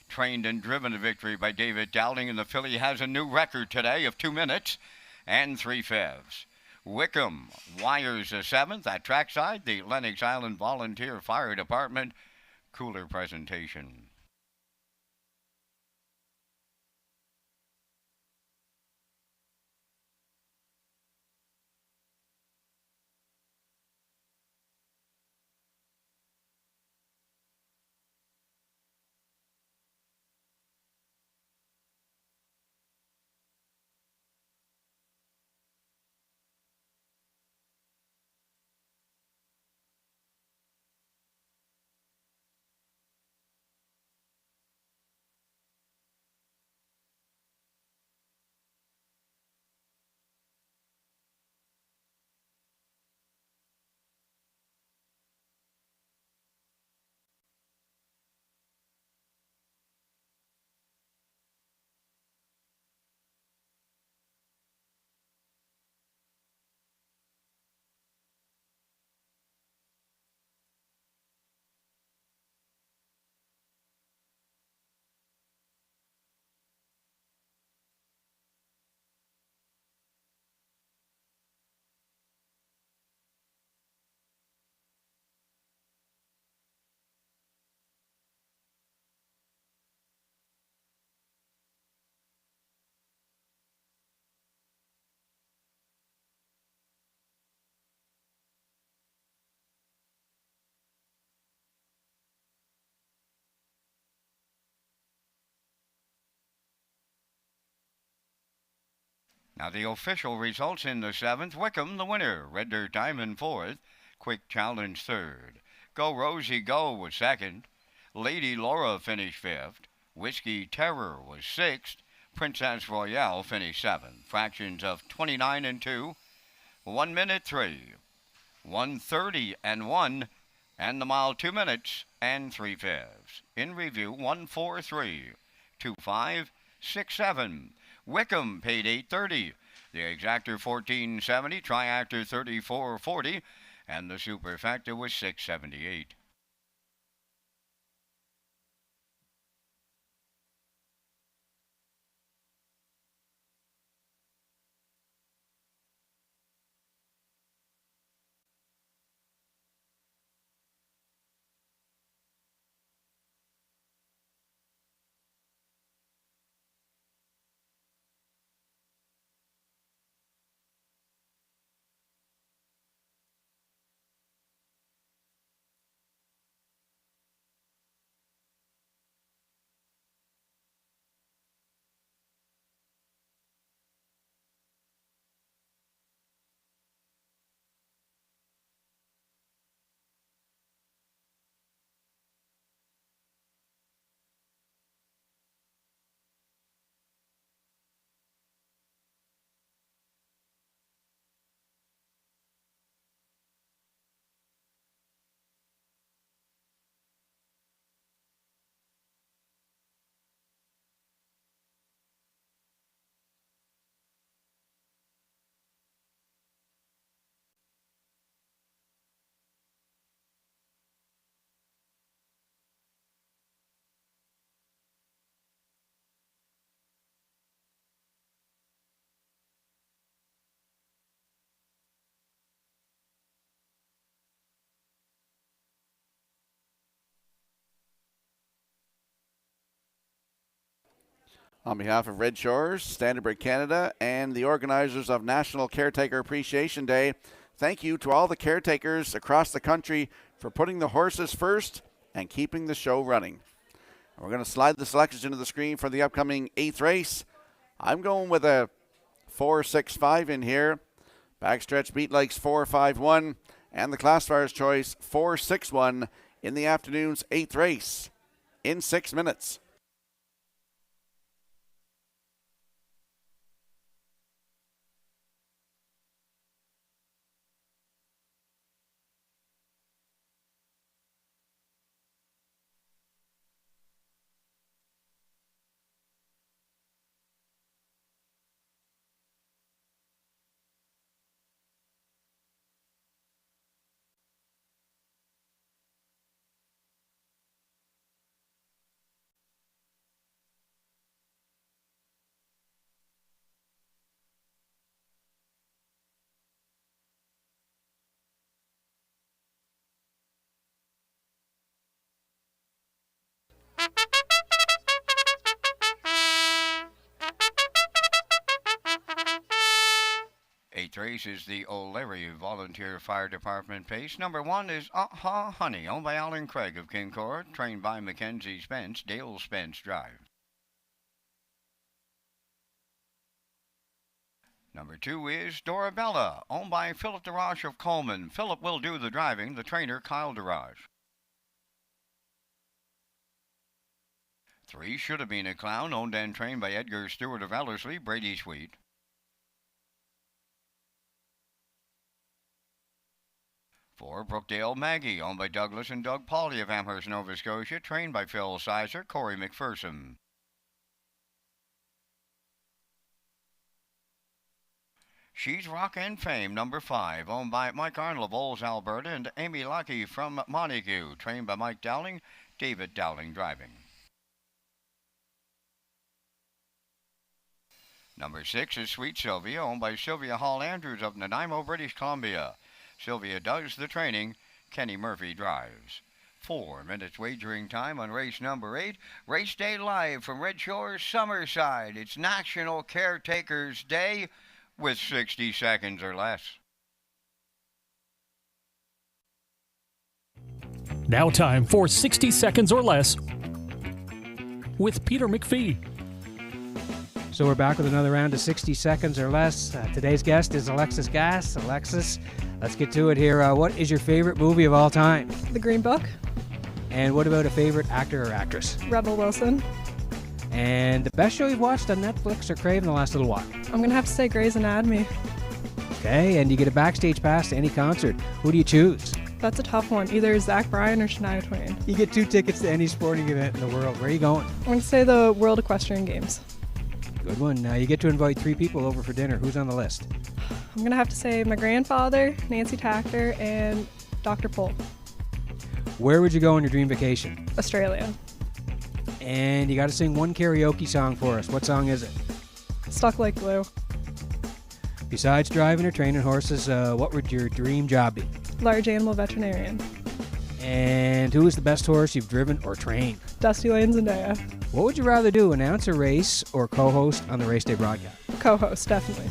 trained and driven to victory by David Dowling, and the filly has a new record today of 2 minutes and 3/5. Wickham wires the 7th at trackside, the Lennox Island Volunteer Fire Department. Cooler presentation. Now the official results in the 7th. Wickham the winner. Red Dirt Diamond 4th. Quick Challenge 3rd. Go Rosie Go was 2nd. Lady Laura finished 5th. Whiskey Terror was 6th. Princess Royale finished 7th. Fractions of 29 and 2. 1 minute 3. 1:30 and 1. And the mile 2 minutes and 3/5. In review 1:43. 2:5.67. Wickham paid $8.30. The exactor $14.70. Triactor $34.40. And the superfecta was $6.78. On behalf of Red Shores, Standard Break Canada, and the organizers of National Caretaker Appreciation Day, thank you to all the caretakers across the country for putting the horses first and keeping the show running. We're going to slide the selections into the screen for the upcoming 8th race. I'm going with a 4-6-5 in here. Backstretch Beat Likes 4-5-1, and the classifier's choice 4-6-1 in the afternoon's 8th race in 6 minutes. 8th race is the O'Leary Volunteer Fire Department pace. Number 1 is Aha Honey, owned by Alan Craig of Kincor, trained by Mackenzie Spence, Dale Spence drives. Number 2 is Dorabella, owned by Philip DeRoche of Coleman. Philip will do the driving, the trainer Kyle DeRoche. 3 Should Have Been a Clown, owned and trained by Edgar Stewart of Ellerslie, Brady Sweet. 4 Brookdale Maggie, owned by Douglas and Doug Pauley of Amherst, Nova Scotia, trained by Phil Sizer, Corey McPherson. She's Rockin' Fame, number 5, owned by Mike Arnold of Olds, Alberta, and Amy Lucky from Montague, trained by Mike Dowling, David Dowling driving. Number 6 is Sweet Sylvia, owned by Sylvia Hall Andrews of Nanaimo, British Columbia. Sylvia does the training, Kenny Murphy drives. 4 minutes wagering time on race number 8. Race day live from Red Shores, Summerside. It's National Caretakers Day with 60 seconds or less. Now time for 60 seconds or less with Peter McPhee. So we're back with another round of 60 seconds or less. Today's guest is Alexis Gass. Alexis, let's get to it here. What is your favorite movie of all time? The Green Book. And what about a favorite actor or actress? Rebel Wilson. And the best show you've watched on Netflix or Crave in the last little while? I'm going to have to say Grey's Anatomy. Okay, and you get a backstage pass to any concert. Who do you choose? That's a tough one. Either Zach Bryan or Shania Twain. You get 2 tickets to any sporting event in the world. Where are you going? I'm going to say the World Equestrian Games. Good one. Now you get to invite 3 people over for dinner. Who's on the list? I'm going to have to say my grandfather, Nancy Tachter, and Dr. Pohl. Where would you go on your dream vacation? Australia. And you got to sing one karaoke song for us. What song is it? Stuck Like Glue. Besides driving or training horses, what would your dream job be? Large animal veterinarian. And who is the best horse you've driven or trained? Dusty Lane Zendaya. What would you rather do, announce a race or co-host on the race day broadcast? Co-host, definitely.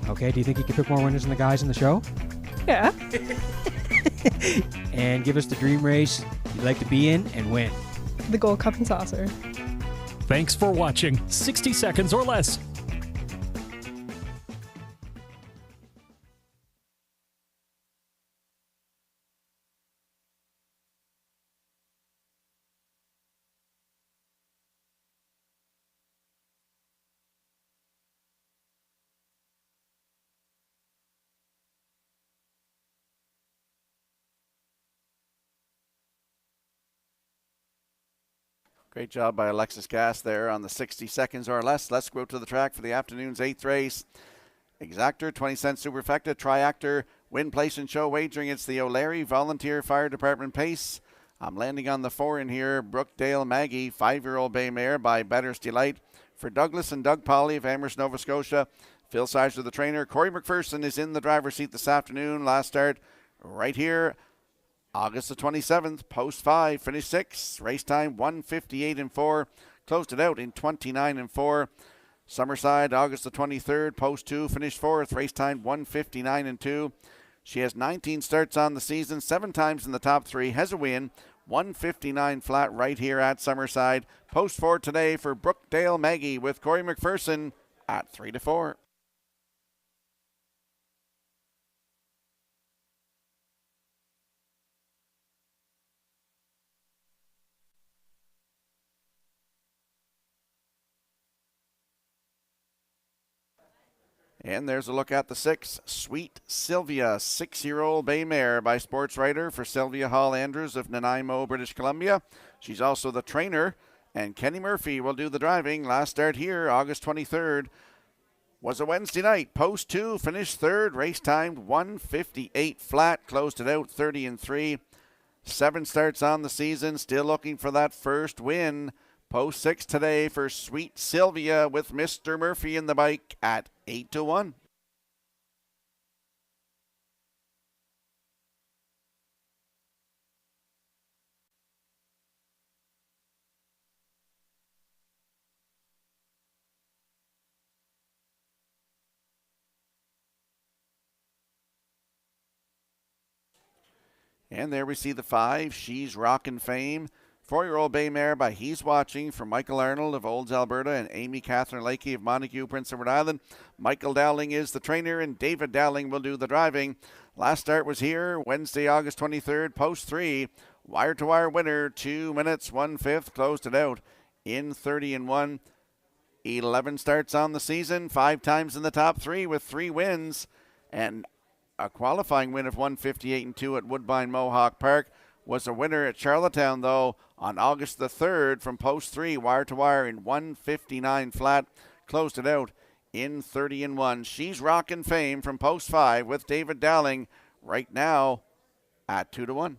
Okay, do you think you could pick more winners than the guys in the show? Yeah. And give us the dream race you'd like to be in and win. The Gold Cup and Saucer. Thanks for watching 60 seconds or less. Great job by Alexis Gass there on the 60 seconds or less. Let's go to the track for the afternoon's 8th race. Exactor, 20 cents superfecta, triactor, win, place, and show wagering. It's the O'Leary Volunteer Fire Department pace. I'm landing on the 4 in here. Brookdale Maggie, 5-year-old bay mare by Better's Delight. For Douglas and Doug Pauley of Amherst, Nova Scotia. Phil Sizer, the trainer. Corey McPherson is in the driver's seat this afternoon. Last start right here. August the 27th, post 5, finish 6, race time 1:58 and 4, closed it out in 29 and 4. Summerside, August the 23rd, post 2, finish 4th, race time 1:59 and 2. She has 19 starts on the season, 7 times in the top 3, has a win, 1:59 flat right here at Summerside. Post 4 today for Brookdale Maggie with Corey McPherson at 3-4. And there's a look at the 6, Sweet Sylvia, 6-year-old bay mare by sports writer for Sylvia Hall Andrews of Nanaimo, British Columbia. She's also the trainer, and Kenny Murphy will do the driving. Last start here, August 23rd, was a Wednesday night. Post 2, finished 3rd, race time 1:58 flat, closed it out 30 and 3. 7 starts on the season, still looking for that first win. Post 6 today for Sweet Sylvia with Mr. Murphy in the bike at 8-1. And there we see the 5, She's Rockin' Fame. 4-year-old bay mare by He's Watching from Michael Arnold of Olds, Alberta, and Amy Catherine Lakey of Montague, Prince Edward Island. Michael Dowling is the trainer, and David Dowling will do the driving. Last start was here Wednesday, August 23rd, post 3. Wire-to-wire winner, 2 minutes, 1/5, closed it out in 30-1. 11 starts on the season, 5 times in the top 3 with 3 wins, and a qualifying win of 158-2 at Woodbine Mohawk Park. Was a winner at Charlottetown, though, on August the 3rd from post 3, wire-to-wire in 159 flat. Closed it out in 30-1. She's Rockin' Fame from post 5 with David Dowling right now at 2-1.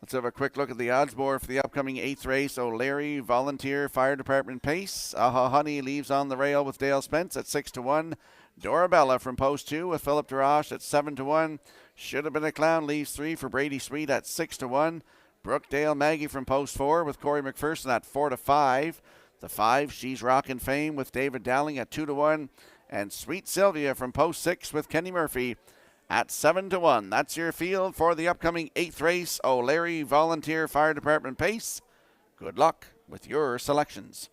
Let's have a quick look at the odds board for the upcoming 8th race. O'Leary Volunteer Fire Department Pace. Aha Honey leaves on the rail with Dale Spence at 6-1. Dorabella from post 2 with Philip Darash at 7-1. Should Have Been a Clown leaves 3 for Brady Sweet at 6-1. Brookdale Maggie from post 4 with Corey McPherson at 4-5. The 5, She's Rockin' Fame with David Dowling at 2-1. And Sweet Sylvia from post 6 with Kenny Murphy at 7-1. That's your field for the upcoming 8th race. O'Leary Volunteer Fire Department Pace. Good luck with your selections.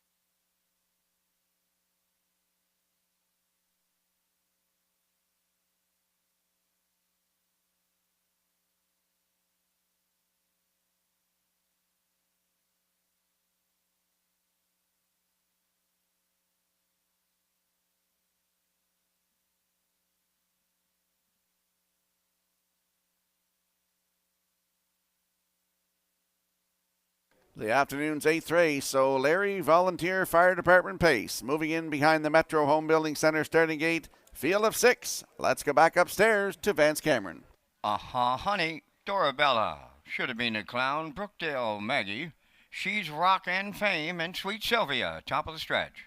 The afternoon's 8th race, O'Leary Volunteer Fire Department Pace. Moving in behind the Metro Home Building Center starting gate. Field of 6. Let's go back upstairs to Vance Cameron. Aha Honey, Dorabella. Should Have Been a Clown, Brookdale Maggie. She's Rockin' Fame, and Sweet Sylvia, top of the stretch.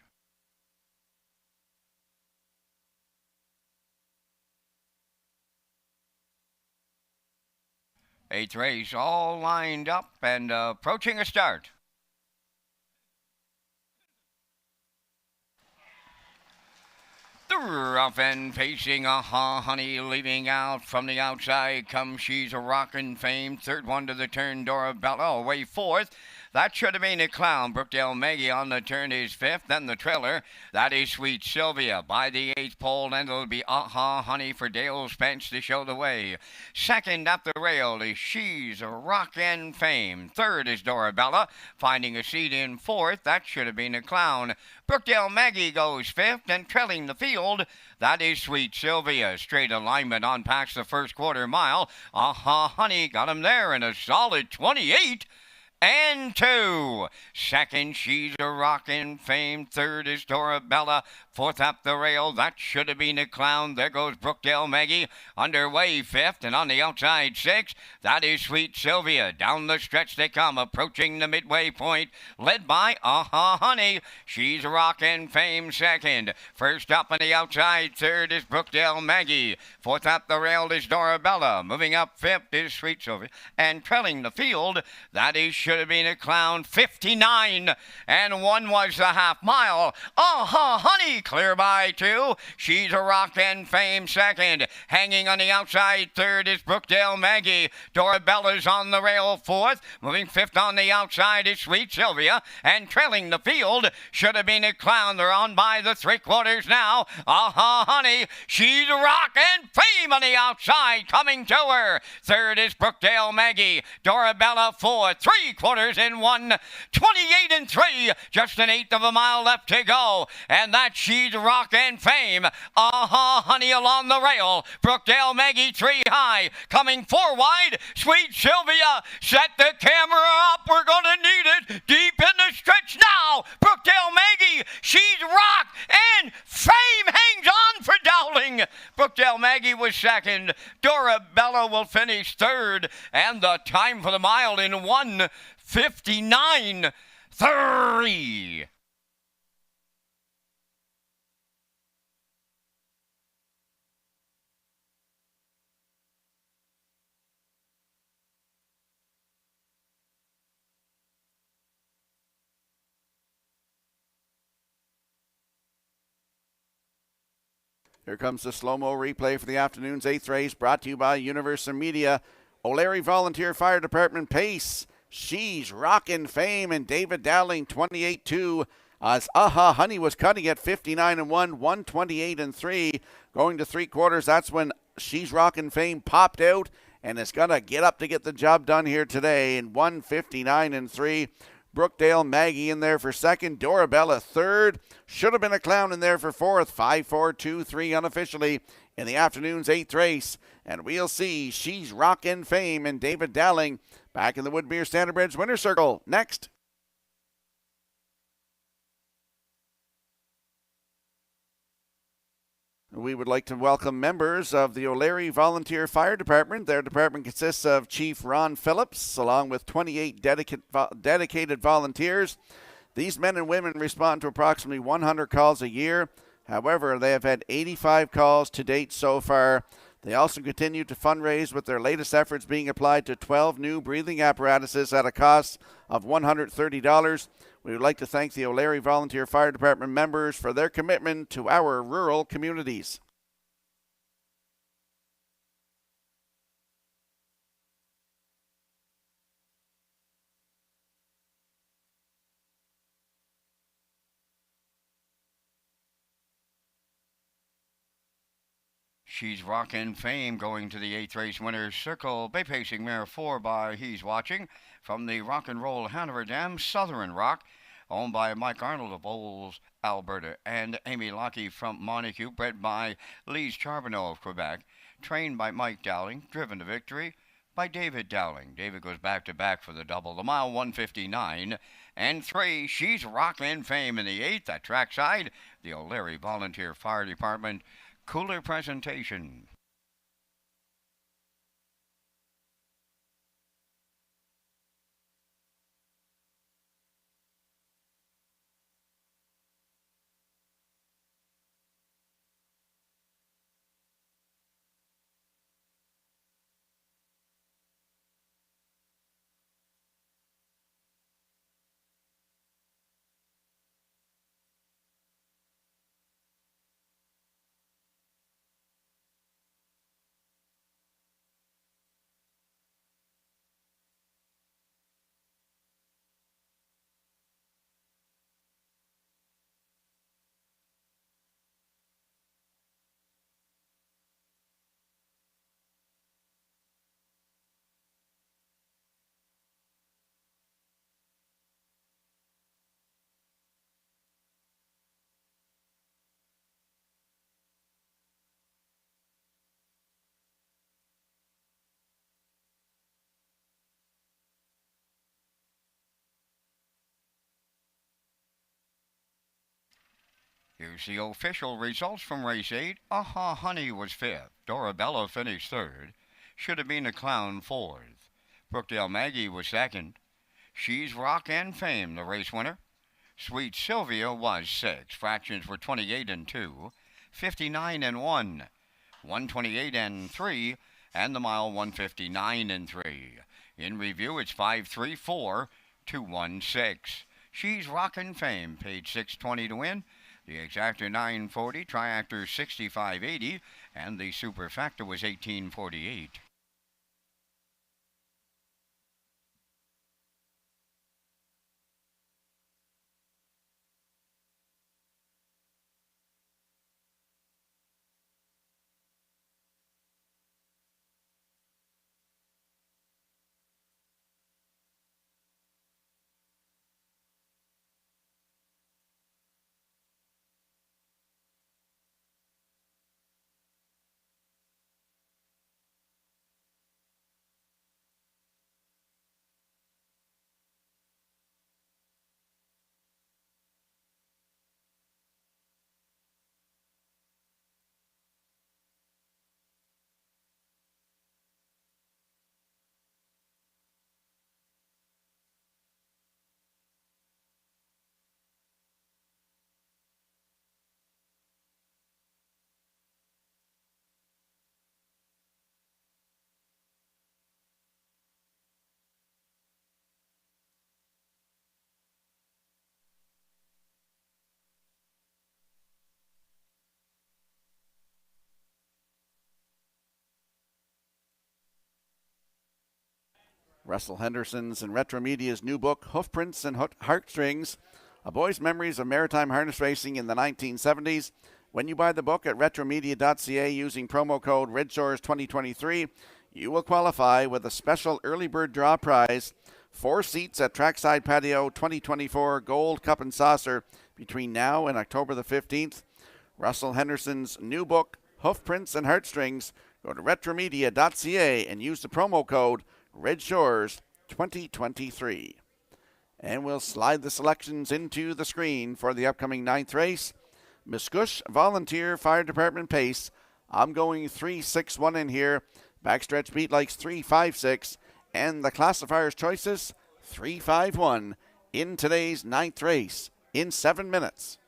Eighth race, all lined up and approaching a start. The rough and pacing, Aha Honey leaving out from the outside comes She's a Rockin' Fame. Third one to the turn, Dorabella away 4th. That Should Have Been a Clown. Brookdale Maggie on the turn is 5th. Then the trailer, that is Sweet Sylvia. By the 8th pole, and it'll be Aha Honey for Dale Spence to show the way. Second up the rail is She's a Rockin' Fame. Third is Dorabella, finding a seat in 4th. That Should Have Been a Clown. Brookdale Maggie goes 5th, and trailing the field, that is Sweet Sylvia. Straight alignment on past the first quarter mile. Aha Honey got him there in a solid 28. And 2. Second, She's a Rockin' Fame. Third is Dorabella. 4th up the rail, that Should Have Been a Clown. There goes Brookdale Maggie. Underway 5th, and on the outside 6th, that is Sweet Sylvia. Down the stretch they come, approaching the midway point, led by Aha Honey. She's a Rockin' Fame 2nd. First up on the outside 3rd is Brookdale Maggie. 4th up the rail is Dorabella. Moving up 5th is Sweet Sylvia. And trailing the field, that is Should Have Been a Clown, 59. And 1 was the half mile. Aha Honey clear by 2. She's a Rockin' Fame 2nd. Hanging on the outside 3rd is Brookdale Maggie. Dorabella's on the rail 4th. Moving 5th on the outside is Sweet Sylvia. And trailing the field, Should Have Been a Clown. They're on by the 3/4 now. Aha Honey, She's a Rockin' Fame on the outside, coming to her. 3rd is Brookdale Maggie. Dorabella 4th. 3/4 in 1. 28-3. Just an 1/8 of a mile left to go. And that's She's Rockin' Fame. Aha Honey along the rail. Brookdale Maggie 3 high. Coming 4 wide. Sweet Sylvia. Set the camera up. We're going to need it. Deep in the stretch now. Brookdale Maggie. She's Rock and Fame hangs on for Dowling. Brookdale Maggie was 2nd. Dorabella will finish 3rd. And the time for the mile in 1:59.3. Here comes the slow-mo replay for the afternoon's 8th race, brought to you by Universal Media. O'Leary Volunteer Fire Department pace. She's Rockin' Fame and David Dowling 28-2. As Aha Honey was cutting at 59-1, 128-3. Going to 3/4, that's when She's Rockin' Fame popped out and is going to get up to get the job done here today in 159-3. Brookdale Maggie in there for second. Dorabella third. Should have been a clown in there for fourth. 5-4-2-3 unofficially in the afternoon's 8th race. And we'll see She's Rockin' Fame and David Dowling back in the Woodmere Standardbridge winner circle next. We would like to welcome members of the O'Leary Volunteer Fire Department. Their department consists of Chief Ron Phillips, along with 28 dedicated volunteers. These men and women respond to approximately 100 calls a year. However, they have had 85 calls to date so far. They also continue to fundraise, with their latest efforts being applied to 12 new breathing apparatuses at a cost of $130. We would like to thank the O'Leary Volunteer Fire Department members for their commitment to our rural communities. She's Rockin' Fame going to the 8th race winner's circle. Bay pacing mare 4 by He's Watching from the Rock and Roll Hanover Dam, Southern Rock, owned by Mike Arnold of Bowles, Alberta, and Amy Lockie from Montague, bred by Lise Charbonneau of Quebec, trained by Mike Dowling, driven to victory by David Dowling. David goes back-to-back for the double. The mile 159-3. She's Rockin' Fame in the 8th at trackside. The O'Leary Volunteer Fire Department cooler presentation. Here's the official results from race 8. Aha Honey was 5th. Dorabella finished 3rd. Should have been a clown 4th. Brookdale Maggie was 2nd. She's Rockin' Fame, the race winner. Sweet Sylvia was 6th. Fractions were 28-2, 59-1, 128-3, and the mile 159-3. In review, it's 5-3-4-2-1-6. She's Rockin' Fame, paid $6.20 to win. The exactor $9.40, triactor $65.80, and the superfactor was $18.48. Russell Henderson's and Retro Media's new book, Hoofprints and Heartstrings, A Boy's Memories of Maritime Harness Racing in the 1970s. When you buy the book at retromedia.ca using promo code REDSHORES2023, you will qualify with a special early bird draw prize, 4 seats at Trackside Patio 2024 Gold Cup and Saucer between now and October the 15th. Russell Henderson's new book, Hoofprints and Heartstrings. Go to retromedia.ca and use the promo code REDSHORES2023. And we'll slide the selections into the screen for the upcoming 9th race. Muscush Volunteer Fire Department Pace. I'm going 3-6-1 in here. Backstretch Beat likes 3-5-6. And the classifier's choices, 3-5-1 in today's 9th race in 7 minutes.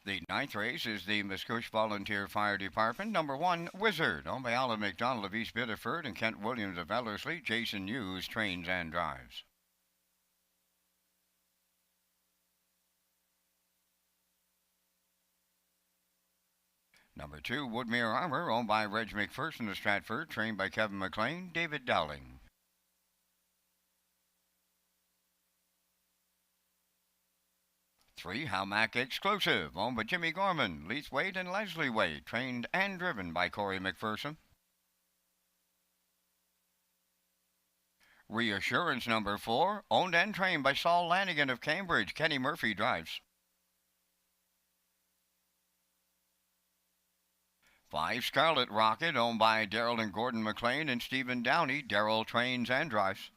The 9th race is the Muscush Volunteer Fire Department. Number 1, Wizard, owned by Alan McDonald of East Biddeford and Kent Williams of Ellerslie. Jason Hughes trains and drives. Number 2, Woodmere Armor, owned by Reg McPherson of Stratford, trained by Kevin McLean. David Dowling. 3, Howmack Exclusive, owned by Jimmy Gorman, Leith Wade, and Leslie Wade, trained and driven by Corey McPherson. Reassurance number 4, owned and trained by Saul Lanigan of Cambridge. Kenny Murphy drives. 5, Scarlet Rocket, owned by Daryl and Gordon McLean and Stephen Downey. Daryl trains and drives.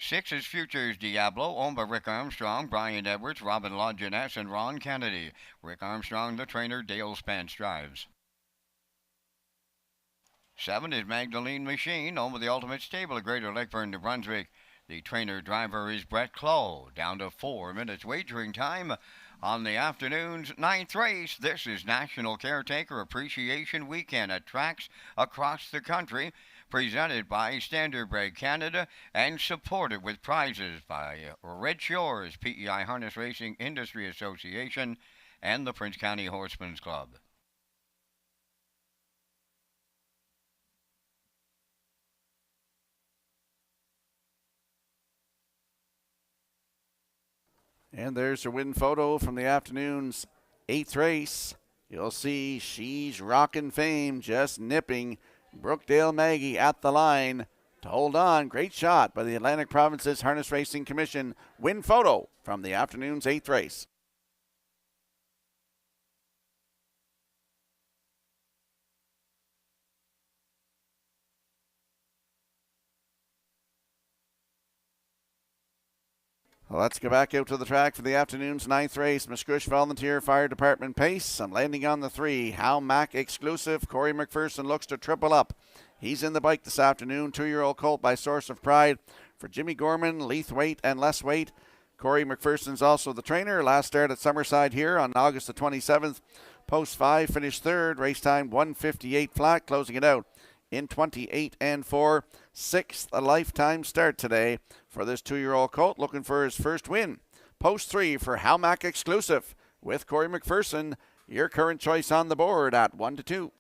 6 is Futures Diablo, owned by Rick Armstrong, Brian Edwards, Robin Lajeunesse, and Ron Kennedy. Rick Armstrong, the trainer. Dale Spence drives. 7 is Magdalene Machine, owned by the Ultimate Stable of Greater Lakeburn, New Brunswick. The trainer-driver is Brett Clough. Down to 4 minutes wagering time on the afternoon's 9th race. This is National Caretaker Appreciation Weekend at tracks across the country, presented by Standardbred Canada and supported with prizes by Red Shores, PEI Harness Racing Industry Association, and the Prince County Horsemen's Club. And there's your win photo from the afternoon's 8th race. You'll see She's Rockin' Fame just nipping Brookdale Maggie at the line to hold on. Great shot by the Atlantic Provinces Harness Racing Commission. Win photo from the afternoon's 8th race. Let's go back out to the track for the afternoon's 9th race. Musqueam Volunteer Fire Department pace. I'm landing on the 3. How Mac exclusive. Corey McPherson looks to triple up. He's in the bike this afternoon. 2-year-old colt by Source of Pride for Jimmy Gorman, Leith Waite, and Les Waite. Corey McPherson's also the trainer. Last start at Summerside here on August the 27th. Post 5 finished 3rd. Race time 1:58 flat. Closing it out in 28 and 4. 6th a lifetime start today for this 2-year-old colt, looking for his first win. Post 3 for Howmack exclusive with Corey McPherson. Your current choice on the board at 1-2.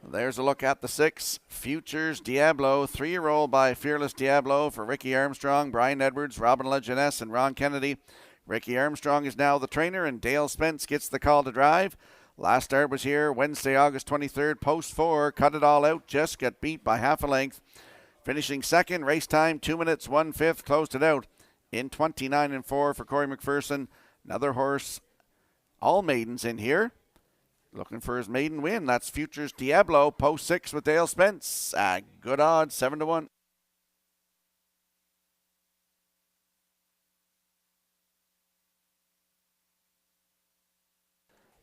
There's a look at the 6, Futures Diablo, 3-year-old by Fearless Diablo for Ricky Armstrong, Brian Edwards, Robin LeJeunesse, and Ron Kennedy. Ricky Armstrong is now the trainer, and Dale Spence gets the call to drive. Last start was here Wednesday, August 23rd, post 4, cut it all out, just got beat by half a length. Finishing 2nd, race time 2 minutes 1/5, closed it out in 29 and 4 for Corey McPherson. Another horse, all maidens in here. Looking for his maiden win. That's Futures Diablo, post 6 with Dale Spence. Good odds, 7-1.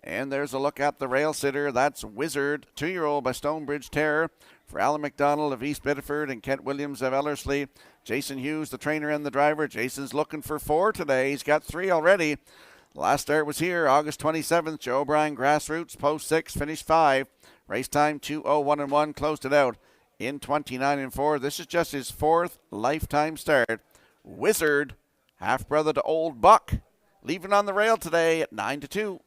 And there's a look at the rail sitter. That's Wizard, 2-year-old by Stonebridge Terror for Alan McDonald of East Biddeford and Kent Williams of Ellerslie. Jason Hughes, the trainer and the driver. Jason's looking for 4 today. He's got 3 already. Last start was here, August 27th. Joe O'Brien Grassroots, post 6, finished 5. Race time 2:01 closed it out in 29 and 4. This is just his 4th lifetime start. Wizard, half brother to Old Buck, leaving on the rail today at 9-2.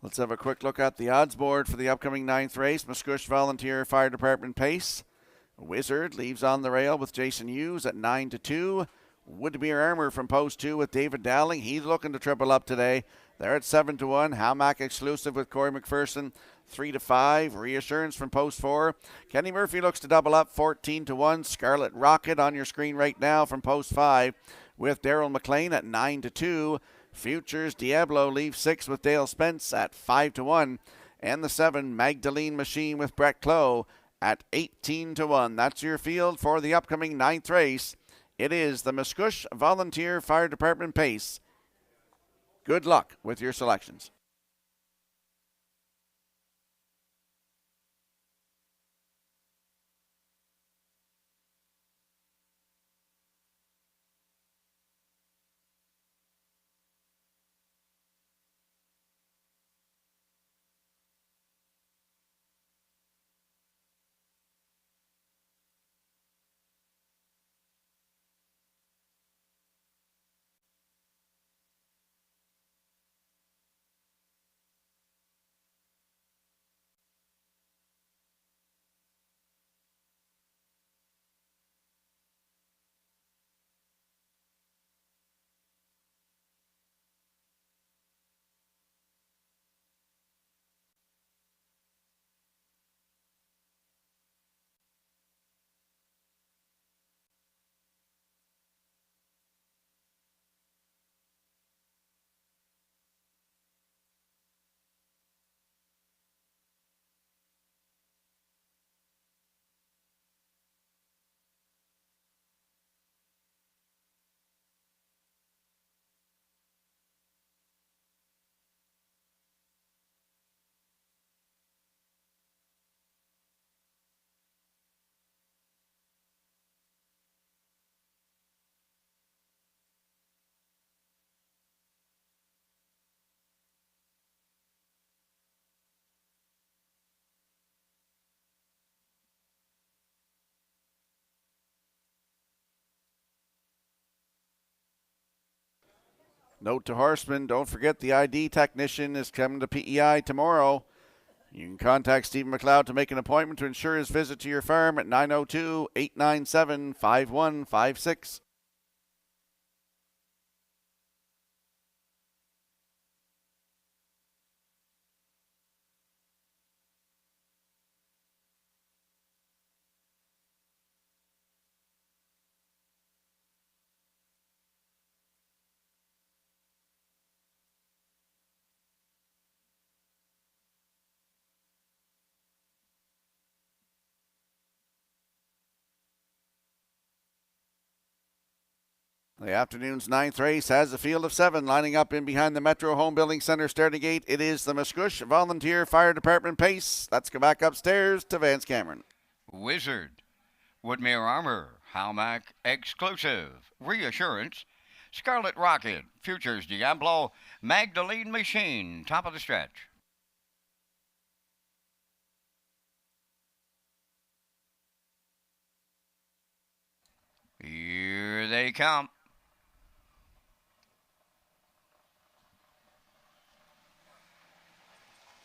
Let's have a quick look at the odds board for the upcoming 9th race. Musqueam Volunteer Fire Department pace. Wizard leaves on the rail with Jason Hughes at 9-2. Woodmere Armour from post 2 with David Dowling. He's looking to triple up today. They're at 7-1. Howmack exclusive with Corey McPherson, 3-5. Reassurance from post 4. Kenny Murphy looks to double up, 14-1. Scarlet Rocket on your screen right now from post 5 with Daryl McLean at 9-2. Futures Diablo leaves 6 with Dale Spence at 5-1. And the 7, Magdalene Machine with Brett Clough at 18-1. That's your field for the upcoming 9th race. It is the Musqueam Volunteer Fire Department pace. Good luck with your selections. Note to horsemen, don't forget the ID technician is coming to PEI tomorrow. You can contact Stephen McLeod to make an appointment to ensure his visit to your farm at 902-897-5156. The afternoon's ninth race has a field of 7 lining up in behind the Metro Home Building Center starting gate. It is the Musquesh Volunteer Fire Department pace. Let's go back upstairs to Vance Cameron. Wizard, Woodmere Armor, Halmac Exclusive, Reassurance, Scarlet Rocket, Futures Diablo, Magdalene Machine, top of the stretch. Here they come.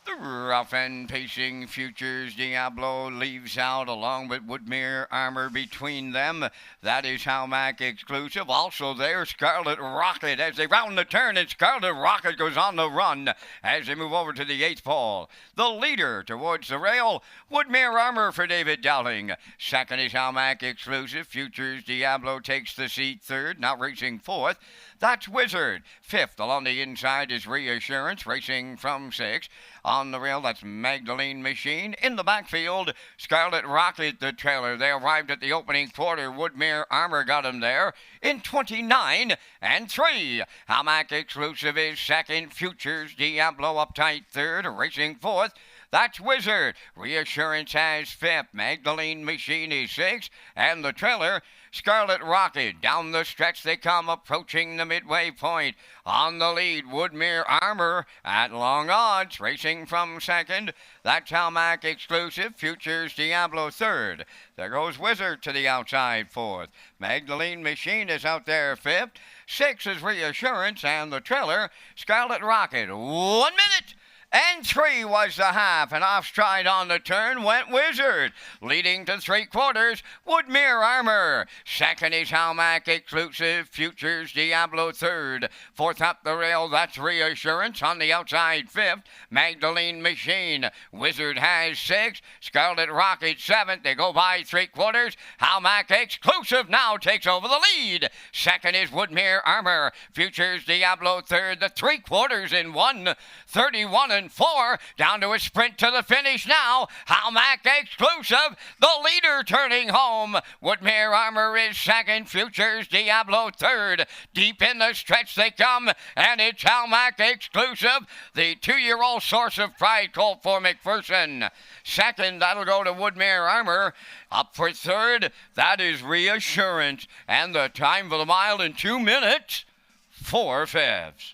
The rough and pacing Futures Diablo leaves out along with Woodmere Armor between them. That is Halmac Exclusive. Also there, Scarlet Rocket as they round the turn, and Scarlet Rocket goes on the run as they move over to the 8th pole. The leader towards the rail, Woodmere Armor for David Dowling. Second is Halmac Exclusive. Futures Diablo takes the seat third, now racing fourth. That's Wizard. Fifth along the inside is Reassurance, racing from 6th. On the rail, that's Magdalene Machine. In the backfield, Scarlet Rocket, the trailer. They arrived at the opening quarter. Woodmere Armor got him there in 29 and 3. Halmac Exclusive is second. Futures Diablo uptight third, racing fourth. That's Wizard. Reassurance has 5th. Magdalene Machine is 6th. And the trailer, Scarlet Rocket. Down the stretch they come, approaching the midway point. On the lead, Woodmere Armor at long odds, racing from 2nd. That's Halmac Exclusive. Futures Diablo 3rd. There goes Wizard to the outside 4th. Magdalene Machine is out there 5th. 6 is Reassurance, and the trailer, Scarlet Rocket. 1 minute! And 3 was the half, and off stride on the turn went Wizard. Leading to 3/4, Woodmere Armor. Second is Halmac Exclusive, Futures Diablo 3rd. 4th up the rail, that's Reassurance. On the outside 5th, Magdalene Machine. Wizard has 6th, Scarlet Rocket 7th. They go by 3/4. Halmac Exclusive now takes over the lead. Second is Woodmere Armor. Futures Diablo 3rd. The 3/4 in 1, 31 and 4, down to a sprint to the finish now. Halmac Exclusive, the leader, turning home. Woodmere Armor is 2nd, Futures Diablo 3rd. Deep in the stretch they come, and it's Halmac Exclusive, the 2-year-old source of pride colt for McPherson. 2nd, that'll go to Woodmere Armor. Up for 3rd, that is Reassurance, and the time for the mile in 2 minutes, 4/5.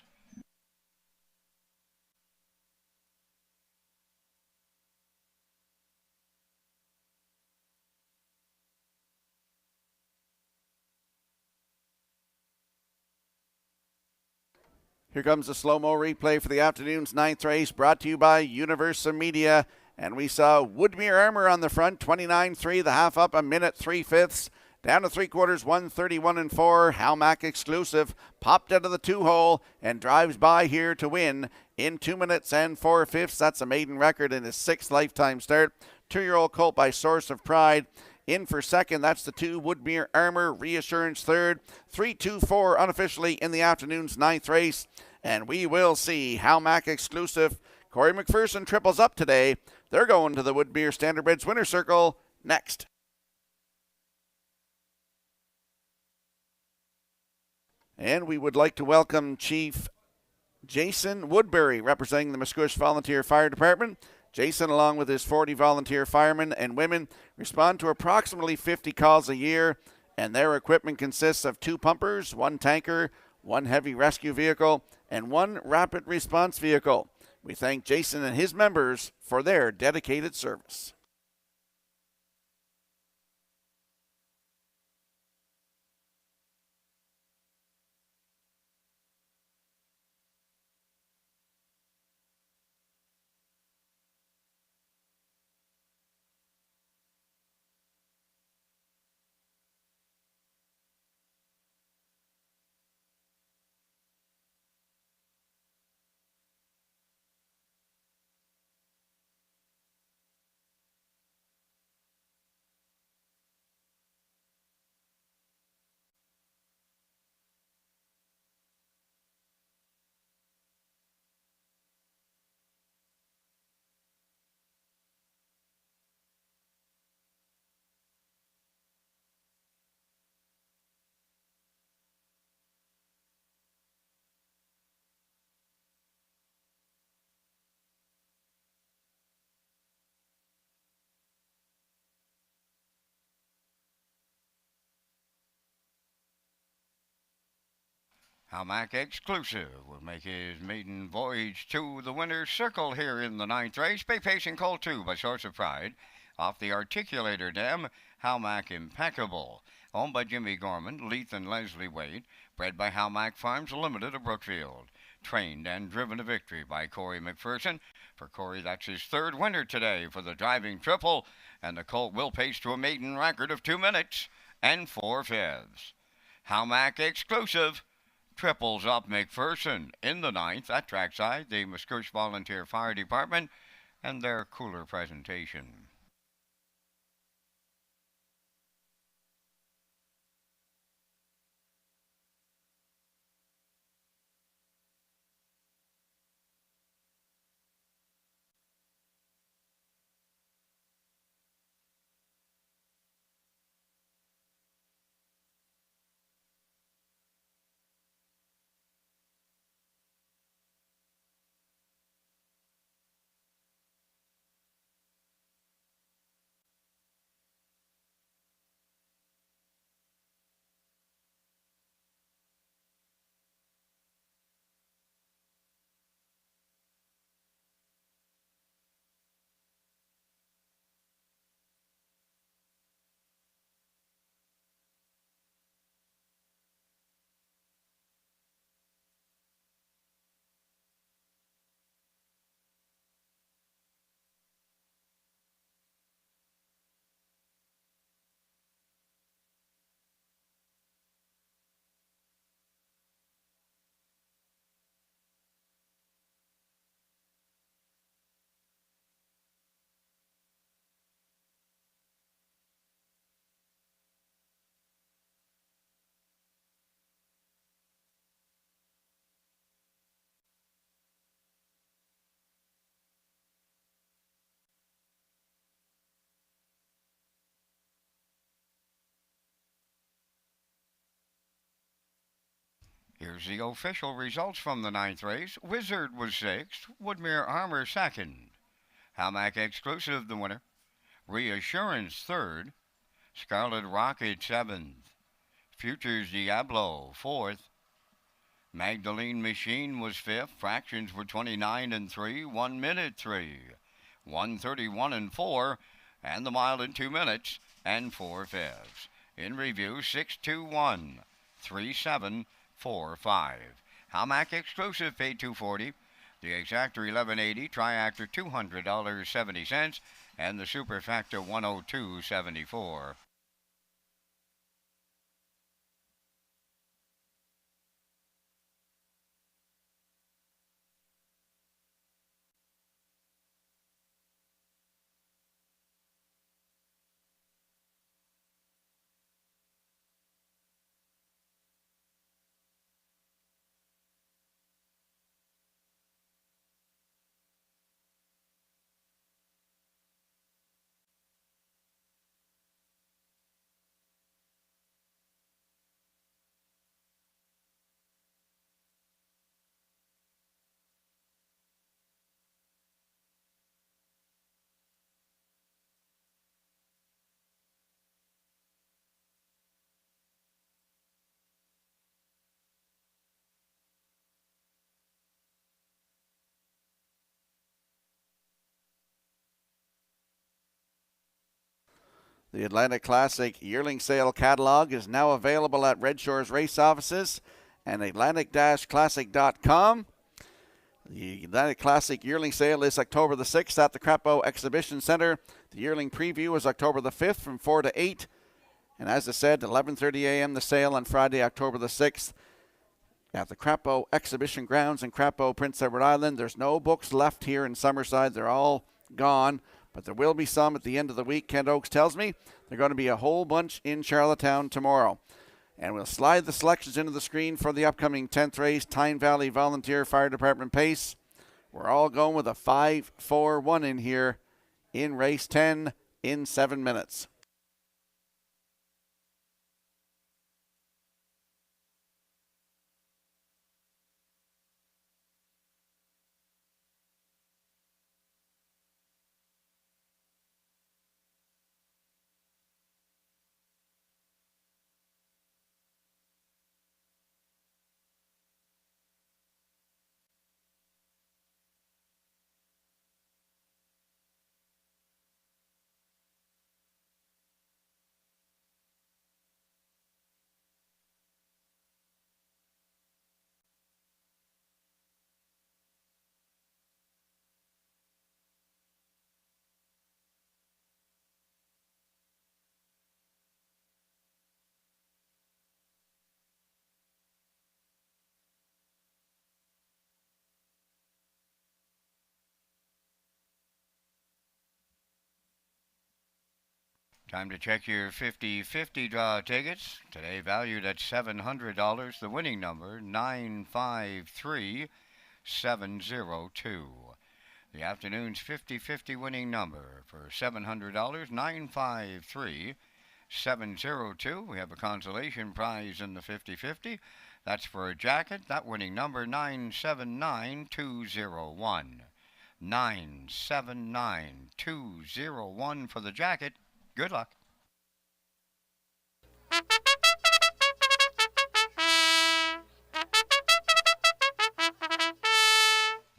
Here comes the slow-mo replay for the afternoon's 9th race, brought to you by Universal Media. And we saw Woodmere Armor on the front, 29-3, the half up, 1 minute 3/5. Down to 3/4, 1:31 and 4. Halmac Exclusive popped out of the 2-hole and drives by here to win in 2 minutes and 4/5. That's a maiden record in his 6th lifetime start. 2-year-old colt by Source of Pride. In for 2nd, that's the 2, Woodmere Armor. Reassurance 3rd. 3-2-4 unofficially in the afternoon's 9th race. And we will see Halmac Exclusive. Corey McPherson triples up today. They're going to the Woodmere Standardbridge Winner's Circle next. And we would like to welcome Chief Jason Woodbury, representing the Musquesh Volunteer Fire Department. Jason, along with his 40 volunteer firemen and women, respond to approximately 50 calls a year, and their equipment consists of 2 pumpers, 1 tanker, 1 heavy rescue vehicle, and 1 rapid response vehicle. We thank Jason and his members for their dedicated service. Hamac Exclusive will make his maiden voyage to the winner's circle here in the 9th race. Bay Pacing Colt 2 by Source of Pride. Off the Articulator Dam, Hamac Impeccable. Owned by Jimmy Gorman, Leith and Leslie Wade. Bred by Hamac Farms Limited of Brookfield. Trained and driven to victory by Corey McPherson. For Corey, that's his third winner today for the driving triple. And the colt will pace to a maiden record of 2 minutes and 4/5. Hamac Exclusive. Triples up McPherson in the 9th at trackside, the Muskogee Volunteer Fire Department, and their cooler presentation. Here's the official results from the 9th race. Wizard was 6th, Woodmere Armor 2nd. Hamac Exclusive the winner. Reassurance 3rd. Scarlet Rocket 7th. Futures Diablo 4th. Magdalene Machine was 5th. Fractions were 29 and 3, 1 minute 3. 131 and 4, and the mile in 2 minutes and 4/5. In review, 621, 3745. Hamac Exclusive paid $240. The Exactor $11.80. Triactor $200.70, and the Superfactor $102.74. The Atlantic Classic yearling sale catalog is now available at Redshores Race Offices and Atlantic-Classic.com. The Atlantic Classic yearling sale is October the 6th at the Crapo Exhibition Center. The yearling preview is October the 5th from 4 to 8. And as I said, 11:30 a.m. the sale on Friday, October the 6th at the Crapo Exhibition Grounds in Crapo, Prince Edward Island. There's no books left here in Summerside. They're all gone. But there will be some at the end of the week, Kent Oakes tells me. There are going to be a whole bunch in Charlottetown tomorrow. And we'll slide the selections into the screen for the upcoming 10th race, Tyne Valley Volunteer Fire Department pace. We're all going with a 5-4-1 in here in race 10 in 7 minutes. Time to check your 50-50 draw tickets. Today valued at $700. The winning number, 953702. The afternoon's 50-50 winning number for $700, 953702. We have a consolation prize in the 50-50. That's for a jacket. That winning number, 979201. 979201 for the jacket. Good luck.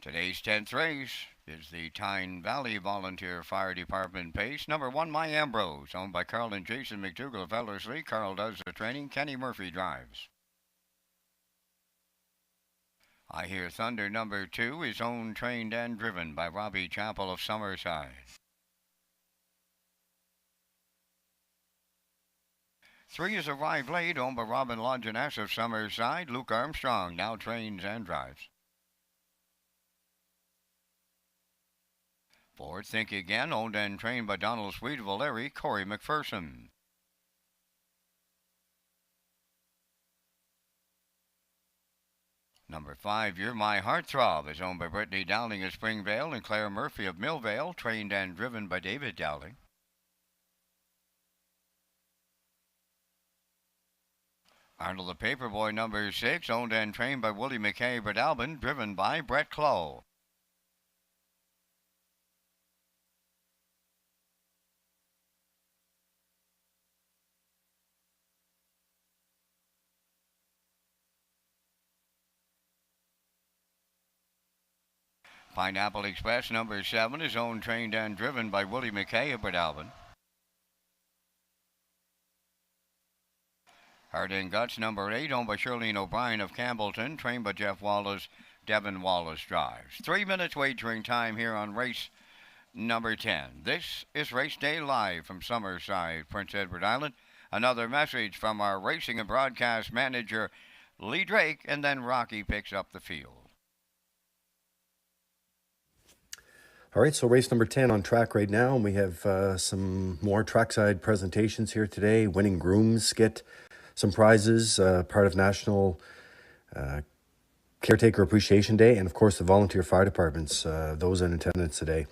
Today's 10th race is the Tyne Valley Volunteer Fire Department Pace. Number 1, My Ambrose, owned by Carl and Jason McDougall of Ellerslie. Carl does the training. Kenny Murphy drives. I Hear Thunder, number 2, is owned, trained, and driven by Robbie Chappell of Summerside. 3 is Arrive Late, owned by Robin Longiness of Summerside. Luke Armstrong now trains and drives. 4, Think Again, owned and trained by Donald Sweet of O'Leary. Corey McPherson. 5, You're My Heartthrob, is owned by Brittany Dowling of Springvale and Claire Murphy of Millvale, trained and driven by David Dowling. Arnold the Paperboy, number 6, owned and trained by Willie McKay Albin, driven by Brett Clough. Pineapple Express, number 7, is owned, trained, and driven by Willie McKay of Albin. Heart and Guts, number 8, owned by Shirlene O'Brien of Campbellton, trained by Jeff Wallace. Devin Wallace drives. 3 minutes wagering time here on race number 10. This is Race Day Live from Summerside, Prince Edward Island. Another message from our racing and broadcast manager, Lee Drake, and then Rocky picks up the field. All right, so race number 10 on track right now. And we have some more trackside presentations here today. Winning grooms get some prizes, part of National Caretaker Appreciation Day, and of course the volunteer fire departments, those in attendance today.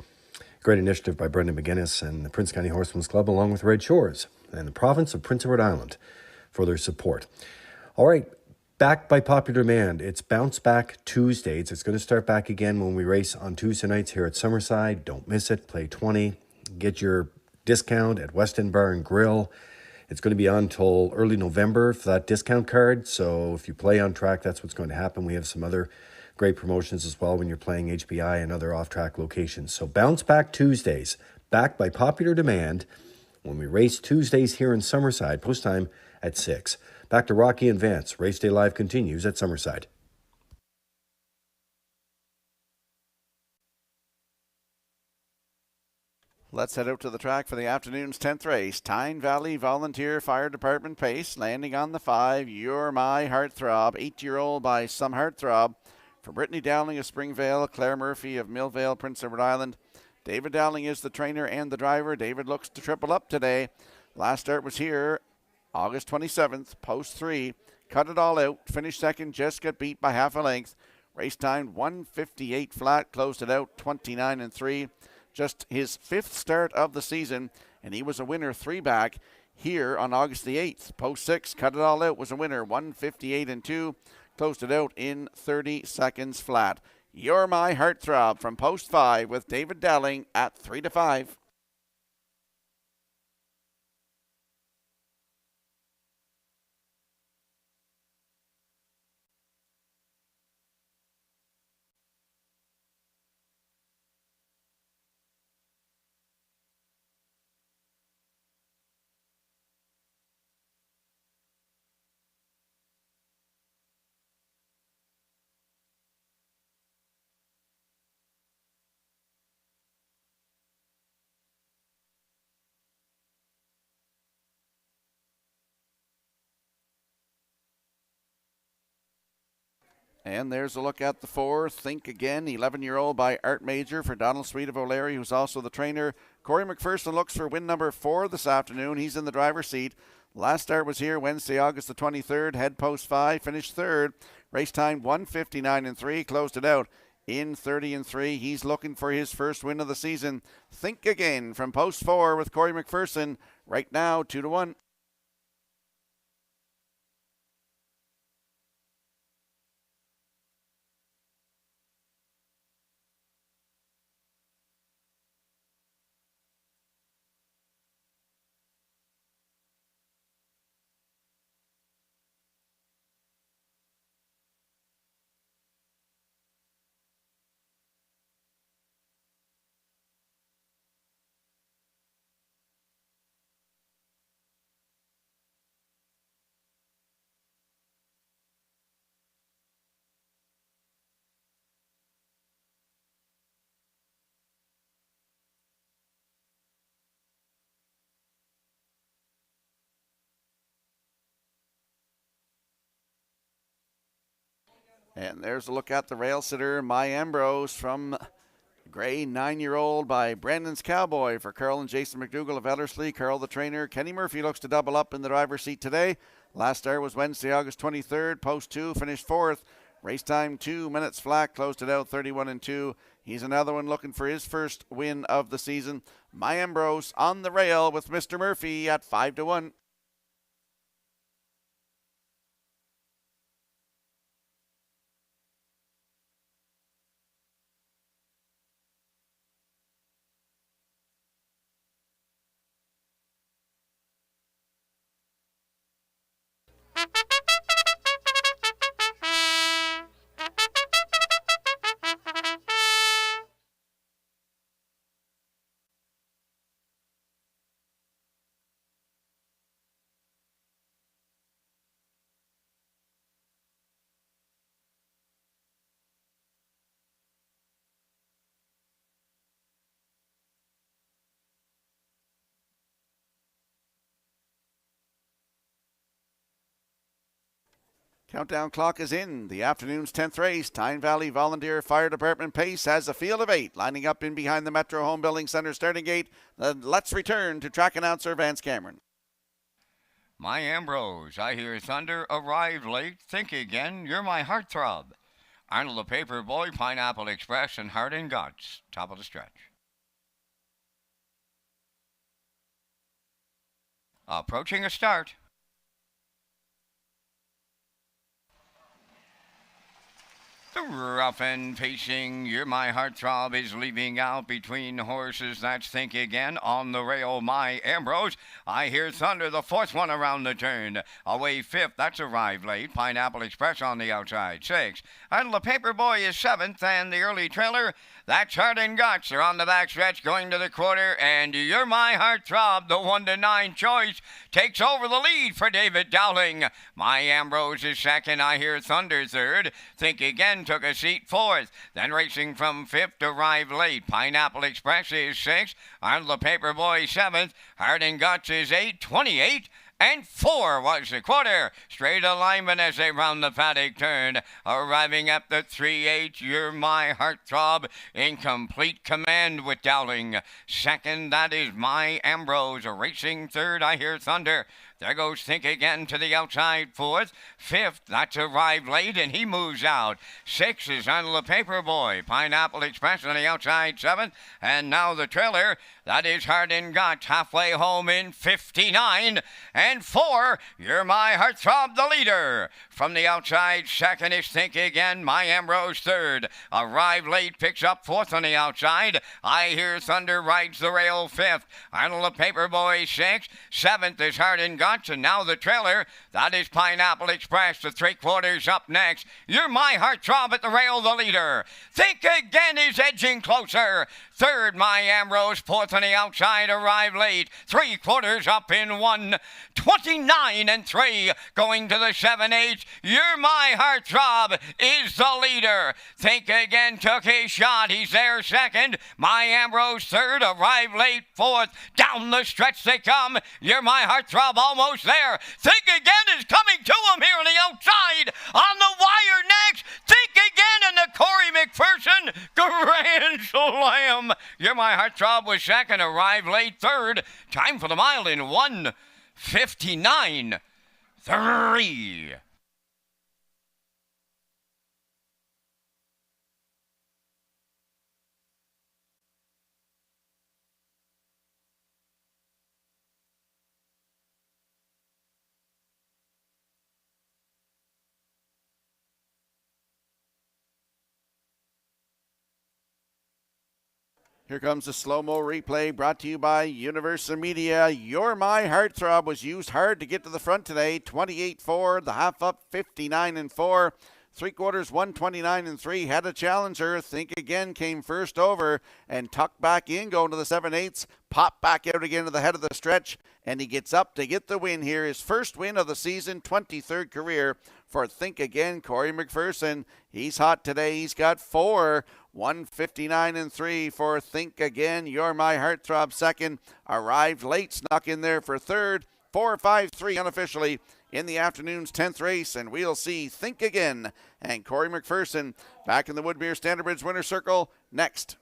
Great initiative by Brendan McGuinness and the Prince County Horsemen's Club, along with Red Shores and the province of Prince Edward Island for their support. All right, back by popular demand, it's Bounce Back Tuesdays. It's going to start back again when we race on Tuesday nights here at Summerside. Don't miss it. Play 20. Get your discount at West End Bar and Grill. It's going to be on until early November for that discount card. So if you play on track, that's what's going to happen. We have some other great promotions as well when you're playing HBI and other off-track locations. So Bounce Back Tuesdays, back by popular demand when we race Tuesdays here in Summerside. Post time at 6. Back to Rocky and Vance. Race Day Live continues at Summerside. Let's head out to the track for the afternoon's 10th race. Tyne Valley Volunteer Fire Department Pace. Landing on the 5, You're My Heartthrob. 8-year-old by Some Heartthrob. For Brittany Dowling of Springvale, Claire Murphy of Millvale, Prince Edward Island. David Dowling is the trainer and the driver. David looks to triple up today. Last start was here August 27th, post 3. Cut it all out. Finished second, just got beat by half a length. Race time 1:58 flat. Closed it out 29-3. Just his 5th start of the season, and he was a winner 3 back here on August the 8th. Post 6, cut it all out, was a winner 1:58-2. Closed it out in 30 seconds flat. You're My Heartthrob from post 5 with David Dowling at 3-5. And there's a look at the 4. Think Again, 11-year-old by Art Major for Donald Sweet of O'Leary, who's also the trainer. Corey McPherson looks for win number 4 this afternoon. He's in the driver's seat. Last start was here Wednesday, August the 23rd. Head post 5, finished 3rd. Race time 1:59.3, closed it out in 30.3. He's looking for his first win of the season. Think Again from post 4 with Corey McPherson. Right now, 2-1. And there's a look at the rail sitter, My Ambrose from Gray, 9-year-old by Brandon's Cowboy for Carl and Jason McDougall of Ellerslie. Carl, the trainer. Kenny Murphy looks to double up in the driver's seat today. Last start was Wednesday, August 23rd. Post 2, finished 4th. Race time 2 minutes flat, closed it out 31.2. He's another one looking for his first win of the season. My Ambrose on the rail with Mr. Murphy at 5-1. Countdown clock is in. The afternoon's 10th race. Tyne Valley Volunteer Fire Department Pace has a field of 8 lining up in behind the Metro Home Building Center starting gate. Let's return to track announcer Vance Cameron. My Ambrose, I hear thunder, arrive late. Think Again, you're my heartthrob. Arnold the Paper Boy, Pineapple Express, and Heart and Guts. Top of the stretch. Approaching a start. The rough and pacing, You're My Heartthrob is leaving out between horses. That's Think Again on the rail. My Ambrose, I hear thunder, the 4th one around the turn. Away 5th, that's Arrive Late. Pineapple Express on the outside. 6. And the Paper Boy is 7th, and the early trailer, that's Heart and Guts. They're on the back stretch going to the quarter, and You're My Heartthrob, the 1-9 choice, takes over the lead for David Dowling. My Ambrose is 2nd, I hear thunder 3rd. Think Again took a seat 4th. Then racing from 5th, Arrive Late. Pineapple Express is 6th. Arnold the Paper Boy 7th. Heart and Guts is 8, 28. And 4 was the quarter. Straight alignment as they round the paddock turn. Arriving at the 3-8, You're My Heartthrob in complete command with Dowling. 2nd, that is My Ambrose. Racing 3rd, I hear thunder. There goes Think Again to the outside 4th. 5th, that's Arrive Late, and he moves out. 6 is On the Paper Boy. Pineapple Express on the outside 7th. And now the trailer, that is Heart and Guts, halfway home in 59. And 4, You're My Heartthrob, the leader. From the outside, 2nd is Think Again. My Ambrose 3rd. Arrive Late picks up 4th on the outside. I Hear Thunder rides the rail 5th. Arnold the Paper Boy 6th. 7th is Heart and Guts. And now the trailer, that is Pineapple Express, the 3/4 up next. You're My Heartthrob at the rail, the leader. Think Again is edging closer. 3rd, My Ambrose. 4th on the outside, Arrive Late. 3/4 up in 1. 29 and 3 going to the 7/8. You're My Heartthrob is the leader. Think Again took his shot. He's there 2nd. My Ambrose 3rd. Arrive Late 4th. Down the stretch they come. You're My Heartthrob almost almost there. Think Again is coming to him here on the outside. On the wire next. Think Again, and the Corey McPherson Grand Slam. You're My Heartthrob was second, arrived late third. Time for the mile in 1:59.3. Here comes the slow-mo replay brought to you by Universal Media. You're My Heartthrob was used hard to get to the front today. 28-4, the half up 59-4. Three quarters 129-3. Had a challenger. Think Again came first over and tucked back in going to the 7/8. Popped back out again to the head of the stretch, and he gets up to get the win here. His first win of the season, 23rd career for Think Again. Corey McPherson, he's hot today. He's got 4. 1:59-3 for Think Again. You're My Heartthrob second. Arrived late, snuck in there for third. 4-5-3 unofficially in the afternoon's 10th race, and we'll see Think Again and Corey McPherson back in the Woodmere Standard Bridge winner's circle next.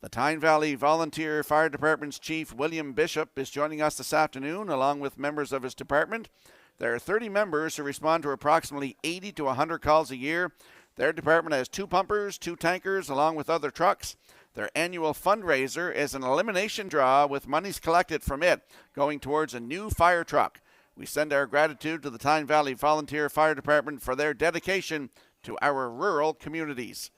The Tyne Valley Volunteer Fire Department's Chief William Bishop is joining us this afternoon along with members of his department. There are 30 members who respond to approximately 80 to 100 calls a year. Their department has 2 pumpers, 2 tankers, along with other trucks. Their annual fundraiser is an elimination draw with monies collected from it going towards a new fire truck. We send our gratitude to the Tyne Valley Volunteer Fire Department for their dedication to our rural communities.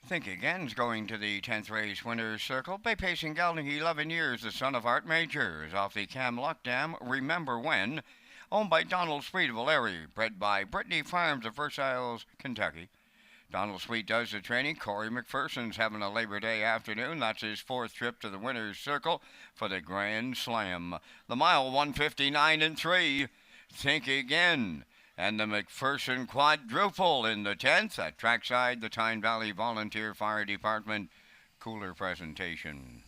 Think Again's going to the 10th race winner's circle by pacing gelding 11 years. The son of Art Majors off the Camlock Dam. Remember When, owned by Donald Sweet of O'Leary, bred by Brittany Farms of Versailles, Kentucky. Donald Sweet does the training. Corey McPherson's having a Labor Day afternoon. That's his 4th trip to the winner's circle for the Grand Slam. The mile 1:59.3. Think Again. And the McPherson quadruple in the 10th at trackside, the Tyne Valley Volunteer Fire Department cooler presentation.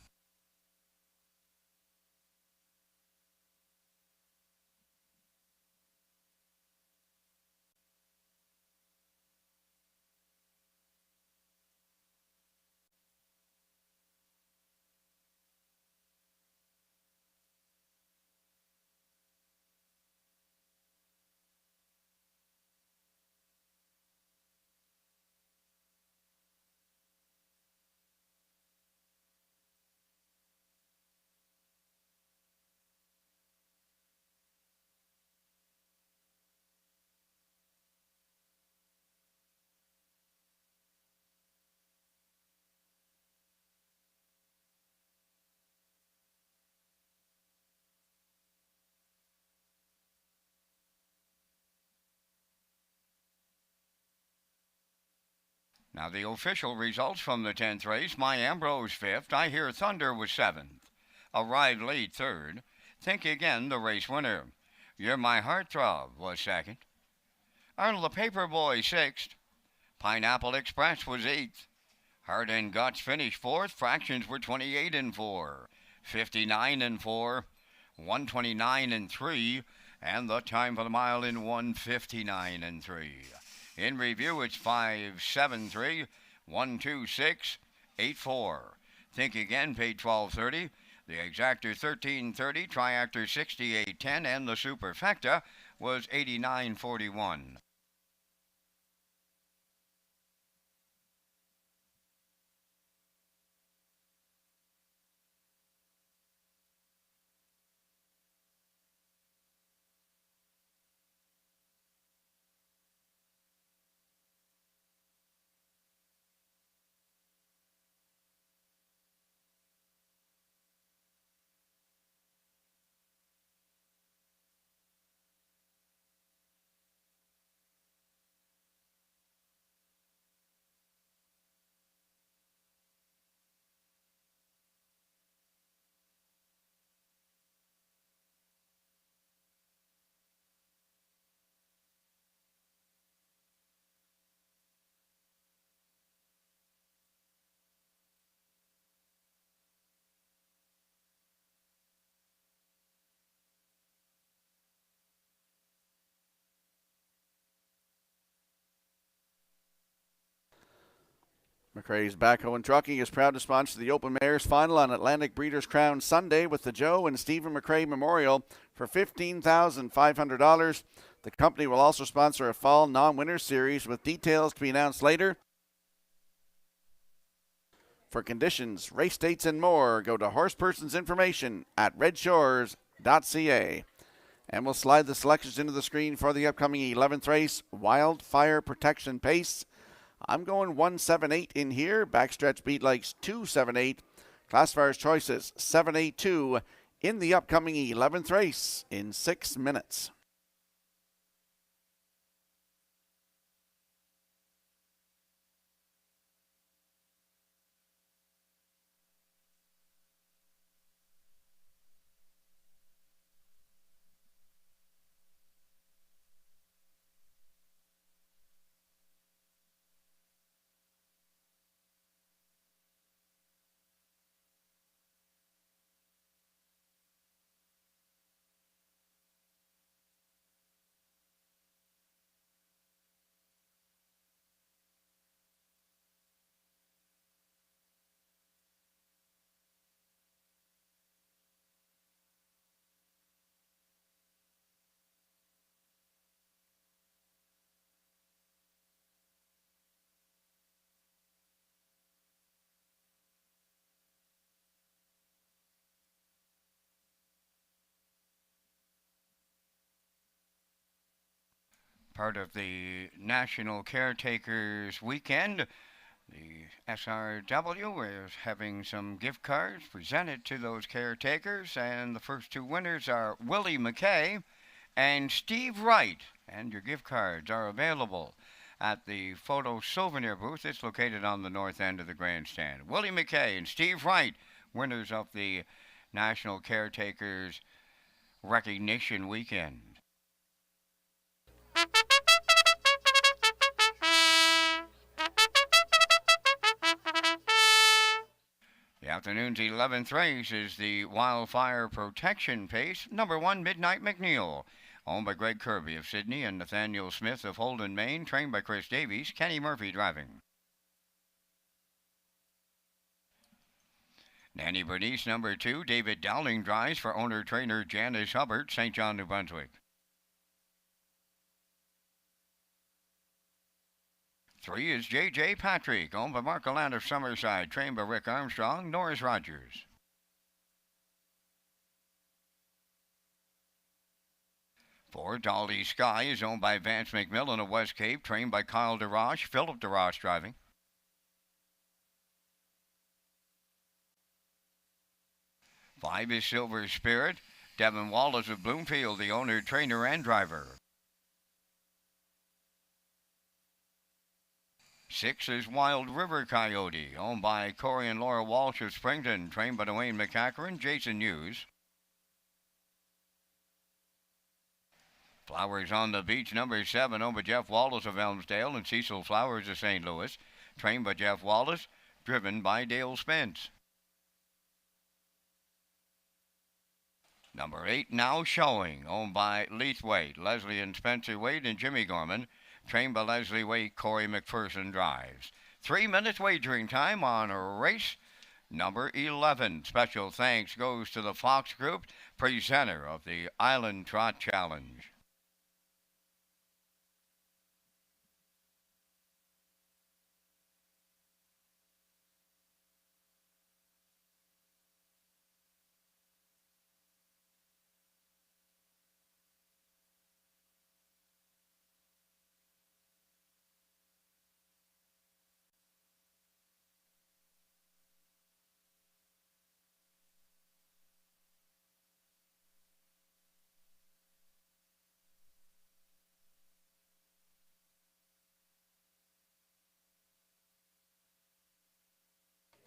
Now the official results from the 10th race. My Ambrose 5th. I Hear Thunder was 7th. Arrived late 3rd. Think Again, the race winner. You're My Heartthrob was 2nd. Arnold the Paperboy 6th. Pineapple Express was 8th. Heart and Guts finished 4th. Fractions were 28-4. 59-4. 129-3. And the time for the mile in 1:59.3. In review, it's 5:73, 1:26.84. Think Again paid $12.30. The Exactor $13.30, Triactor $68.10, and the Superfecta was $89.41. McRae's Backhoe and Trucking is proud to sponsor the Open Mares Final on Atlantic Breeders' Crown Sunday with the Joe and Stephen McRae Memorial for $15,500. The company will also sponsor a fall non-winner series with details to be announced later. For conditions, race dates, and more, go to horsepersons information at Redshores.ca. And we'll slide the selections into the screen for the upcoming 11th race, Wildfire Protection Pace. I'm going 178 in here. Backstretch beat likes 278. Classifier's choices 782 in the upcoming 11th race in 6 minutes. Part of the National Caretakers Weekend, the SRW is having some gift cards presented to those caretakers, and the first two winners are Willie McKay and Steve Wright, and your gift cards are available at the photo souvenir booth. It's located on the north end of the grandstand. Willie McKay and Steve Wright, winners of the National Caretakers Recognition Weekend. The afternoon's 11th race is the Wildfire Protection Pace, number 1, Midnight McNeil, owned by Greg Kirby of Sydney and Nathaniel Smith of Holden, Maine, trained by Chris Davies, Kenny Murphy driving. Nanny Bernice, number 2, David Dowling drives for owner-trainer Janice Hubbard, St. John, New Brunswick. 3 is J.J. Patrick, owned by Mark Alland of Summerside, trained by Rick Armstrong, Norris Rogers. 4, Dolly Sky is owned by Vance McMillan of West Cape, trained by Kyle DeRoche, Philip DeRoche driving. 5 is Silver Spirit, Devin Wallace of Bloomfield, the owner, trainer, and driver. 6 is Wild River Coyote, owned by Corey and Laura Walsh of Springton, trained by Dwayne McCacker, Jason Hughes. Flowers on the Beach, number 7, owned by Jeff Wallace of Elmsdale, and Cecil Flowers of St. Louis, trained by Jeff Wallace, driven by Dale Spence. Number 8, Now Showing, owned by Leith Waite, Leslie and Spencer Waite, and Jimmy Gorman, trained by Leslie Waite, Corey McPherson drives. 3 minutes wagering time on race number 11. Special thanks goes to the Fox Group, presenter of the Island Trot Challenge.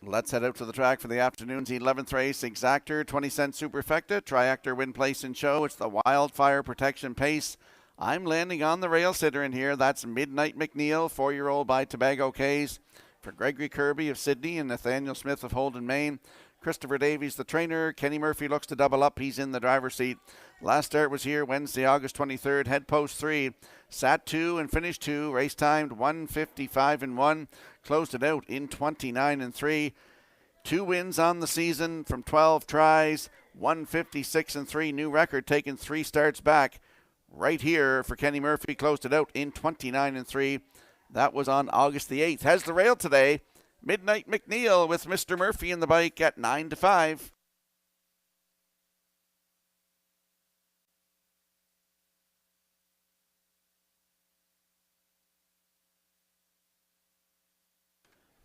Let's head out to the track for the afternoon's 11th race. Exactor, 20-cent Superfecta, Triactor, Win Place and Show. It's the Wildfire Protection Pace. I'm landing on the rail sitter in here. That's Midnight McNeil, 4-year-old by Tobago Cays. For Gregory Kirby of Sydney and Nathaniel Smith of Holden, Maine. Christopher Davies, the trainer. Kenny Murphy looks to double up. He's in the driver's seat. Last start was here Wednesday, August 23rd. Head post 3. Sat 2 and finished 2. Race timed 1:55.1. Closed it out in 29.3. 2 wins on the season from 12 tries. 1:56.3. New record taken 3 starts back. Right here for Kenny Murphy. Closed it out in 29.3. That was on August the 8th. Has the rail today. Midnight McNeil with Mr. Murphy in the bike at 9-5.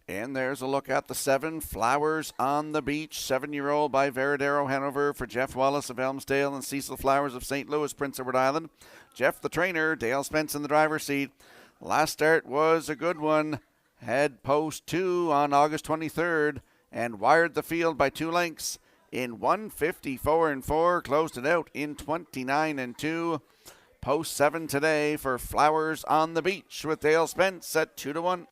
And there's a look at the 7, Flowers on the Beach, 7-year-old by Veradero Hanover for Jeff Wallace of Elmsdale and Cecil Flowers of St. Louis, Prince Edward Island. Jeff the trainer, Dale Spence in the driver's seat. Last start was a good one. Head post 2 on August 23rd and wired the field by 2 lengths in 1:54.4. Closed it out in 29.2. Post 7 today for Flowers on the Beach with Dale Spence at 2-1.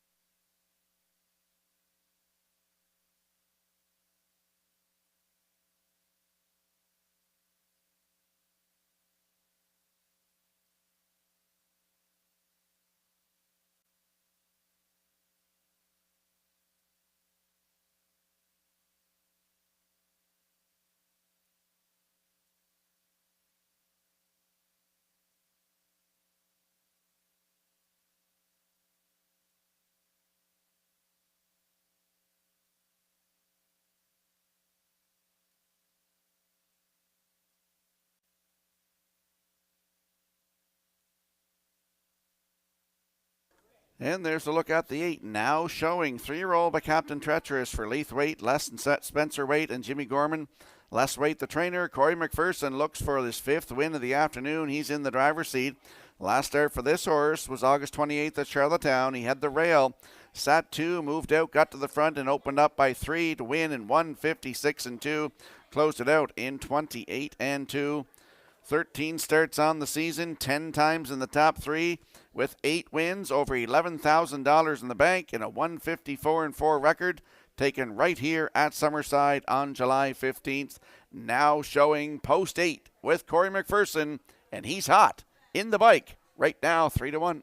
And there's a look at the 8 now showing 3-year-old by Captain Treacherous for Leith Waite, Les and Spencer Waite, and Jimmy Gorman. Les Waite, the trainer. Corey McPherson looks for his 5th win of the afternoon. He's in the driver's seat. Last start for this horse was August 28th at Charlottetown. He had the rail. Sat 2, moved out, got to the front, and opened up by 3 to win in 1:56.2. Closed it out in 28.2. 13 starts on the season, 10 times in the top 3 with 8 wins, over $11,000 in the bank, and a 1:54.4 record taken right here at Summerside on July 15th. Now showing post 8 with Corey McPherson, and he's hot in the bike right now, 3-1.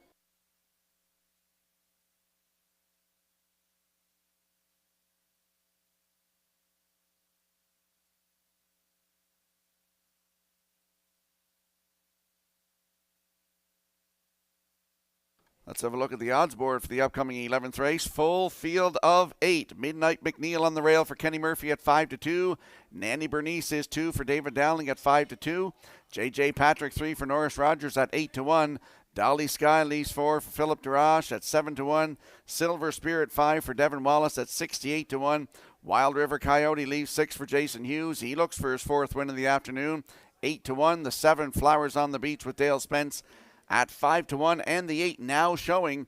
Let's have a look at the odds board for the upcoming 11th race. Full field of 8. Midnight McNeil on the rail for Kenny Murphy at 5-2. Nanny Bernice is 2 for David Dowling at 5-2. J.J. Patrick 3 for Norris Rogers at 8-1. Dolly Sky leaves 4 for Philip Durash at 7-1. Silver Spirit 5 for Devin Wallace at 68-1. Wild River Coyote leaves 6 for Jason Hughes. He looks for his 4th win of the afternoon. 8-1. The 7 Flowers on the Beach with Dale Spence at 5-1, and the 8 now showing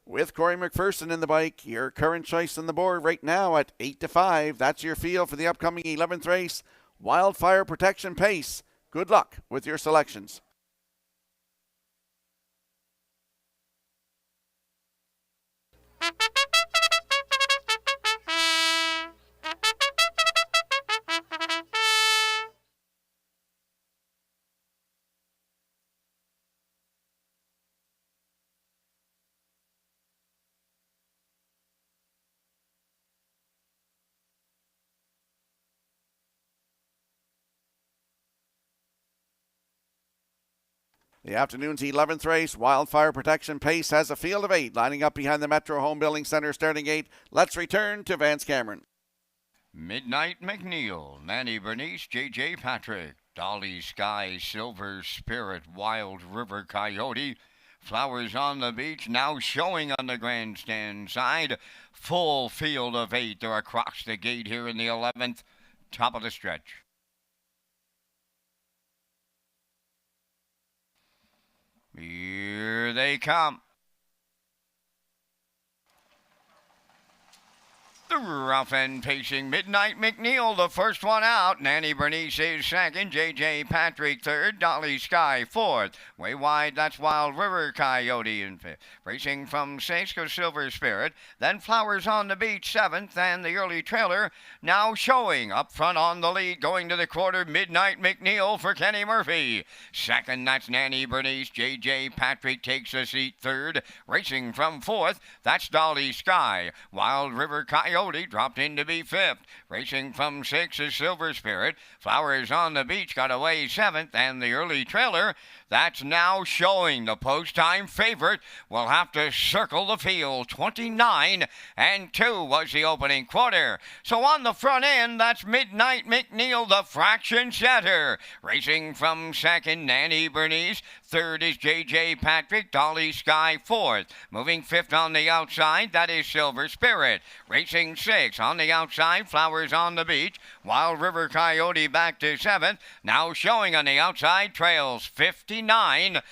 with Corey McPherson in the bike. Your current choice on the board right now at 8-5. That's your field for the upcoming 11th race. Wildfire Protection Pace. Good luck with your selections. The afternoon's 11th race, Wildfire Protection Pace has a field of 8 lining up behind the Metro Home Building Center starting 8. Let's return to Vance Cameron. Midnight McNeil, Nanny Bernice, J.J. Patrick, Dolly Sky, Silver Spirit, Wild River Coyote, Flowers on the Beach now showing on the grandstand side. Full field of 8. They're across the gate here in the 11th, top of the stretch. Here they come. The rough end pacing Midnight McNeil, the first one out. Nanny Bernice is second. J.J. Patrick third. Dolly Sky fourth. Way wide, that's Wild River Coyote in fifth. Racing from sixth goes Silver Spirit. Then Flowers on the Beach seventh. And the early trailer now showing up front on the lead. Going to the quarter, Midnight McNeil for Kenny Murphy. Second, that's Nanny Bernice. J.J. Patrick takes a seat third. Racing from fourth, that's Dolly Sky. Wild River Coyote dropped in to be fifth. Racing from sixth is Silver Spirit. Flowers on the Beach got away seventh. And the early trailer, that's now showing. The post-time favorite will have to circle the field. 29-2 was the opening quarter. So on the front end, that's Midnight McNeil, the fraction setter. Racing from second, Nanny Bernice. Third is J.J. Patrick. Dolly Sky fourth. Moving fifth on the outside, that is Silver Spirit. Racing sixth on the outside, Flowers on the Beach. Wild River Coyote back to seventh. Now showing on the outside, trails 59-1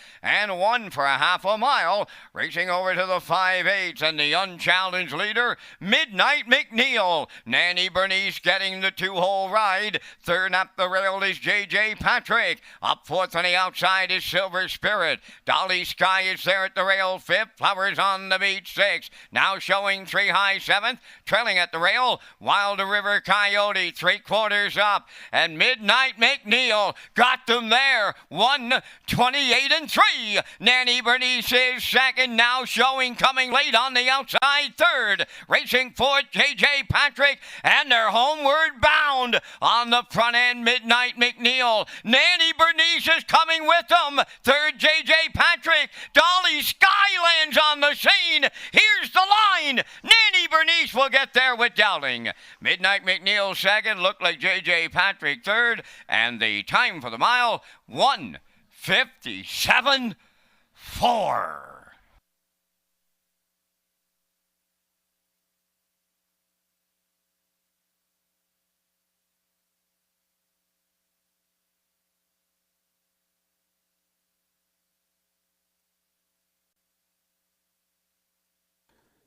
for a half a mile. Racing over to the 5/8 and the unchallenged leader, Midnight McNeil. Nanny Bernice getting the two-hole ride. Third up the rail is J.J. Patrick. Up fourth on the outside is Silver Spirit. Dolly Sky is there at the rail fifth. Flowers on the Beach sixth. Now showing three high seventh. Trailing at the rail, Wild River Coyote 3/4 up. And Midnight McNeil got them there. 1:28-3. Nanny Bernice is second. Now showing coming late on the outside third. Racing fourth, J.J. Patrick. And they're homeward bound on the front end, Midnight McNeil. Nanny Bernice is coming with them. Third, J.J. Patrick. Dolly Skylands on the scene. Here's the line. Nanny Bernice will get there with Dowling. Midnight McNeil second. Looked like J.J. Patrick third. And the time for the mile, 1:57.4.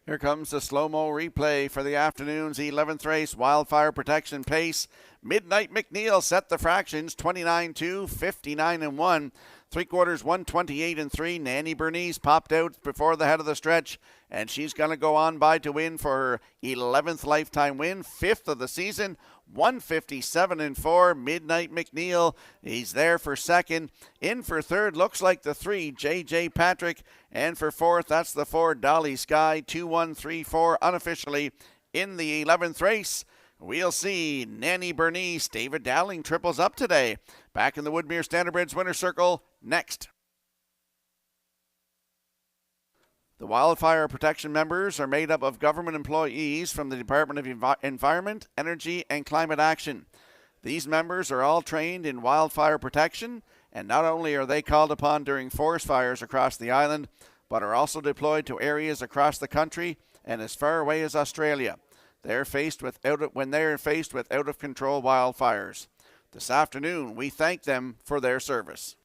Here comes the slow-mo replay for the afternoon's 11th race. Wildfire Protection Pace. Midnight McNeil set the fractions 29-2, 59-1. 3/4, 128-3. Nanny Bernice popped out before the head of the stretch, and she's going to go on by to win for her 11th lifetime win, 5th of the season. 157-4. Midnight McNeil, he's there for second. In for third, looks like the 3, J.J. Patrick. And for fourth, that's the 4, Dolly Sky. 2-1-3-4 unofficially in the 11th race. We'll see Nanny Bernice. David Dowling triples up today. Back in the Woodmere Standardbridge Winner's Circle next. The Wildfire Protection members are made up of government employees from the Department of Environment, Energy, and Climate Action. These members are all trained in wildfire protection, and not only are they called upon during forest fires across the island, but are also deployed to areas across the country and as far away as Australia. When they're faced with out-of-control wildfires. This afternoon, we thank them for their service.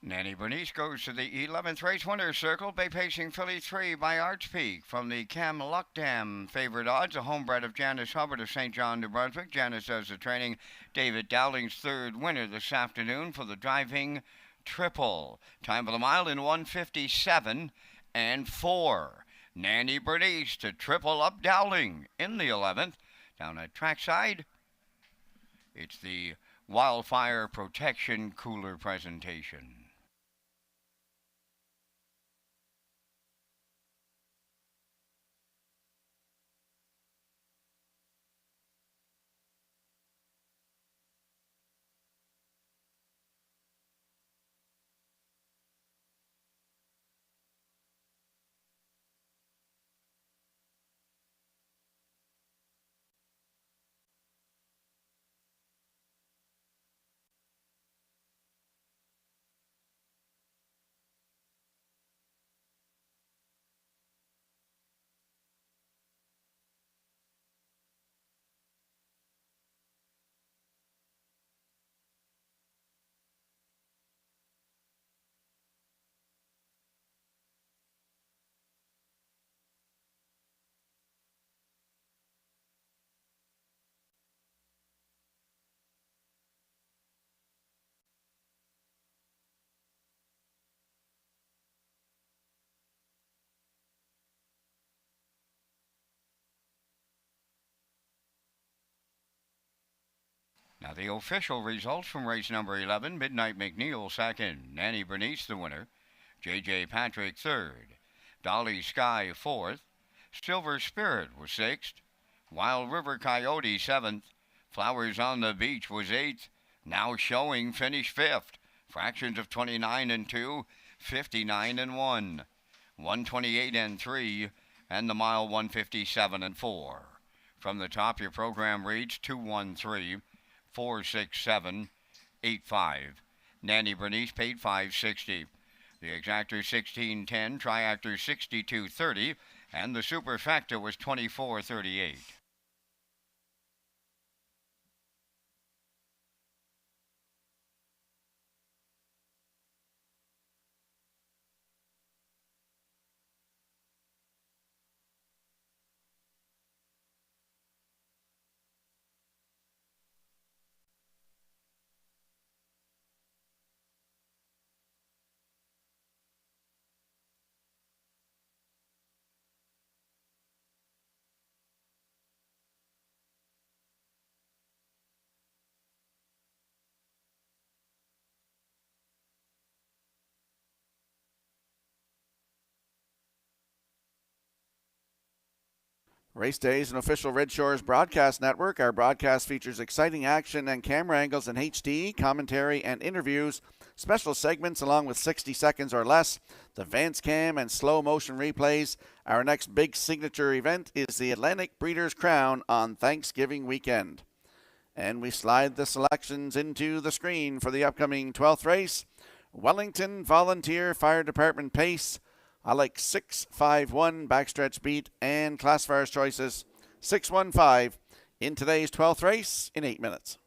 Nanny Bernice goes to the 11th race winner's circle by pacing filly 3 by Arch Peak. From the Cam Luckdam favorite odds, a homebred of Janice Hubbard of St. John, New Brunswick. Janice does the training. David Dowling's third winner this afternoon for the driving triple. Time for the mile in 1:57.4. Nanny Bernice to triple up Dowling in the 11th. Down at trackside, it's the Wildfire Protection Cooler presentation. Now the official results from race number 11, Midnight McNeil second, Nanny Bernice the winner, J.J. Patrick third, Dolly Sky fourth, Silver Spirit was sixth, Wild River Coyote seventh, Flowers on the Beach was eighth, Now Showing finished fifth, fractions of 29 and 2, 59 and 1, 128 and 3, and the mile 157 and 4. From the top, your program reads 213 467 85. Nanny Bernice paid $560. The exactor 1610, triactor 6230, and the superfecta was 2438. Race Day is an official Red Shores broadcast network. Our broadcast features exciting action and camera angles in HD, commentary and interviews, special segments along with 60 seconds or less, the Vance Cam and slow motion replays. Our next big signature event is the Atlantic Breeders' Crown on Thanksgiving weekend. And we slide the selections into the screen for the upcoming 12th race. Wellington Volunteer Fire Department Pace. I like 651 backstretch beat and classifiers choices 615 in today's 12th race in 8 minutes.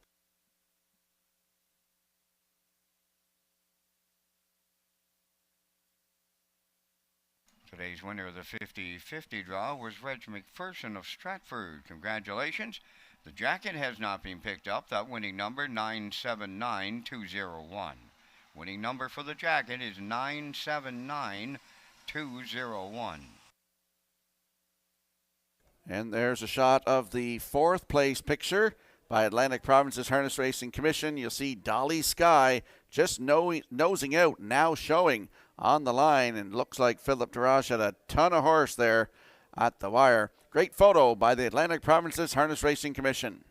Today's winner of the 50-50 draw was Reg McPherson of Stratford. Congratulations. The jacket has not been picked up. That winning number 979201. Winning number for the jacket is 979201. And there's a shot of the fourth place picture by Atlantic Province's Harness Racing Commission. You'll see Dolly Sky just nosing out, Now Showing on the line, and looks like Philip Darage had a ton of horse there at the wire. Great photo by the Atlantic Province's Harness Racing Commission.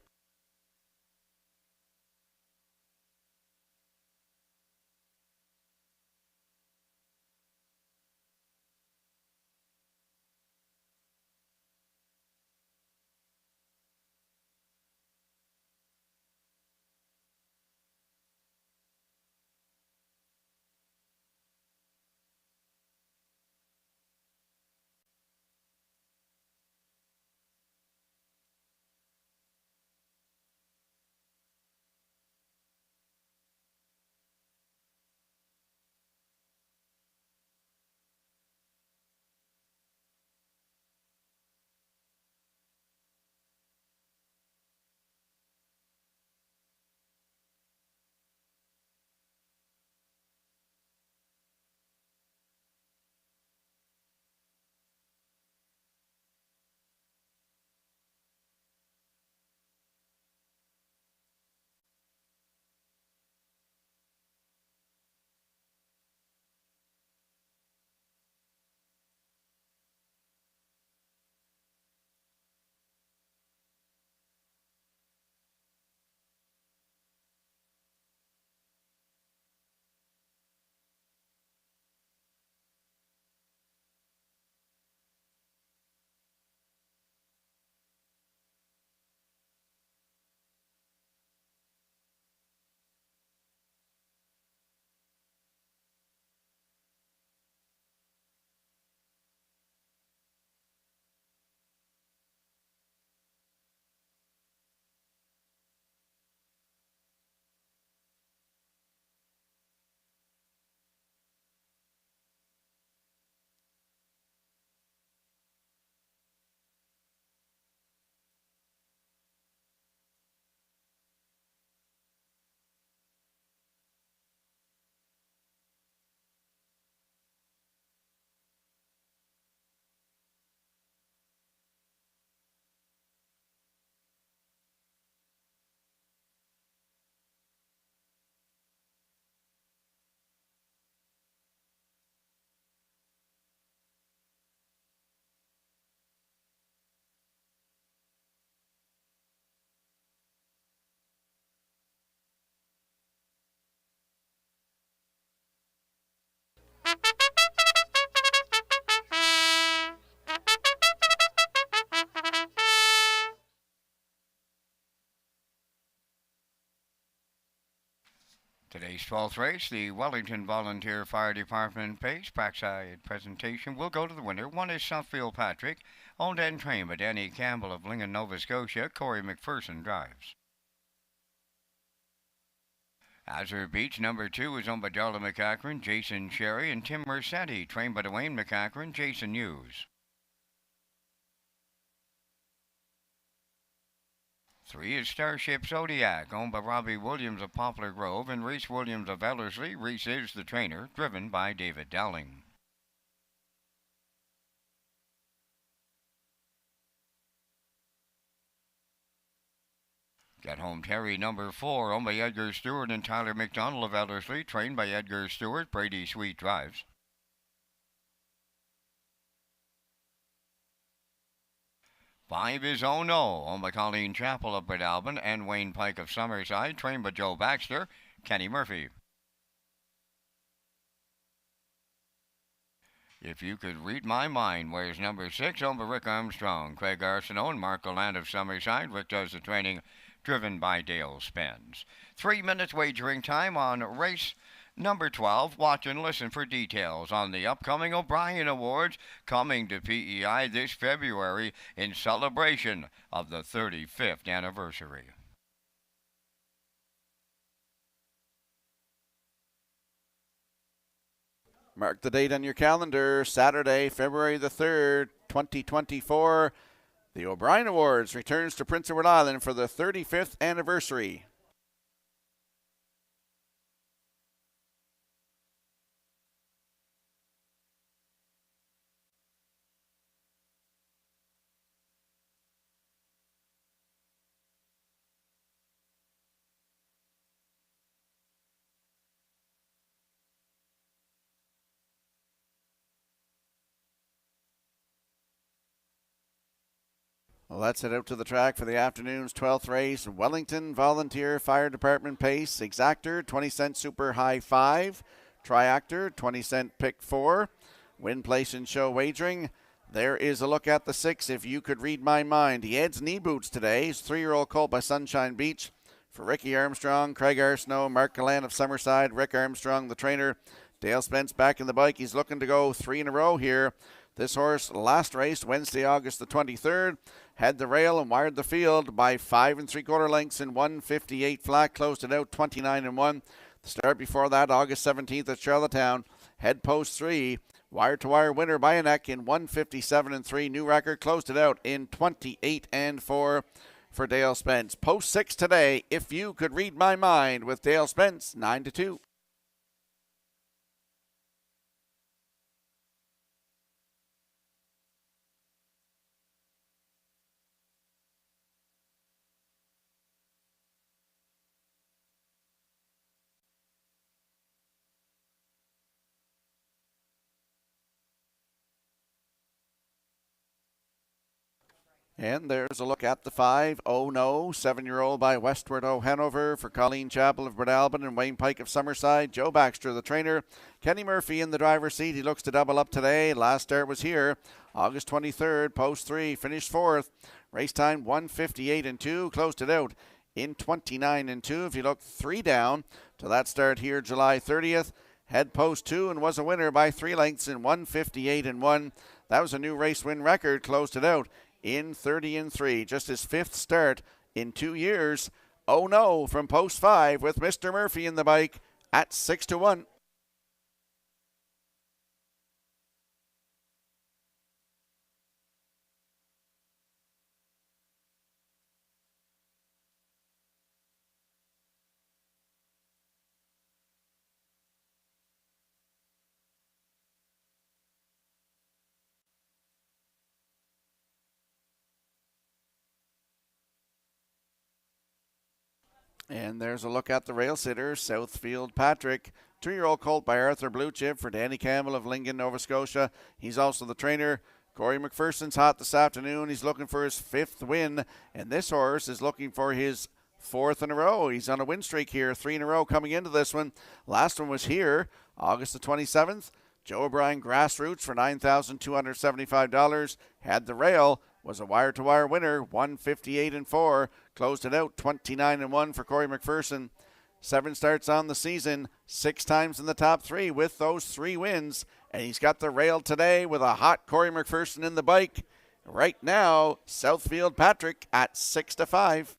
Today's 12th race, the Wellington Volunteer Fire Department Pace Trackside presentation will go to the winner. One is Southfield Patrick, owned and trained by Danny Campbell of Lincoln, Nova Scotia. Corey McPherson drives. Azure Beach, number 2, is owned by Darla McCachran, Jason Sherry, and Tim Mercetti, trained by Dwayne McCachran, Jason Hughes. 3 is Starship Zodiac, owned by Robbie Williams of Poplar Grove and Reese Williams of Ellerslie. Reese is the trainer, driven by David Dowling. Get Home Terry, number 4, owned by Edgar Stewart and Tyler McDonald of Ellerslie, trained by Edgar Stewart. Brady Sweet drives. 5 is Oh No, owned by Colleen Chappell of Breadalbin and Wayne Pike of Summerside, trained by Joe Baxter. Kenny Murphy. If You Could Read My Mind wears number 6, owned by Rick Armstrong, Craig Arsenault, and Mark Gallant of Summerside. Rick does the training, driven by Dale Spence. 3 minutes wagering time on race number 12. Watch and listen for details on the upcoming O'Brien Awards coming to PEI this February in celebration of the 35th anniversary. Mark the date on your calendar, Saturday, February the 3rd, 2024. The O'Brien Awards returns to Prince Edward Island for the 35th anniversary. Well, let's head out to the track for the afternoon's 12th race. Wellington Volunteer Fire Department Pace. Exactor, 20-cent Super High 5. Triactor, 20-cent Pick 4. Win, place, and show wagering. There is a look at the 6, If You Could Read My Mind. He adds knee boots today. He's 3-year-old colt by Sunshine Beach. For Ricky Armstrong, Craig Arsenault, Mark Gallant of Summerside, Rick Armstrong, the trainer. Dale Spence back in the bike. He's looking to go 3 in a row here. This horse last raced Wednesday, August the 23rd. Had the rail and wired the field by 5 3/4 lengths in 1:58 flat. Closed it out 29-1. The start before that, August 17th at Charlottetown. Head post 3. Wire-to-wire winner by a neck in 1:57-3. New record. Closed it out in 28-4 for Dale Spence. Post 6 today, If You Could Read My Mind with Dale Spence, 9-2. And there's a look at the 5, Oh No, 7-year-old by Westward O'Hanover for Colleen Chappell of Breadalbin and Wayne Pike of Summerside. Joe Baxter, the trainer. Kenny Murphy in the driver's seat. He looks to double up today. Last start was here, August 23rd, post 3, finished 4th. Race time 1:58-2, closed it out in 29-2. If you look 3 down to that start here, July 30th, head post 2 and was a winner by 3 lengths in 1:58-1. That was a new race win record, closed it out in 30-3, just his 5th start in 2 years. Oh No from post 5 with Mr. Murphy in the bike at 6-1. And there's a look at the rail sitter, Southfield Patrick. 2-year-old colt by Arthur Bluechip for Danny Campbell of Lincoln, Nova Scotia. He's also the trainer. Corey McPherson's hot this afternoon. He's looking for his 5th win. And this horse is looking for his 4th in a row. He's on a win streak here, 3 in a row coming into this one. Last one was here, August the 27th. Joe O'Brien Grassroots for $9,275. Had the rail. Was a wire-to-wire winner, 1:58-4. Closed it out, 29-1 for Corey McPherson. 7 starts on the season, 6 times in the top 3 with those 3 wins. And he's got the rail today with a hot Corey McPherson in the bike. Right now, Southfield Patrick at 6-5.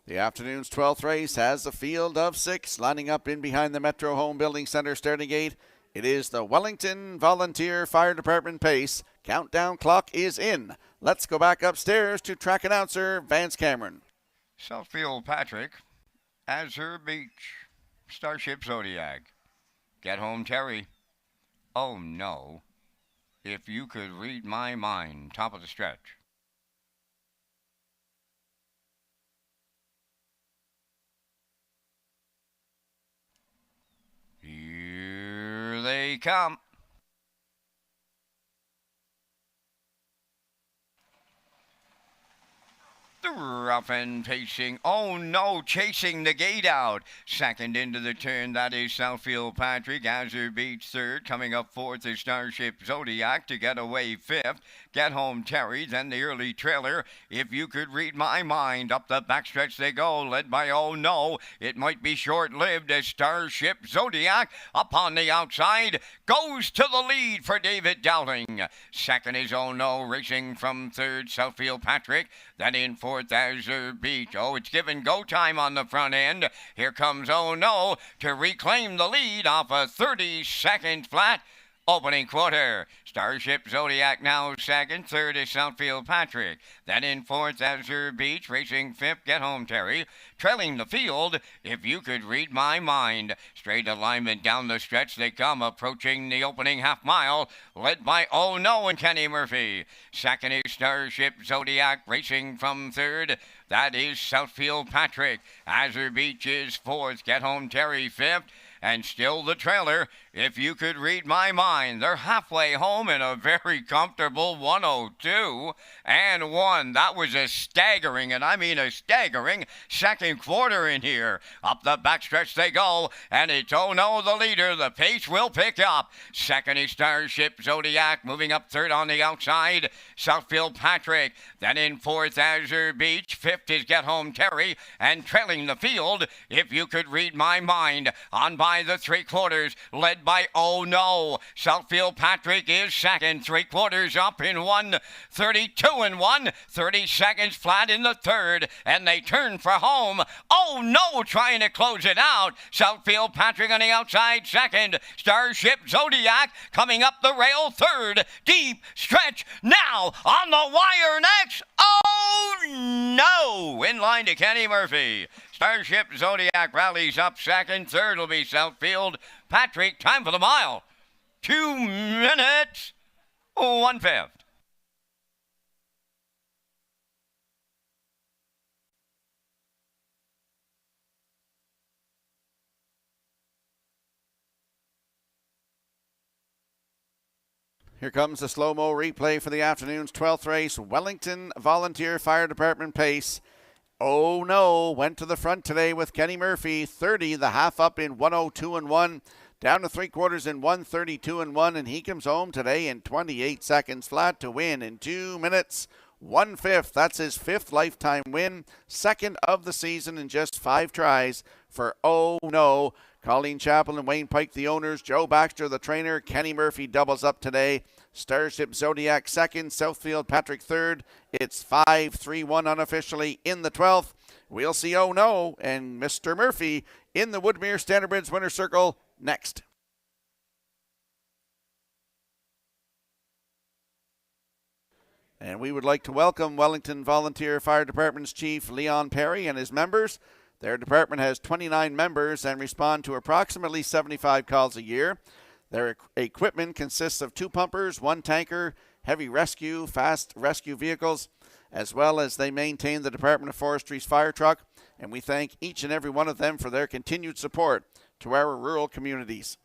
The afternoon's 12th race has a field of 6 lining up in behind the Metro Home Building Center starting gate. It is the Wellington Volunteer Fire Department pace. Countdown clock is in. Let's go back upstairs to track announcer Vance Cameron. Southfield Patrick, Azure Beach, Starship Zodiac, Get Home Terry. Oh no, if you could read my mind, top of the stretch. Here they come. The rough and pacing. Oh no, chasing the gate out. Second into the turn, that is Southfield Patrick. Azure Beach third. Coming up fourth is Starship Zodiac to get away fifth. Get Home Terry, then the early trailer. If you could read my mind, up the backstretch they go, led by Oh No. It might be short-lived as Starship Zodiac up on the outside goes to the lead for David Dowling. Second is Oh No, racing from third, Southfield Patrick. Then in fourth, Azure Beach. Oh, it's given go time on the front end. Here comes Oh No to reclaim the lead off a 30-second flat opening quarter. Starship Zodiac now second. Third is Southfield Patrick. Then in fourth, Azure Beach. Racing fifth, Get Home Terry. Trailing the field, If You Could Read My Mind. Straight alignment down the stretch they come, approaching the opening half mile, led by Oh No and Kenny Murphy. Second is Starship Zodiac, racing from third. That is Southfield Patrick. Azure Beach is fourth. Get Home Terry fifth. And still the trailer, If You Could Read My Mind. They're halfway home in a very comfortable 102 and 1. That was a staggering, and I mean a staggering, second quarter in here. Up the backstretch they go, and it's Oh No, the leader. The pace will pick up. Second is Starship Zodiac, moving up third on the outside. Southfield Patrick. Then in fourth, Azure Beach. Fifth is Get Home Terry. And trailing the field, If You Could Read My Mind. On by the 3/4, led by Oh No. Southfield Patrick is second, 3/4 up in 1:32 and 1, 30 seconds flat in the third, and they turn for home. Oh No trying to close it out. Southfield Patrick on the outside second. Starship Zodiac coming up the rail third. Deep stretch now on the wire next. Oh No! In line to Kenny Murphy. Starship Zodiac rallies up second. Third will be Southfield Patrick. Time for the mile. 2 minutes, 1/5. Here comes the slow-mo replay for the afternoon's 12th race. Wellington Volunteer Fire Department pace. Oh No went to the front today with Kenny Murphy. 30, the half up in 102 and 1. Down to 3/4 in 132 and 1. And he comes home today in 28 seconds flat to win in 2 minutes, 1/5. That's his 5th lifetime win. 2nd of the season in just 5 tries for Oh No. Colleen Chappell and Wayne Pike, the owners. Joe Baxter, the trainer. Kenny Murphy doubles up today. Starship Zodiac second. Southfield Patrick third. It's 5-3-1 unofficially in the 12th. We'll see Oh No and Mr. Murphy in the Woodmere Standard Bridge Winner's Circle next. And we would like to welcome Wellington Volunteer Fire Department's Chief Leon Perry and his members. Their department has 29 members and respond to approximately 75 calls a year. Their equipment consists of 2 pumpers, 1 tanker, heavy rescue, fast rescue vehicles, as well as they maintain the Department of Forestry's fire truck. and we thank each and every one of them for their continued support to our rural communities.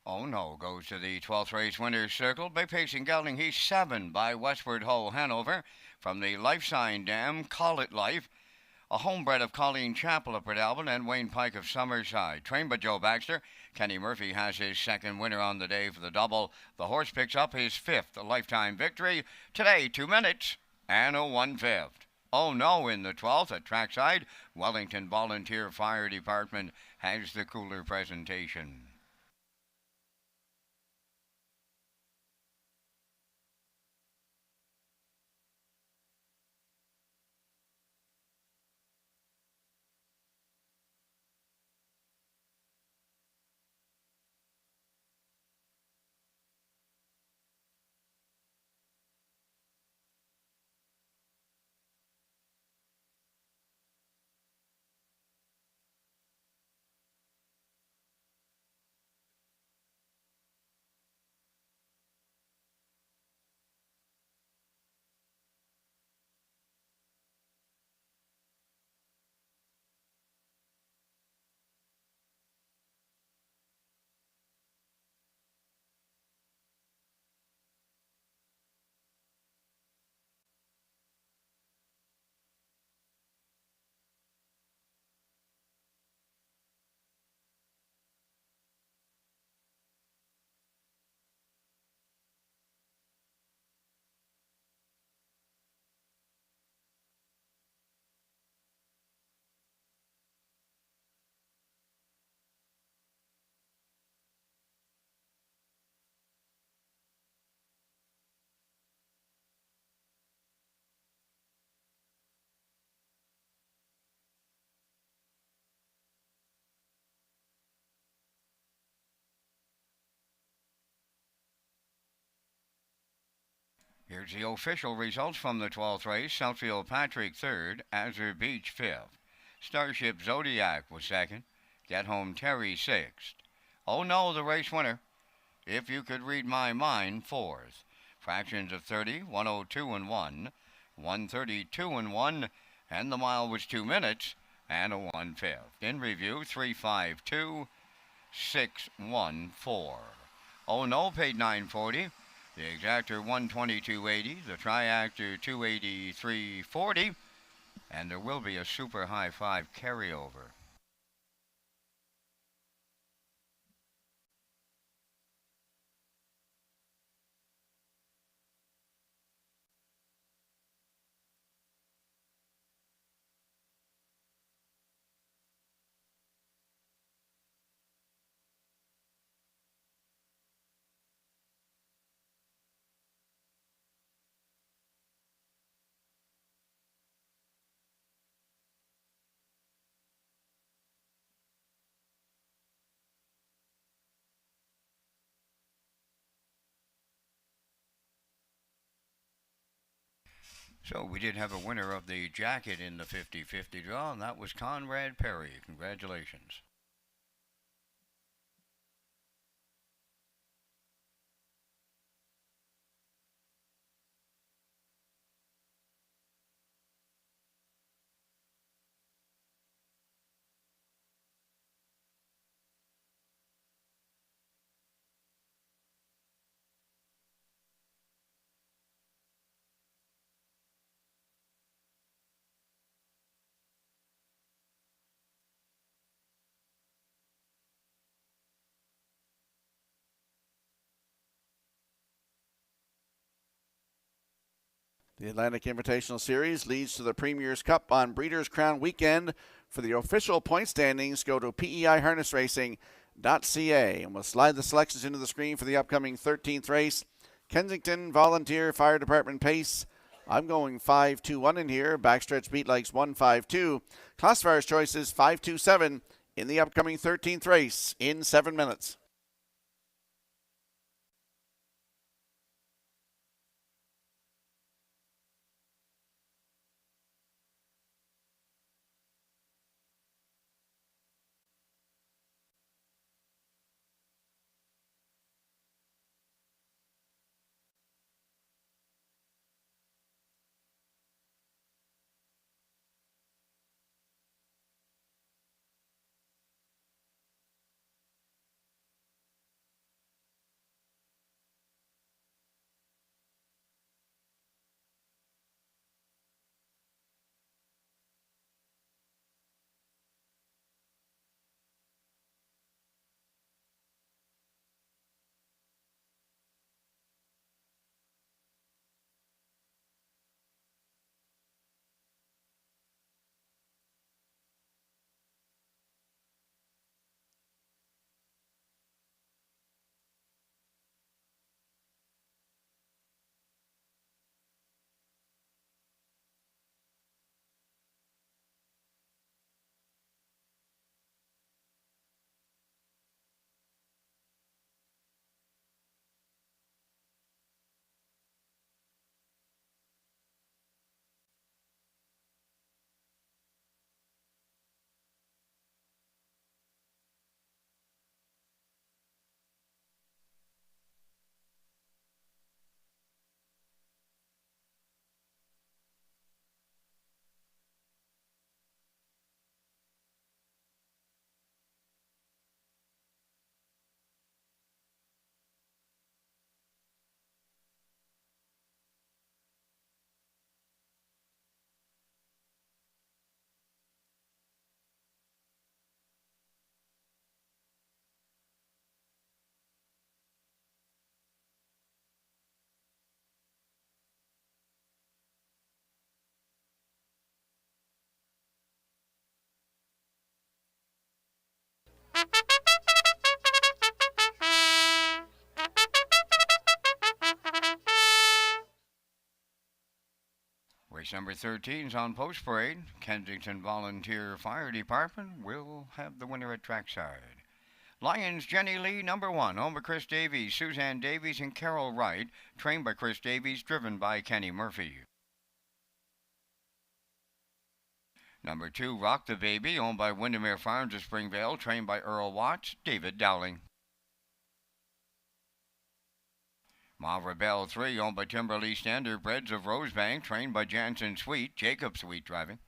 Oh no goes to the 12th race winner's circle by pacing Gelding. He's 7 by Westward Ho Hanover from the Life Sign Dam, Call It Life, a homebred of Colleen Chappell of Port Albert and Wayne Pike of Summerside. Trained by Joe Baxter, Kenny Murphy has his second winner on the day for the double. The horse picks up his 5th lifetime victory. Today, 2 minutes and a 1/5. Oh no in the 12th at trackside. Wellington Volunteer Fire Department has the cooler presentation. Here's the official results from the 12th race. Southfield Patrick 3rd, Azure Beach 5th. Starship Zodiac was 2nd. Get Home Terry 6th. Oh no, the race winner. If You Could Read My Mind 4th. Fractions of 30, 102 and 1, 132 and 1, and the mile was 2 minutes and a 1/5. In review, 352, 614. Oh no paid $9.40. The exactor 122.80, the triactor 283.40, and there will be a super high 5 carryover. So we did have a winner of the jacket in the 50-50 draw, and that was Conrad Perry. Congratulations. The Atlantic Invitational Series leads to the Premier's Cup on Breeders' Crown weekend. For the official point standings, go to peiharnessracing.ca, and we'll slide the selections into the screen for the upcoming 13th race. Kensington Volunteer Fire Department pace. I'm going 5-2-1 in here. Backstretch beat likes 1-5-2. Classifier's choices 5-2-7 in the upcoming 13th race in 7 minutes. Race number 13 is on post parade. Kensington Volunteer Fire Department will have the winner at trackside. Lions Jenny Lee, number 1, owned by Chris Davies, Suzanne Davies, and Carol Wright, trained by Chris Davies, driven by Kenny Murphy. Number 2, Rock the Baby, owned by Windermere Farms of Springvale, trained by Earl Watts, David Dowling. Mavra Bell 3, owned by Timberley Standardbreds of Rosebank, trained by Jansen Sweet, Jacob Sweet driving.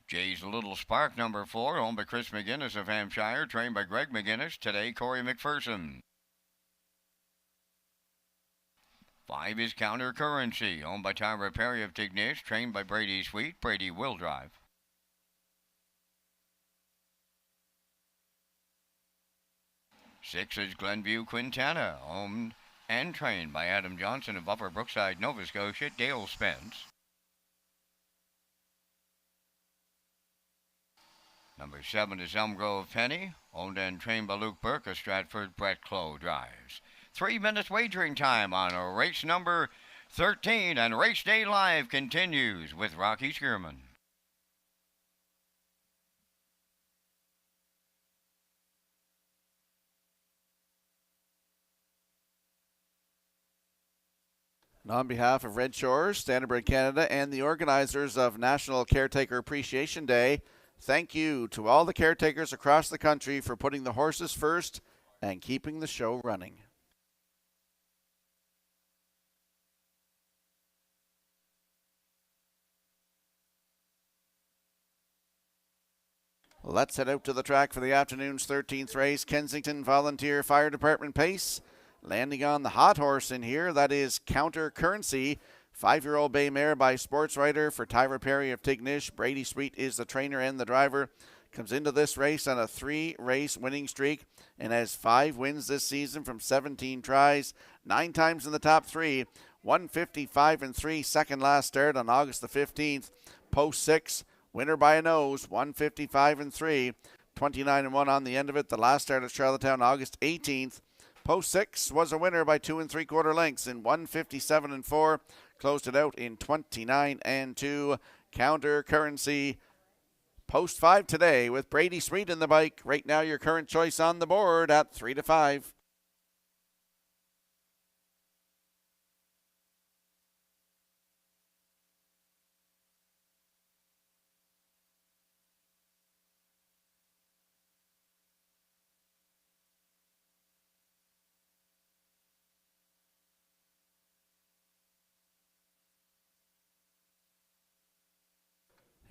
Jay's Little Spark, number 4, owned by Chris McGinnis of Hampshire, trained by Greg McGinnis, today Corey McPherson. 5 is Counter Currency, owned by Tyra Perry of Tignish, trained by Brady Sweet, Brady will drive. 6 is Glenview Quintana, owned and trained by Adam Johnson of Upper Brookside, Nova Scotia, Dale Spence. Number 7 is Elm Grove Penny, owned and trained by Luke Burke of Stratford, Brett Clough drives. 3 minutes wagering time on race number 13, and Race Day Live continues with Rocky Schierman. And on behalf of Red Shores, Standardbred Canada, and the organizers of National Caretaker Appreciation Day, thank you to all the caretakers across the country for putting the horses first and keeping the show running. Let's head out to the track for the afternoon's 13th race. Kensington Volunteer Fire Department pace. Landing on the hot horse in here, that is Counter Currency. 5-year-old bay mare by Sports Writer for Tyra Perry of Tignish. Brady Sweet is the trainer and the driver. comes into this race on a 3-race winning streak and has 5 wins this season from 17 tries, 9 times in the top 3, 155-3, second last start on August the 15th. Post 6, winner by a nose, 155-3, 29-1 on the end of it. The last start at Charlottetown, August 18th. Post 6 was a winner by 2 3/4 lengths in 157-4. Closed it out in 29-2. Counter Currency. Post 5 today with Brady Sweet in the bike. Right now, your current choice on the board at 3-5.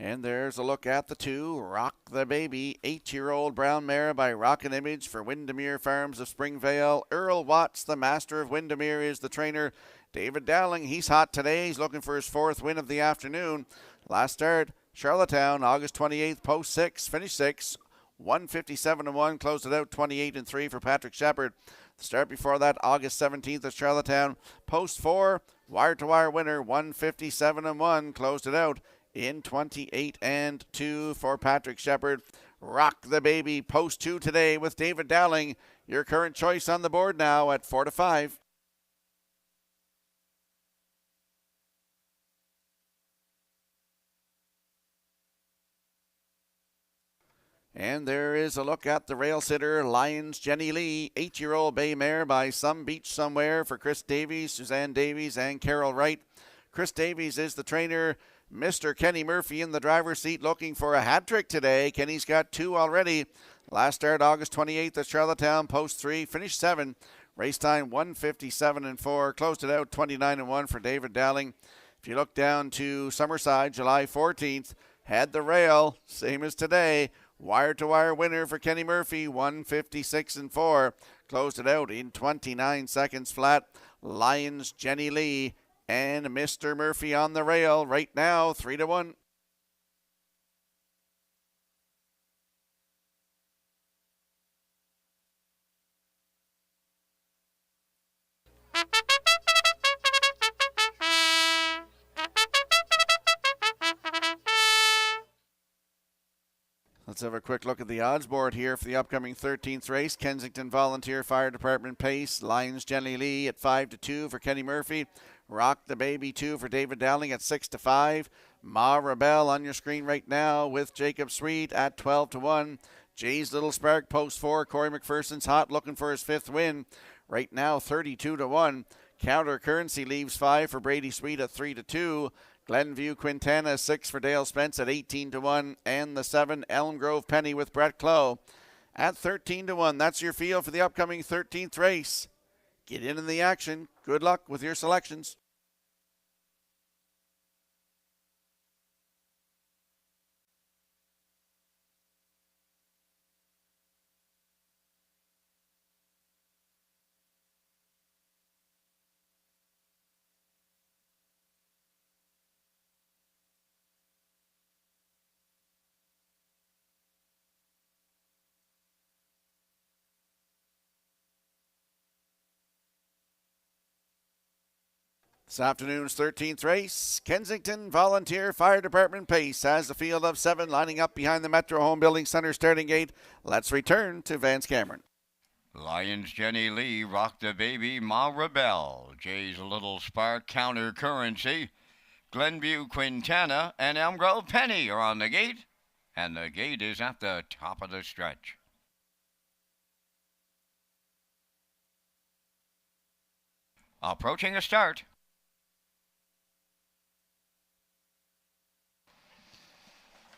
And there's a look at the 2, Rock the Baby, 8-year-old brown mare by Rockin' Image for Windermere Farms of Springvale. Earl Watts, the master of Windermere, is the trainer. David Dowling, he's hot today. He's looking for his 4th win of the afternoon. Last start, Charlottetown, August 28th, post 6, finish 6, 157-1, closed it out 28-3 for Patrick Shepard. The start before that, August 17th at Charlottetown, post 4, wire-to-wire winner, 157-1, closed it out in 28-2 for Patrick Shepard. Rock the Baby, post 2 today with David Dowling. Your current choice on the board now at 4-5. And there is a look at the rail sitter, Lions Jenny Lee, 8-year-old bay mare by Some Beach Somewhere for Chris Davies, Suzanne Davies, and Carol Wright. Chris Davies is the trainer. Mr. Kenny Murphy in the driver's seat looking for a hat trick today. Kenny's got 2 already. Last start August 28th at Charlottetown, post 3, finished 7. Race time 157-4. Closed it out 29-1 for David Dowling. If you look down to Summerside, July 14th, had the rail, same as today. Wire-to-wire winner for Kenny Murphy, 156-4. Closed it out in 29 seconds flat. Lions Jenny Lee and Mr. Murphy on the rail right now, 3-1. Let's have a quick look at the odds board here for the upcoming 13th race. Kensington Volunteer Fire Department Pace. Lions Jenny Lee at 5-2 for Kenny Murphy. Rock the Baby 2 for David Dowling at 6-5. Ma Rebel on your screen right now with Jacob Sweet at 12-1. Jay's Little Spark, post 4. Corey McPherson's hot, looking for his 5th win. Right now, 32-1. Counter Currency leaves 5 for Brady Sweet at 3-2. Glenview Quintana 6 for Dale Spence at 18-1. And the 7, Elm Grove Penny with Brett Clough at 13-1. That's your field for the upcoming 13th race. Get in the action. Good luck with your selections. This afternoon's 13th race, Kensington Volunteer Fire Department Pace has a field of 7 lining up behind the Metro Home Building Center starting gate. Let's return to Vance Cameron. Lions Jenny Lee, Rock the Baby, Ma Rebel, Jay's Little Spark, Counter Currency, Glenview Quintana, and Elm Grove Penny are on the gate, and the gate is at the top of the stretch. Approaching a start.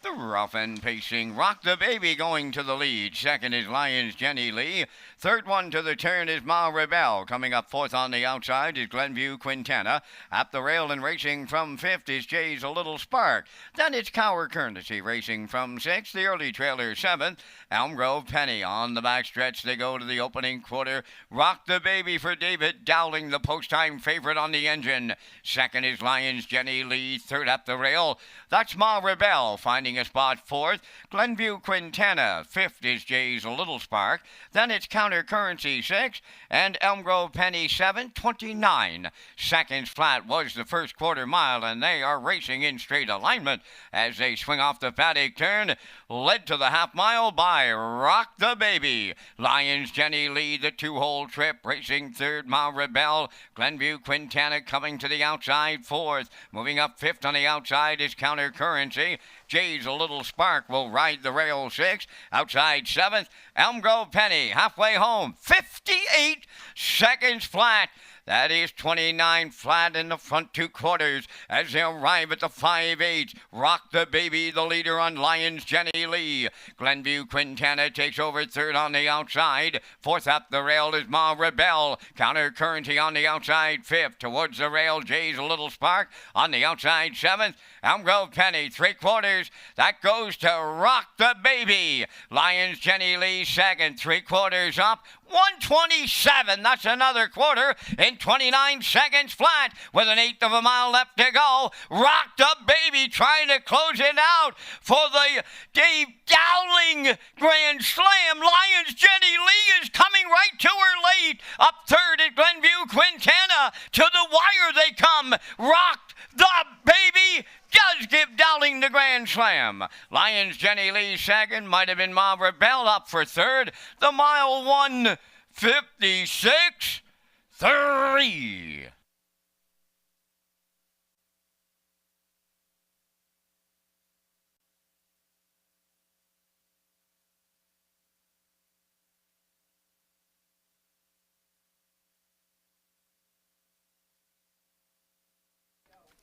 The rough and pacing Rock the Baby going to the lead. Second is Lions Jenny Lee. Third one to the turn is Ma Rebel. Coming up fourth on the outside is Glenview Quintana. At the rail and racing from fifth is Jay's A Little Spark. Then it's Cower Currency racing from sixth. The early trailer seventh. Elm Grove Penny on the backstretch. They go to the opening quarter. Rock the Baby for David Dowling, the post-time favorite on the engine. Second is Lions Jenny Lee. Third up the rail. That's Ma Rebel finding a spot fourth. Glenview Quintana. Fifth is Jay's A Little Spark. Then it's Counter Currency sixth. And Elm Grove Penny 7:29 seconds flat was the first quarter mile, and they are racing in straight alignment as they swing off the paddock turn, led to the half mile by Rock the Baby. Lions Jenny lead the two-hole trip, racing third, Ma Rebel. Glenview Quintana coming to the outside fourth. Moving up fifth on the outside is Counter Currency. Jay's A Little Spark will ride the rail sixth. Outside seventh, Elm Grove Penny halfway home, 58 seconds flat. That is 29 flat in the front two quarters as they arrive at the 5/8. Rock the Baby, the leader on Lions Jenny Lee. Glenview Quintana takes over third on the outside. Fourth up the rail is Ma Rebel. Counter Currency on the outside fifth. Towards the rail, Jay's A Little Spark on the outside seventh. Elm Grove Penny, three quarters. That goes to Rock the Baby. Lions Jenny Lee second, three quarters up. 127, that's another quarter in 29 seconds flat with an eighth of a mile left to go. Rock the Baby trying to close it out for the Dave Dowling Grand Slam. Lions Jenny Lee is coming right to her late. Up third at Glenview Quintana. To the wire they come. Rock the Baby does give Dowling the Grand Slam. Lions Jenny Lee second, might have been Ma Rebel up for third. The mile 1:56.3.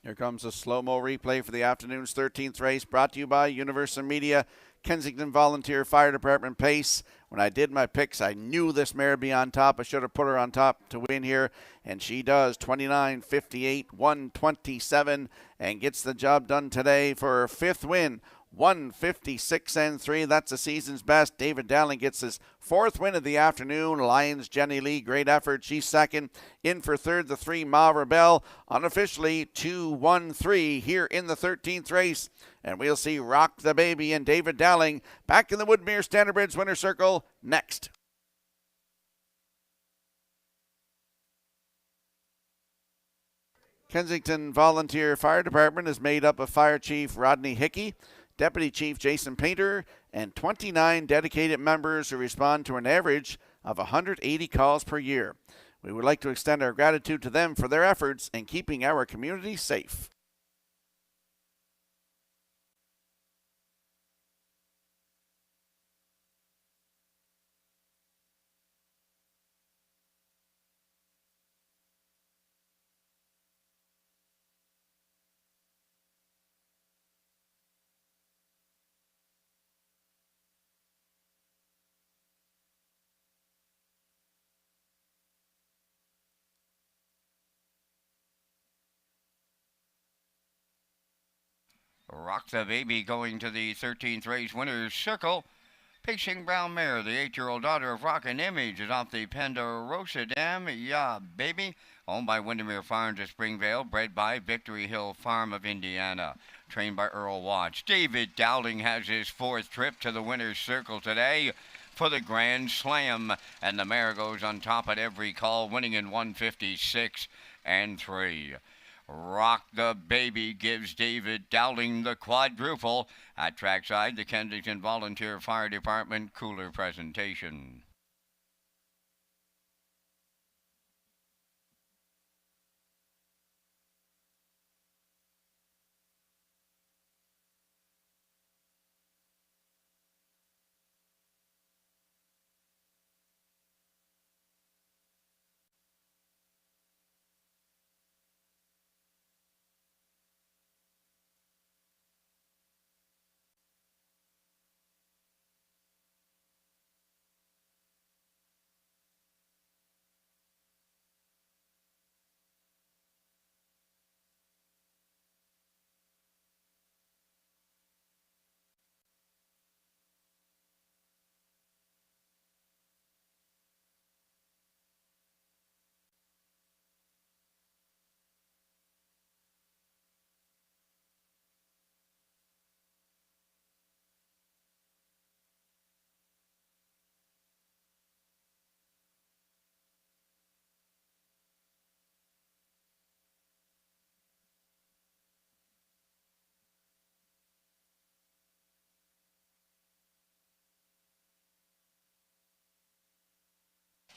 Here comes a slow-mo replay for the afternoon's 13th race, brought to you by Universal Media, Kensington Volunteer Fire Department Pace. When I did my picks, I knew this mare would be on top. I should have put her on top to win here, and she does. 29:58, 127, and gets the job done today for her fifth win. 156-3. That's the season's best. David Dowling gets his fourth win of the afternoon. Lions Jenny Lee, great effort. She's second. In for third, the three, Ma Rebel. Unofficially 2-1-3 here in the 13th race. And we'll see Rock the Baby and David Dowling back in the Woodmere Standard Bridge Winner Circle next. Kensington Volunteer Fire Department is made up of Fire Chief Rodney Hickey, Deputy Chief Jason Painter, and 29 dedicated members who respond to an average of 180 calls per year. We would like to extend our gratitude to them for their efforts in keeping our community safe. Rock the Baby going to the 13th race winner's circle. Pacing Brown Mare, the 8-year-old daughter of Rockin' Image, is off the Ponderosa Dam. Yeah, baby. Owned by Windermere Farms of Springvale, bred by Victory Hill Farm of Indiana. Trained by Earl Watts. David Dowling has his fourth trip to the winner's circle today for the Grand Slam. And the mare goes on top at every call, winning in 156-3. Rock the Baby gives David Dowling the quadruple. At trackside, the Kensington Volunteer Fire Department cooler presentation.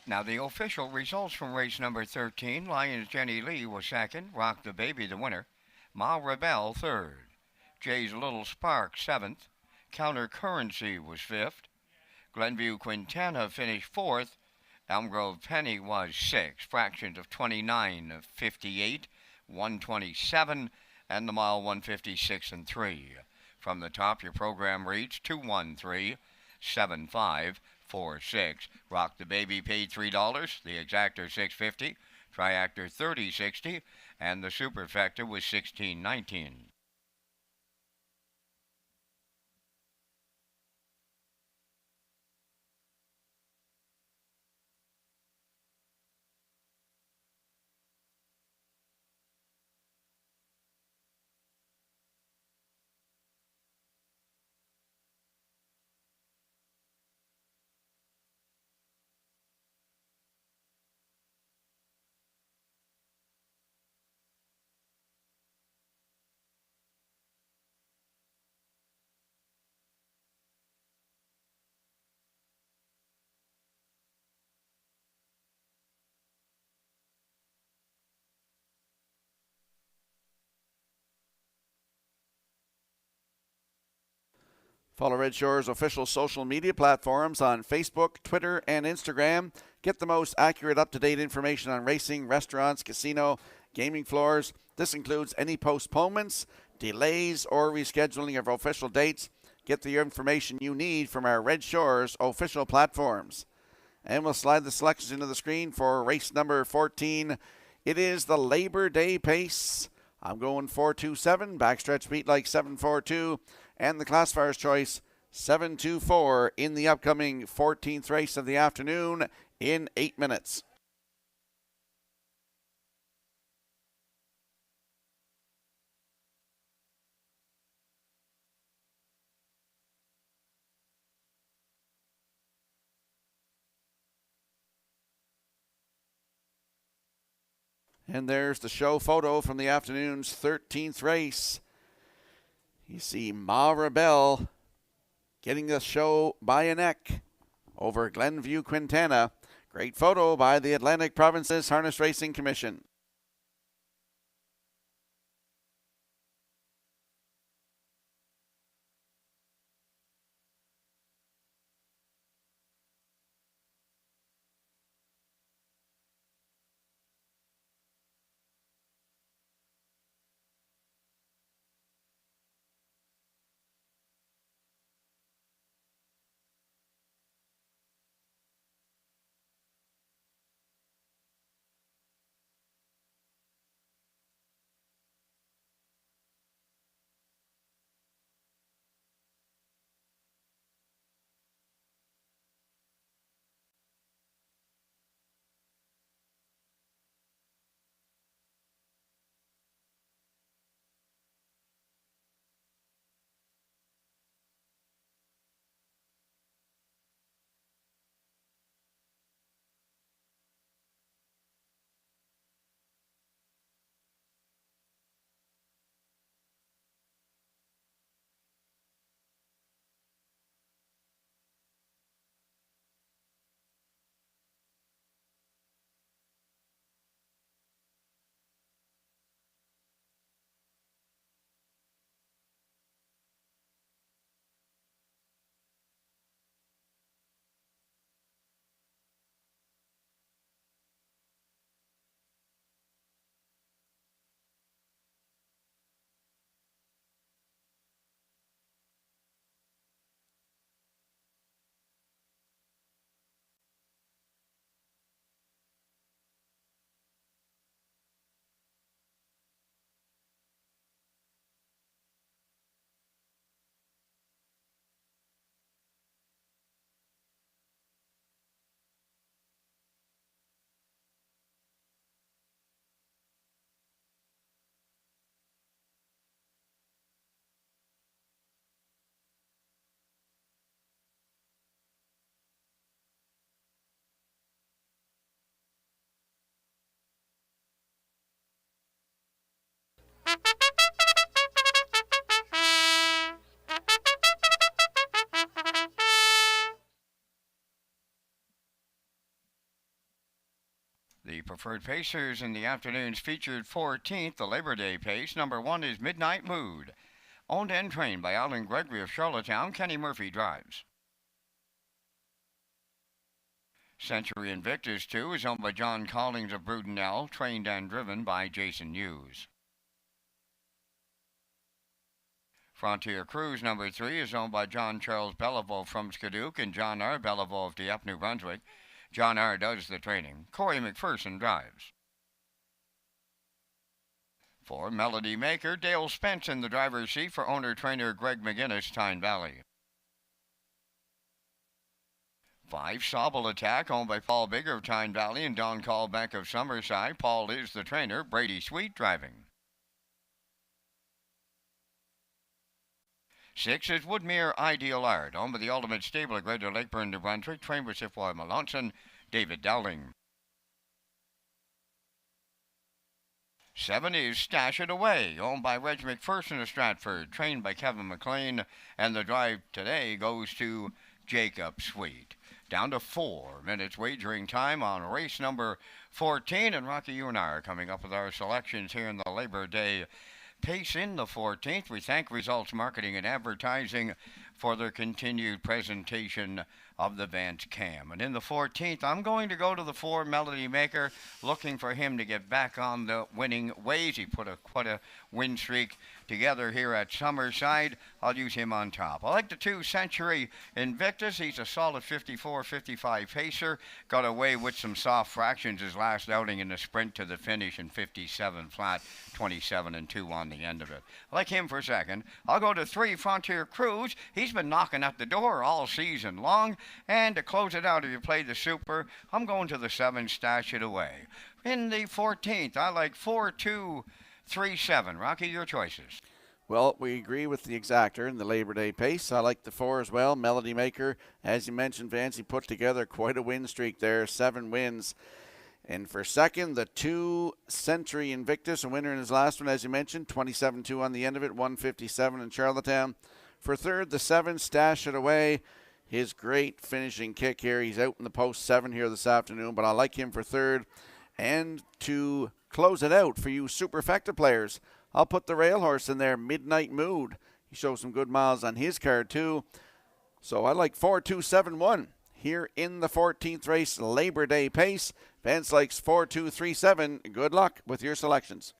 Now the official results from race number 13. Lions Jenny Lee was second. Rock the Baby the winner. Ma Rebel third. Jay's Little Spark seventh. Counter Currency was fifth. Glenview Quintana finished fourth. Elm Grove Penny was sixth. Fractions of 29 of 58, 127, and the mile 156 and 3. From the top, your program reads 213-7546. Rock the Baby paid $3, the Exactor $6.50, Triactor $30.60, and the Superfecta was $16.19. Follow Red Shores' official social media platforms on Facebook, Twitter, and Instagram. Get the most accurate, up-to-date information on racing, restaurants, casino, gaming floors. This includes any postponements, delays, or rescheduling of official dates. Get the information you need from our Red Shores official platforms. And we'll slide the selections into the screen for race number 14. It is the Labor Day pace. I'm going 427, backstretch beat like 742, and the classifier's choice 724 in the upcoming 14th race of the afternoon in 8 minutes. And there's the show photo from the afternoon's 13th race. You see Ma Rebel getting the show by a neck over Glenview Quintana. Great photo by the Atlantic Provinces Harness Racing Commission. The preferred pacers in the afternoon's featured 14th, the Labor Day pace. Number 1 is Midnight Mood. Owned and trained by Alan Gregory of Charlottetown. Kenny Murphy drives. Century Invictus 2 is owned by John Collins of Brudenell, trained and driven by Jason Hughes. Frontier Cruise number 3 is owned by John Charles Bellevaux from Skadook and John R. Bellevaux of Dieppe, New Brunswick. John R. does the training. Corey McPherson drives. For Melody Maker, Dale Spence in the driver's seat for owner-trainer Greg McGinnis, Tyne Valley. 5, Sobble Attack, owned by Paul Bigger of Tyne Valley and Don Callback of Summerside. Paul is the trainer. Brady Sweet driving. 6 is Woodmere Ideal Art, owned by the Ultimate Stable at Greater Lakeburn, New Brunswick, trained by Sifway Malonson, David Dowling. 7 is Stash It Away, owned by Reg McPherson of Stratford, trained by Kevin McLean, and the drive today goes to Jacob Sweet. Down to 4 minutes wagering time on race number 14, and Rocky, you and I are coming up with our selections here in the Labor Day pace in the 14th. We thank Results Marketing and Advertising for their continued presentation of the Vance Cam. And in the 14th, I'm going to go to the 4 Melody Maker, looking for him to get back on the winning ways. He put quite a win streak together here at Summerside. I'll use him on top. I like the 2 Century Invictus. He's a solid 54-55 pacer. Got away with some soft fractions his last outing in the sprint to the finish in 57 flat, 27-2 on the end of it. I like him for second. I'll go to 3 Frontier Cruise. He's been knocking at the door all season long. And to close it out, if you play the Super, I'm going to the 7 Stash It Away. In the 14th, I like 4-2-3-7. Rocky, your choices. Well, we agree with the exactor in the Labor Day pace. I like the 4 as well. Melody Maker, as you mentioned, Vance, he put together quite a win streak there, 7 wins. And for second, the 2 Century Invictus, a winner in his last one, as you mentioned, 27-2 on the end of it, 157 in Charlottetown. For third, the 7 Stash It Away. His great finishing kick here. He's out in the post 7 here this afternoon, but I like him for third. And to close it out for you superfecta players, I'll put the rail horse in there, Midnight Mood. He shows some good miles on his card too. So I like 4-2-7-1 here in the 14th race, Labor Day pace. Vance likes 4-2-3-7. Good luck with your selections.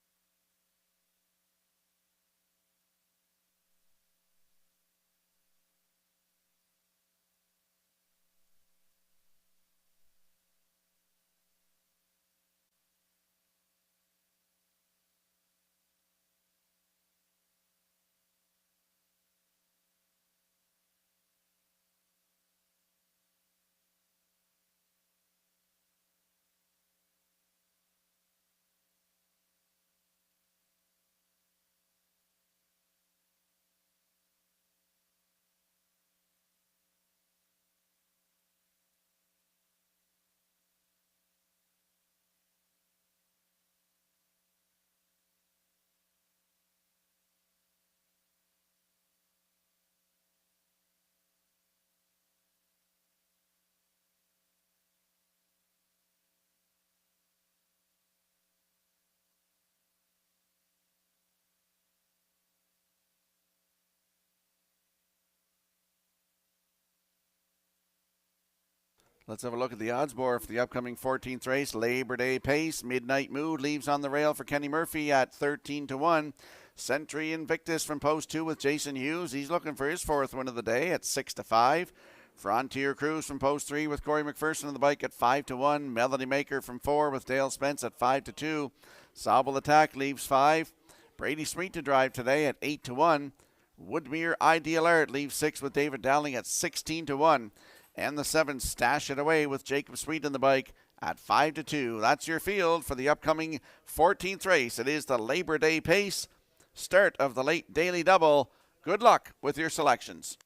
Let's have a look at the odds board for the upcoming 14th race, Labor Day pace. Midnight Mood leaves on the rail for Kenny Murphy at 13-1. Century Invictus from post 2 with Jason Hughes. He's looking for his 4th win of the day at 6-5. Frontier Cruise from post 3 with Corey McPherson on the bike at 5-1. Melody Maker from 4 with Dale Spence at 5-2. Sobble Attack leaves 5. Brady Sweet to drive today at 8-1. Woodmere Ideal Art leaves 6 with David Dowling at 16-1. And the 7 Stash It Away with Jacob Sweet on the bike at 5-2. That's your field for the upcoming 14th race. It is the Labor Day pace, start of the late daily double. Good luck with your selections.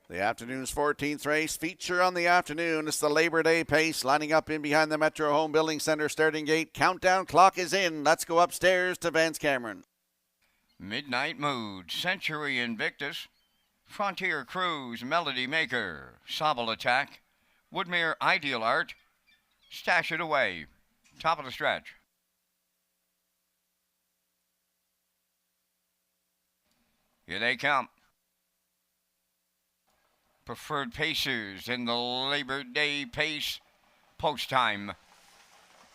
The afternoon's 14th race feature on the afternoon. It's the Labor Day pace lining up in behind the Metro Home Building Center starting gate. Countdown clock is in. Let's go upstairs to Vance Cameron. Midnight Mood, Century Invictus, Frontier Cruise, Melody Maker, Sobble Attack, Woodmere Ideal Art, Stash It Away. Top of the stretch. Here they come. Preferred Pacers in the Labor Day pace. Post time.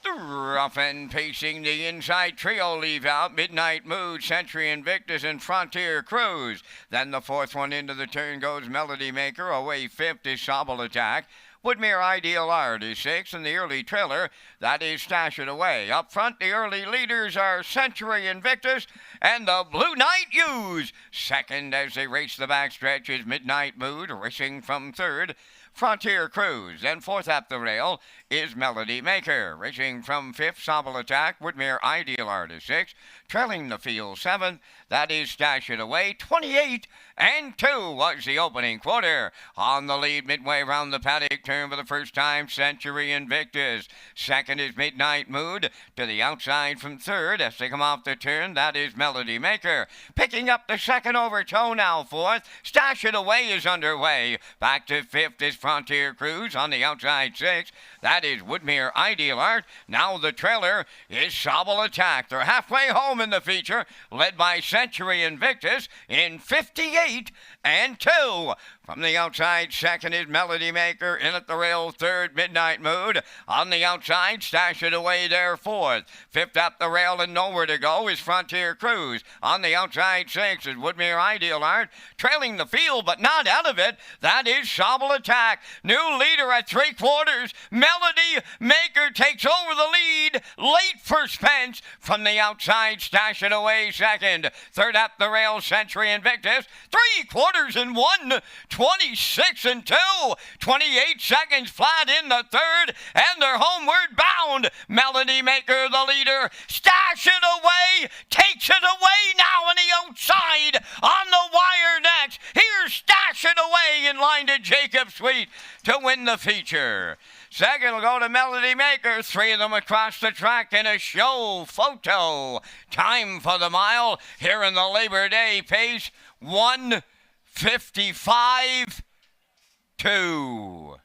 The rough end pacing the inside trio leave out. Midnight Mood, Century Invictus, and Frontier Cruise. Then the fourth one into the turn goes Melody Maker. Away fifth is Sobble Attack. Woodmere Ideal Art is sixth, and the early trailer, that is Stash It Away. Up front, the early leaders are Century Invictus and the Blue Knight U's. Second as they race the backstretch is Midnight Mood, racing from third. Frontier Cruise, and fourth at the rail is Melody Maker. Racing from fifth, Sobble Attack. Woodmere Ideal Art is sixth. Trailing the field seventh, that is Stash It Away. 28 and 2 was the opening quarter. On the lead midway around the paddock turn for the first time, Century Invictus. Second is Midnight Mood. To the outside from third as they come off the turn, that is Melody Maker. Picking up the second overtone now fourth. Stash It Away is underway. Back to fifth is Frontier Cruise. On the outside sixth, that is Woodmere Ideal Art. Now the trailer is Sobble Attack. They're halfway home in the feature, led by Century Invictus in 58 and 2. From the outside, second is Melody Maker. In at the rail, third, Midnight Mood. On the outside, Stash It Away there, fourth. Fifth at the rail and nowhere to go is Frontier Cruise. On the outside, sixth is Woodmere Ideal Art. Trailing the field, but not out of it, that is Sobble Attack. New leader at 3/4. Melody Maker takes over the lead. Late for Spence. From the outside, Stash It Away second. Third at the rail, Century Invictus. 3/4 and 1. 26 and 2. 28 seconds flat in the third, and they're homeward bound. Melody Maker, the leader. Stash It Away takes it away now on the outside. On the wire next. Here's Stash It Away in line to Jacob Sweet to win the feature. Second will go to Melody Maker. Three of them across the track in a show photo. Time for the mile here in the Labor Day pace. 1:55.2.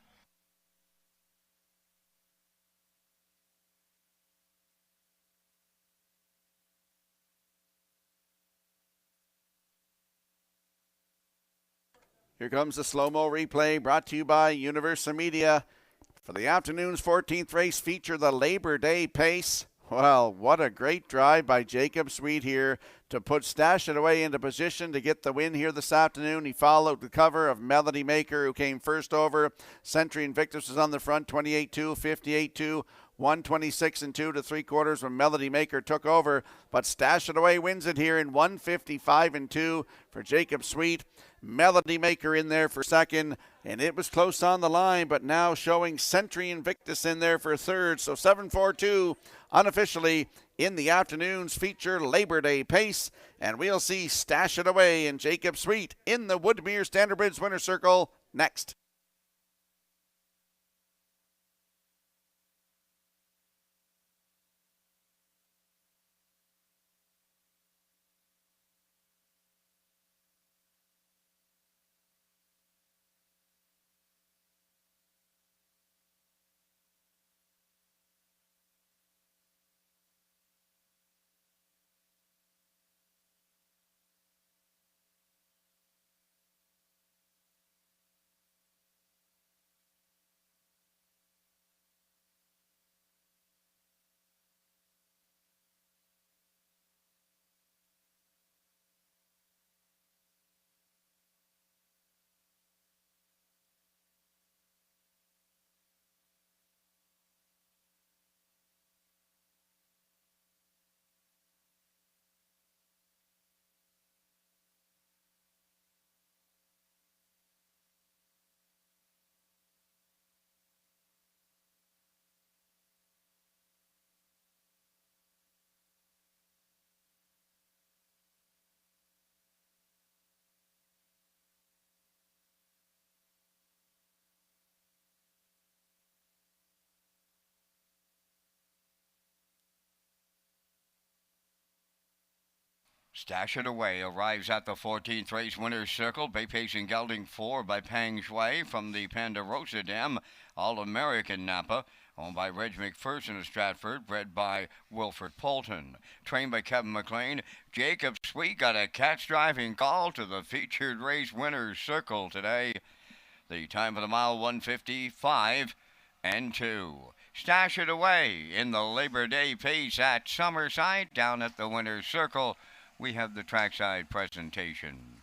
Here comes the slow-mo replay brought to you by Universal Media. For the afternoon's 14th race feature, the Labor Day pace. Well, what a great drive by Jacob Sweet here to put Stash It Away into position to get the win here this afternoon. He followed the cover of Melody Maker, who came first over. Century Invictus was on the front, 28-2, 58-2. 126 and 2 to 3/4 when Melody Maker took over, but Stash It Away wins it here in 155 and 2 for Jacob Sweet. Melody Maker in there for second, and it was close on the line, but now showing Century Invictus in there for third. So 7-4-2 unofficially in the afternoon's feature Labor Day pace, and we'll see Stash It Away and Jacob Sweet in the Woodmere Standard Bridge winner circle next. Stash It Away arrives at the 14th race winner's circle. Bay Pacing Gelding 4 by Pang Shui from the Ponderosa Dam. All-American Napa, owned by Reg McPherson of Stratford, bred by Wilfred Poulton. Trained by Kevin McLean. Jacob Sweet got a catch driving call to the featured race winner's circle today. The time for the mile 155 and 2. Stash It Away in the Labor Day pace at Summerside. Down at the winner's circle, we have the trackside presentation.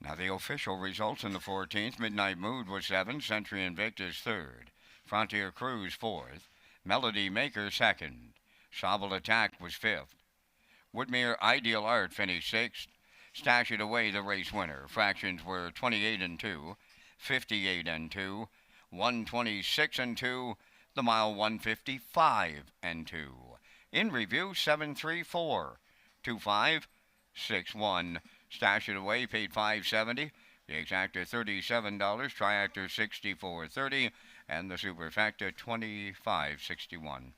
Now the official results in the 14th. Midnight Mood was 7th. Century Invictus 3rd. Frontier Cruise 4th. Melody Maker 2nd. Sobble Attack was 5th. Woodmere Ideal Art finished 6th. Stash It Away the race winner. Fractions were 28 and 2, 58 and 2, 126 and 2, the mile 155 and 2. In review 734 2561. Stash It Away paid $5.70. The exacta $37. Triactor $64.30. And the superfactor $25.61.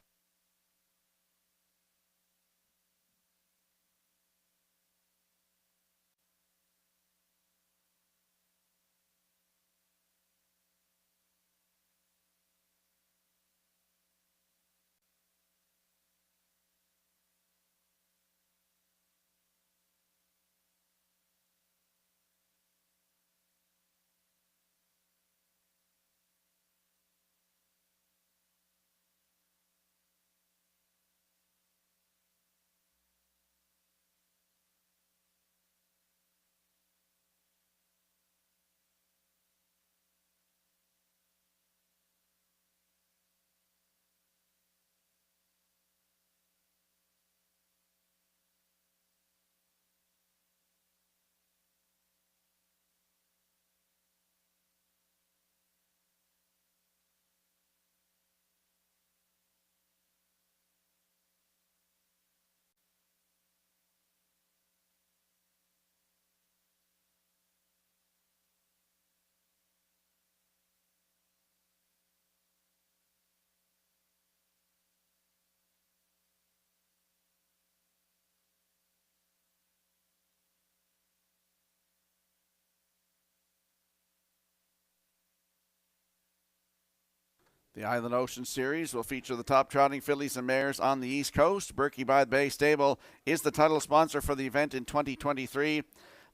The Island Ocean Series will feature the top trotting fillies and mares on the East Coast. Berkey by the Bay Stable is the title sponsor for the event in 2023.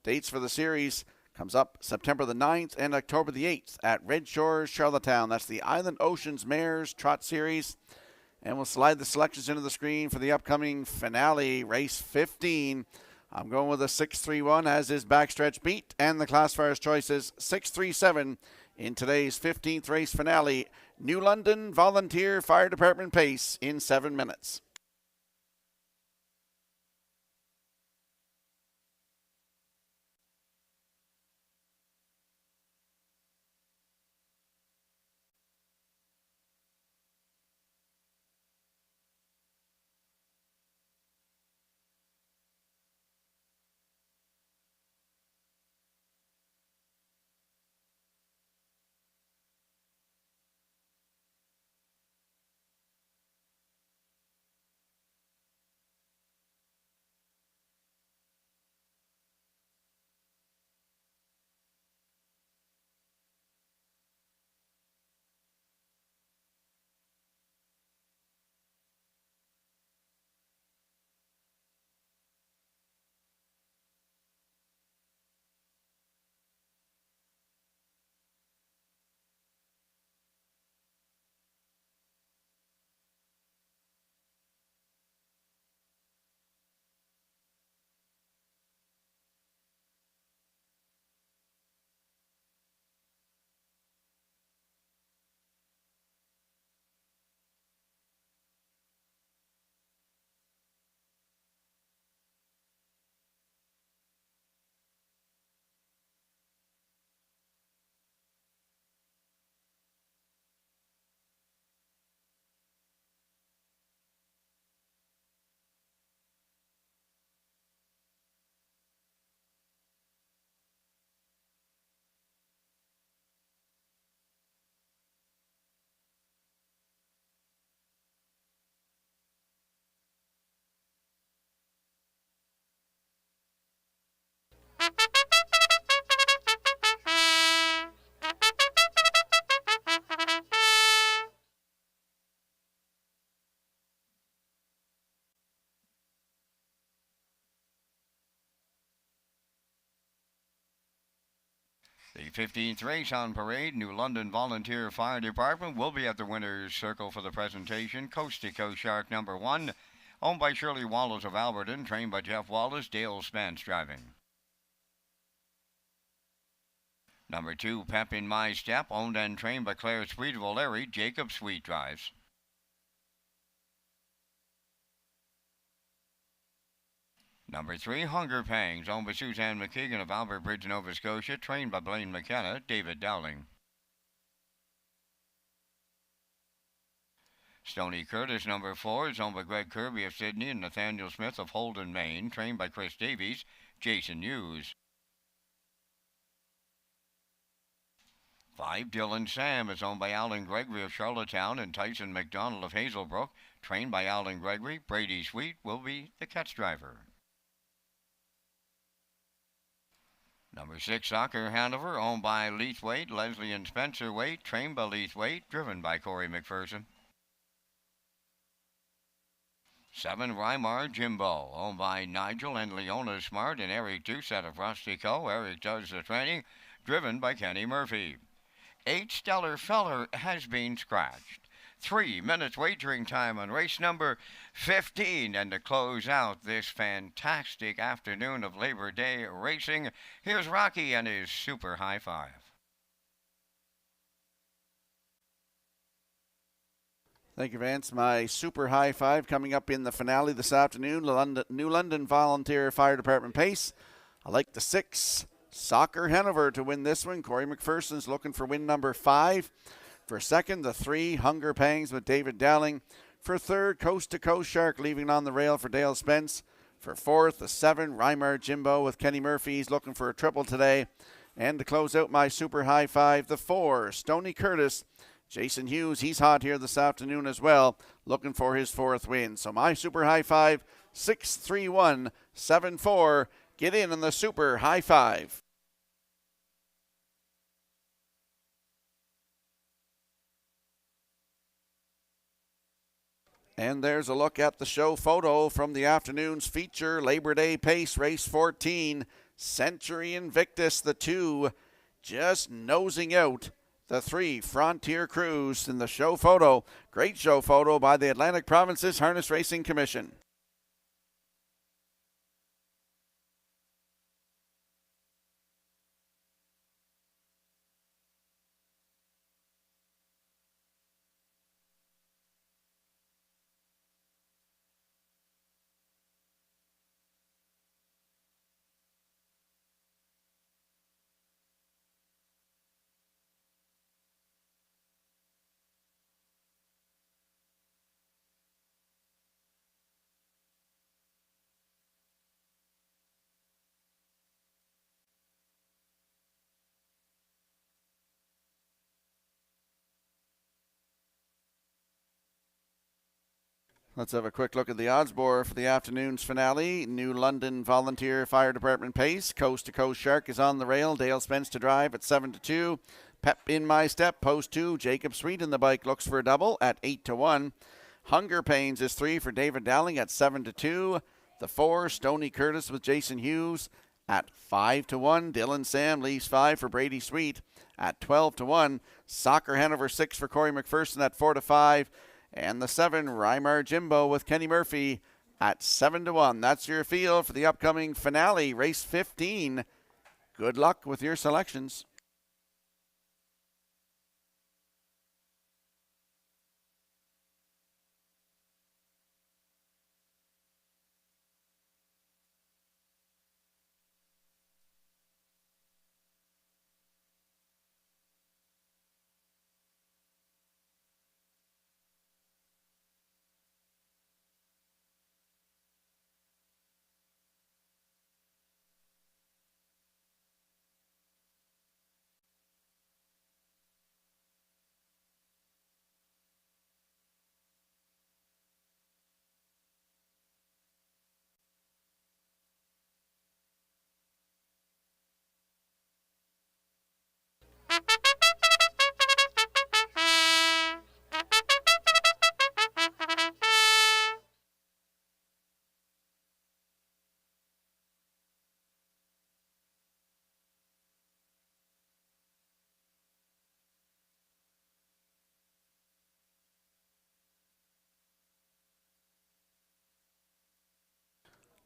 Dates for the series comes up September the 9th and October the 8th at Redshores, Charlottetown. That's the Island Oceans Mares Trot Series. And we'll slide the selections into the screen for the upcoming finale, race 15. I'm going with a 6-3-1 as is Backstretch Beat, and the classifier's choice is 6-3-7 in today's 15th race finale. New London Volunteer Fire Department pace in 7 minutes. The 15th race on parade, New London Volunteer Fire Department, will be at the winner's circle for the presentation. Coast to Coast Shark number 1, owned by Shirley Wallace of Alberton, trained by Jeff Wallace, Dale Spence driving. Number 2, Pep in My Step, owned and trained by Claire Sweet of O'Leary, Jacob Sweet drives. Number 3, Hunger Pangs, owned by Suzanne McKeegan of Albert Bridge, Nova Scotia, trained by Blaine McKenna, David Dowling. Stony Curtis, number 4, is owned by Greg Kirby of Sydney and Nathaniel Smith of Holden, Maine, trained by Chris Davies, Jason Hughes. 5, Dylan Sam, is owned by Alan Gregory of Charlottetown and Tyson McDonald of Hazelbrook, trained by Alan Gregory. Brady Sweet will be the catch driver. Number 6, Soccer Hanover, owned by Leithwaite, Leslie and Spencer Waite, trained by Leithwaite, driven by Corey McPherson. 7, Rymar Jimbo, owned by Nigel and Leona Smart and Eric Doucette of Rustico. Eric does the training, driven by Kenny Murphy. 8, Stellar Feller has been scratched. 3 minutes wagering time on race number 15. And to close out this fantastic afternoon of Labor Day racing, here's Rocky and his super high five. Thank you, Vance. My super high five coming up in the finale this afternoon. New London Volunteer Fire Department pace. I like the 6, Soccer Hanover, to win this one. Corey McPherson's looking for win number 5. For second, the 3, Hunger Pangs with David Dowling. For third, Coast to Coast Shark leaving on the rail for Dale Spence. For fourth, the 7, Rymar Jimbo with Kenny Murphy. He's looking for a triple today. And to close out my super high five, the 4, Stony Curtis. Jason Hughes, he's hot here this afternoon as well, looking for his 4th win. So my super high five, 63174. Get in on the super high five. And there's a look at the show photo from the afternoon's feature, Labor Day Pace, Race 14. Century Invictus, the 2, just nosing out the 3, Frontier Cruise, in the show photo. Great show photo by the Atlantic Provinces Harness Racing Commission. Let's have a quick look at the odds board for the afternoon's finale. New London Volunteer Fire Department pace. Coast to Coast Shark is on the rail. Dale Spence to drive at 7-2. Pep in My Step, post 2. Jacob Sweet in the bike looks for a double at 8-1. Hunger Pains is 3 for David Dowling at 7-2. The 4, Stony Curtis with Jason Hughes at 5-1. Dylan Sam leaves 5 for Brady Sweet at 12-1. Soccer Hanover 6 for Corey McPherson at 4-5. And the 7, Rymar Jimbo with Kenny Murphy at 7-1. That's your field for the upcoming finale, race 15. Good luck with your selections.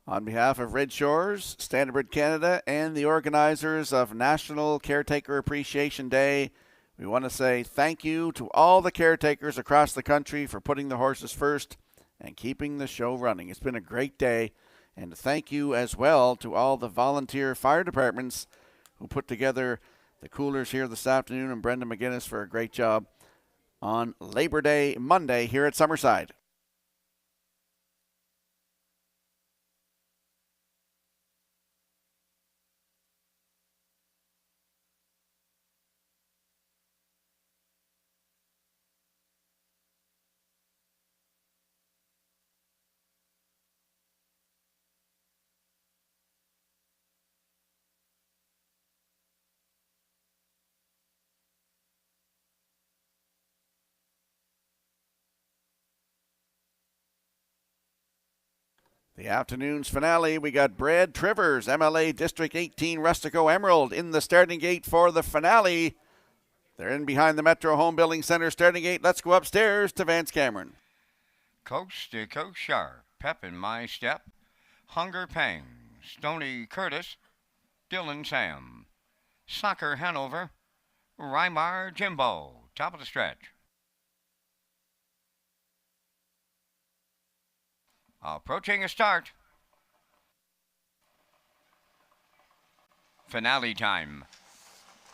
On behalf of Red Shores, Standardbird Canada, and the organizers of National Caretaker Appreciation Day, we want to say thank you to all the caretakers across the country for putting the horses first and keeping the show running. It's been a great day, and thank you as well to all the volunteer fire departments who put together the coolers here this afternoon, and Brenda McGinnis for a great job on Labor Day Monday here at Summerside. The afternoon's finale, we got Brad Trivers, MLA District 18 Rustico Emerald in the starting gate for the finale. They're in behind the Metro Home Building Center starting gate. Let's go upstairs to Vance Cameron. Coast to Coast Sharp, Pep in My Step, Hunger Pangs, Stony Curtis, Dylan Sam, Soccer Hanover, Rymar Jimbo, top of the stretch. Approaching a start. Finale time.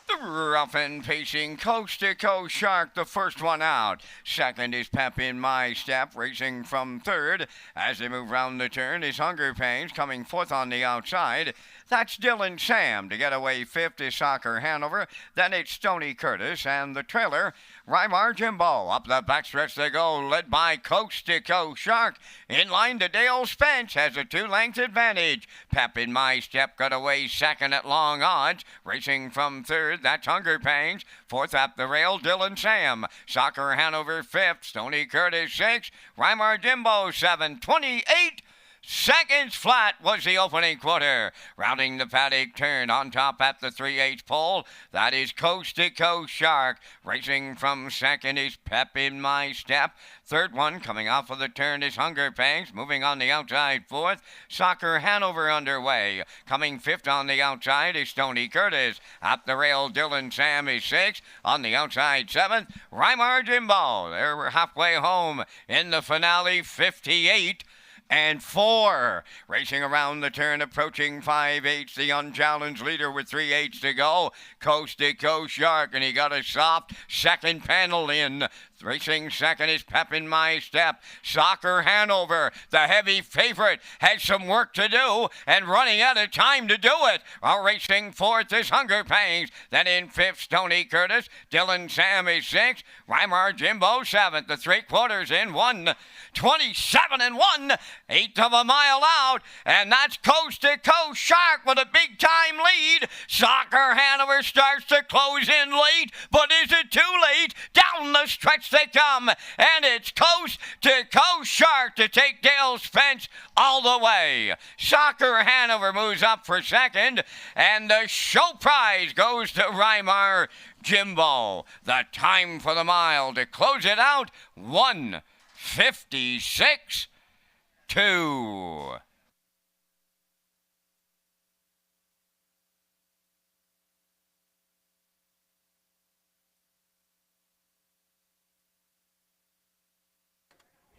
The rough and pacing Coast to Coast Shark, the first one out. Second is Pep in My Step, racing from third. As they move round the turn is Hunger Pains, coming fourth on the outside. That's Dylan Sam. To get away fifth is Soccer Hanover. Then it's Stony Curtis, and the trailer, Rymar Jimbo. Up the backstretch they go, led by Coast to Coast Shark. In line to Dale Spence has a 2-length advantage. Pep in My Step got away second at long odds. Racing from third, that's Hunger Pangs. Fourth up the rail, Dylan Sam. Soccer Hanover fifth, Stony Curtis sixth. Rymar Jimbo 7:28 seconds flat was the opening quarter. Rounding the paddock turn on top at the 3/8 pole, that is Coast to Coast Shark. Racing from second is Pep in My Step. Third one coming off of the turn is Hunger Pangs. Moving on the outside fourth, Soccer Hanover underway. Coming fifth on the outside is Stony Curtis. Up the rail, Dylan Sam is sixth. On the outside seventh, Rymar Jimbo. They're halfway home in the finale, 58-4. Racing around the turn, approaching 5/8, the unchallenged leader with 3/8 to go. Coast to Coast Shark, and he got a soft second panel in. Racing second is Pep in My Step. Soccer Hanover, the heavy favorite, has some work to do and running out of time to do it. Racing fourth is Hunger Pangs. Then in fifth, Stony Curtis. Dylan Sam is sixth. Rymar Jimbo seventh. The 3/4 in 1:27.1, eighth of a mile out. And that's Coast to Coast Shark with a big time lead. Soccer Hanover starts to close in late, but is it too late? Down the stretch they come, and it's Coast to Coast Shark to take Dale Spence all the way. Soccer Hanover moves up for second, and the show prize goes to Rymar Jimbo. The time for the mile to close it out, 1:56.2.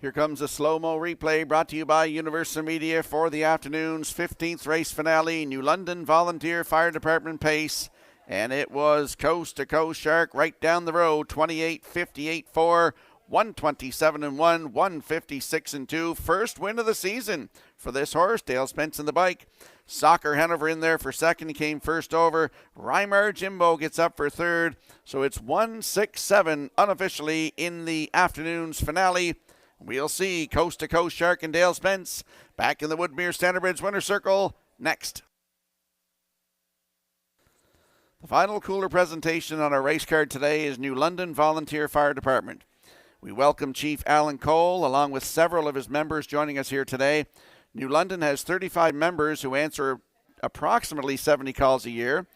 Here comes a slow-mo replay brought to you by Universal Media for the afternoon's 15th race finale, New London Volunteer Fire Department pace. And it was Coast to Coast Shark right down the road, 28-58-4, 127-1, 156-2. First win of the season for this horse, Dale Spence in the bike. Soccer Hanover in there for second. He came first over. Rymar Jimbo gets up for third. So it's 1-6-7 unofficially in the afternoon's finale. We'll see Coast to Coast Shark and Dale Spence back in the Woodmere Standardbridge Winter Circle next. The final cooler presentation on our race card today is New London Volunteer Fire Department. We welcome Chief Alan Cole along with several of his members joining us here today. New London has 35 members who answer approximately 70 calls a year.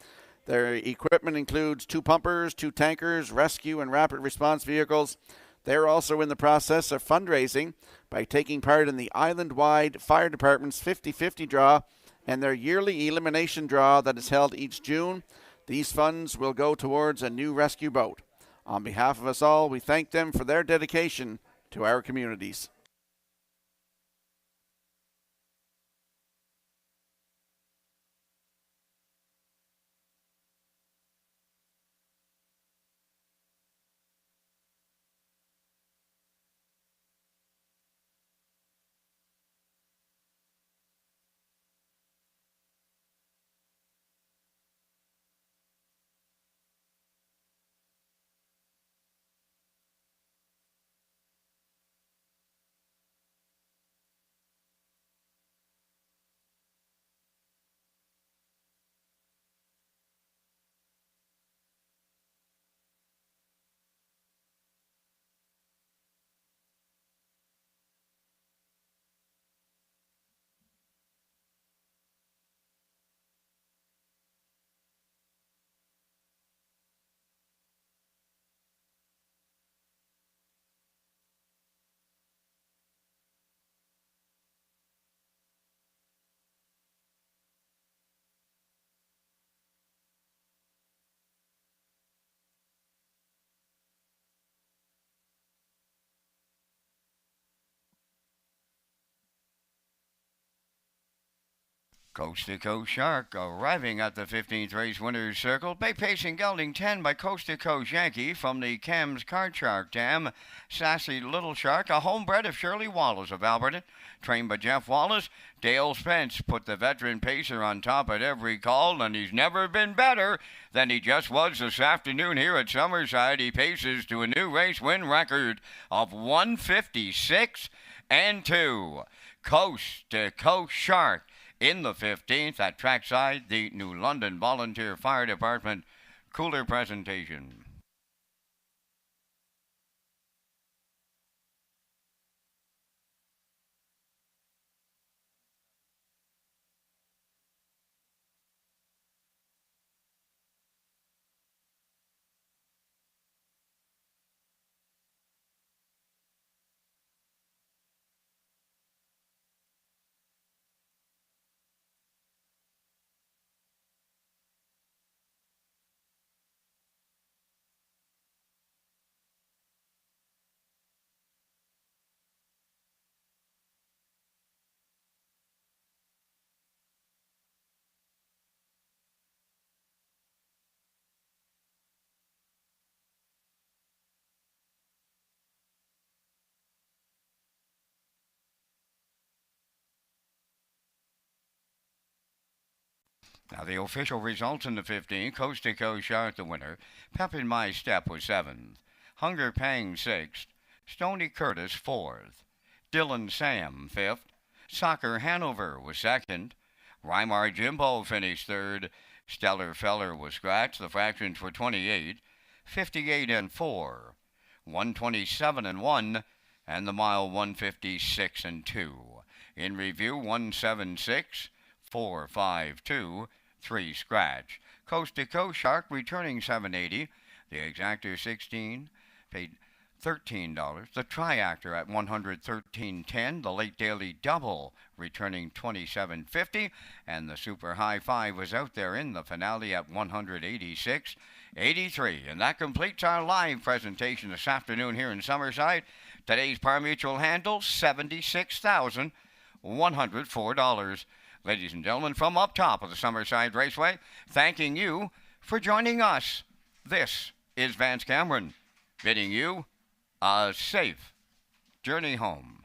Their equipment includes 2 pumpers, 2 tankers, rescue and rapid response vehicles. They're also in the process of fundraising by taking part in the island-wide fire department's 50-50 draw and their yearly elimination draw that is held each June. These funds will go towards a new rescue boat. On behalf of us all, we thank them for their dedication to our communities. Coast to Coast Shark arriving at the 15th race winner's circle. Bay Pacing gelding 10 by Coast to Coast Yankee from the Cam's Card Shark Dam. Sassy Little Shark, a homebred of Shirley Wallace of Alberton, trained by Jeff Wallace. Dale Spence put the veteran pacer on top at every call, and he's never been better than he just was this afternoon here at Summerside. He paces to a new race win record of 156 and 2. Coast to Coast Shark in the 15th at trackside, the New London Volunteer Fire Department cooler presentation. Now the official results in the 15, Coast to Coast Shark the winner. Pep in My Step was 7th. Hunger Pang 6th. Stony Curtis 4th. Dylan Sam 5th. Soccer Hanover was 2nd. Weimar Jimbo finished 3rd. Stellar Feller was scratched. The fractions were 28, 58 and 4, 127 and 1, and the mile 156 and 2. In review, 176, 452, 3 scratch. Coast to Coast Shark returning $7.80. The Exactor 16 paid $13. The Triactor at $113.10. The Late Daily Double returning $27.50. And the Super High Five was out there in the finale at $186.83. And that completes our live presentation this afternoon here in Summerside. Today's par mutual handle, $76,104. Ladies and gentlemen, from up top of the Summerside Raceway, thanking you for joining us. This is Vance Cameron, bidding you a safe journey home.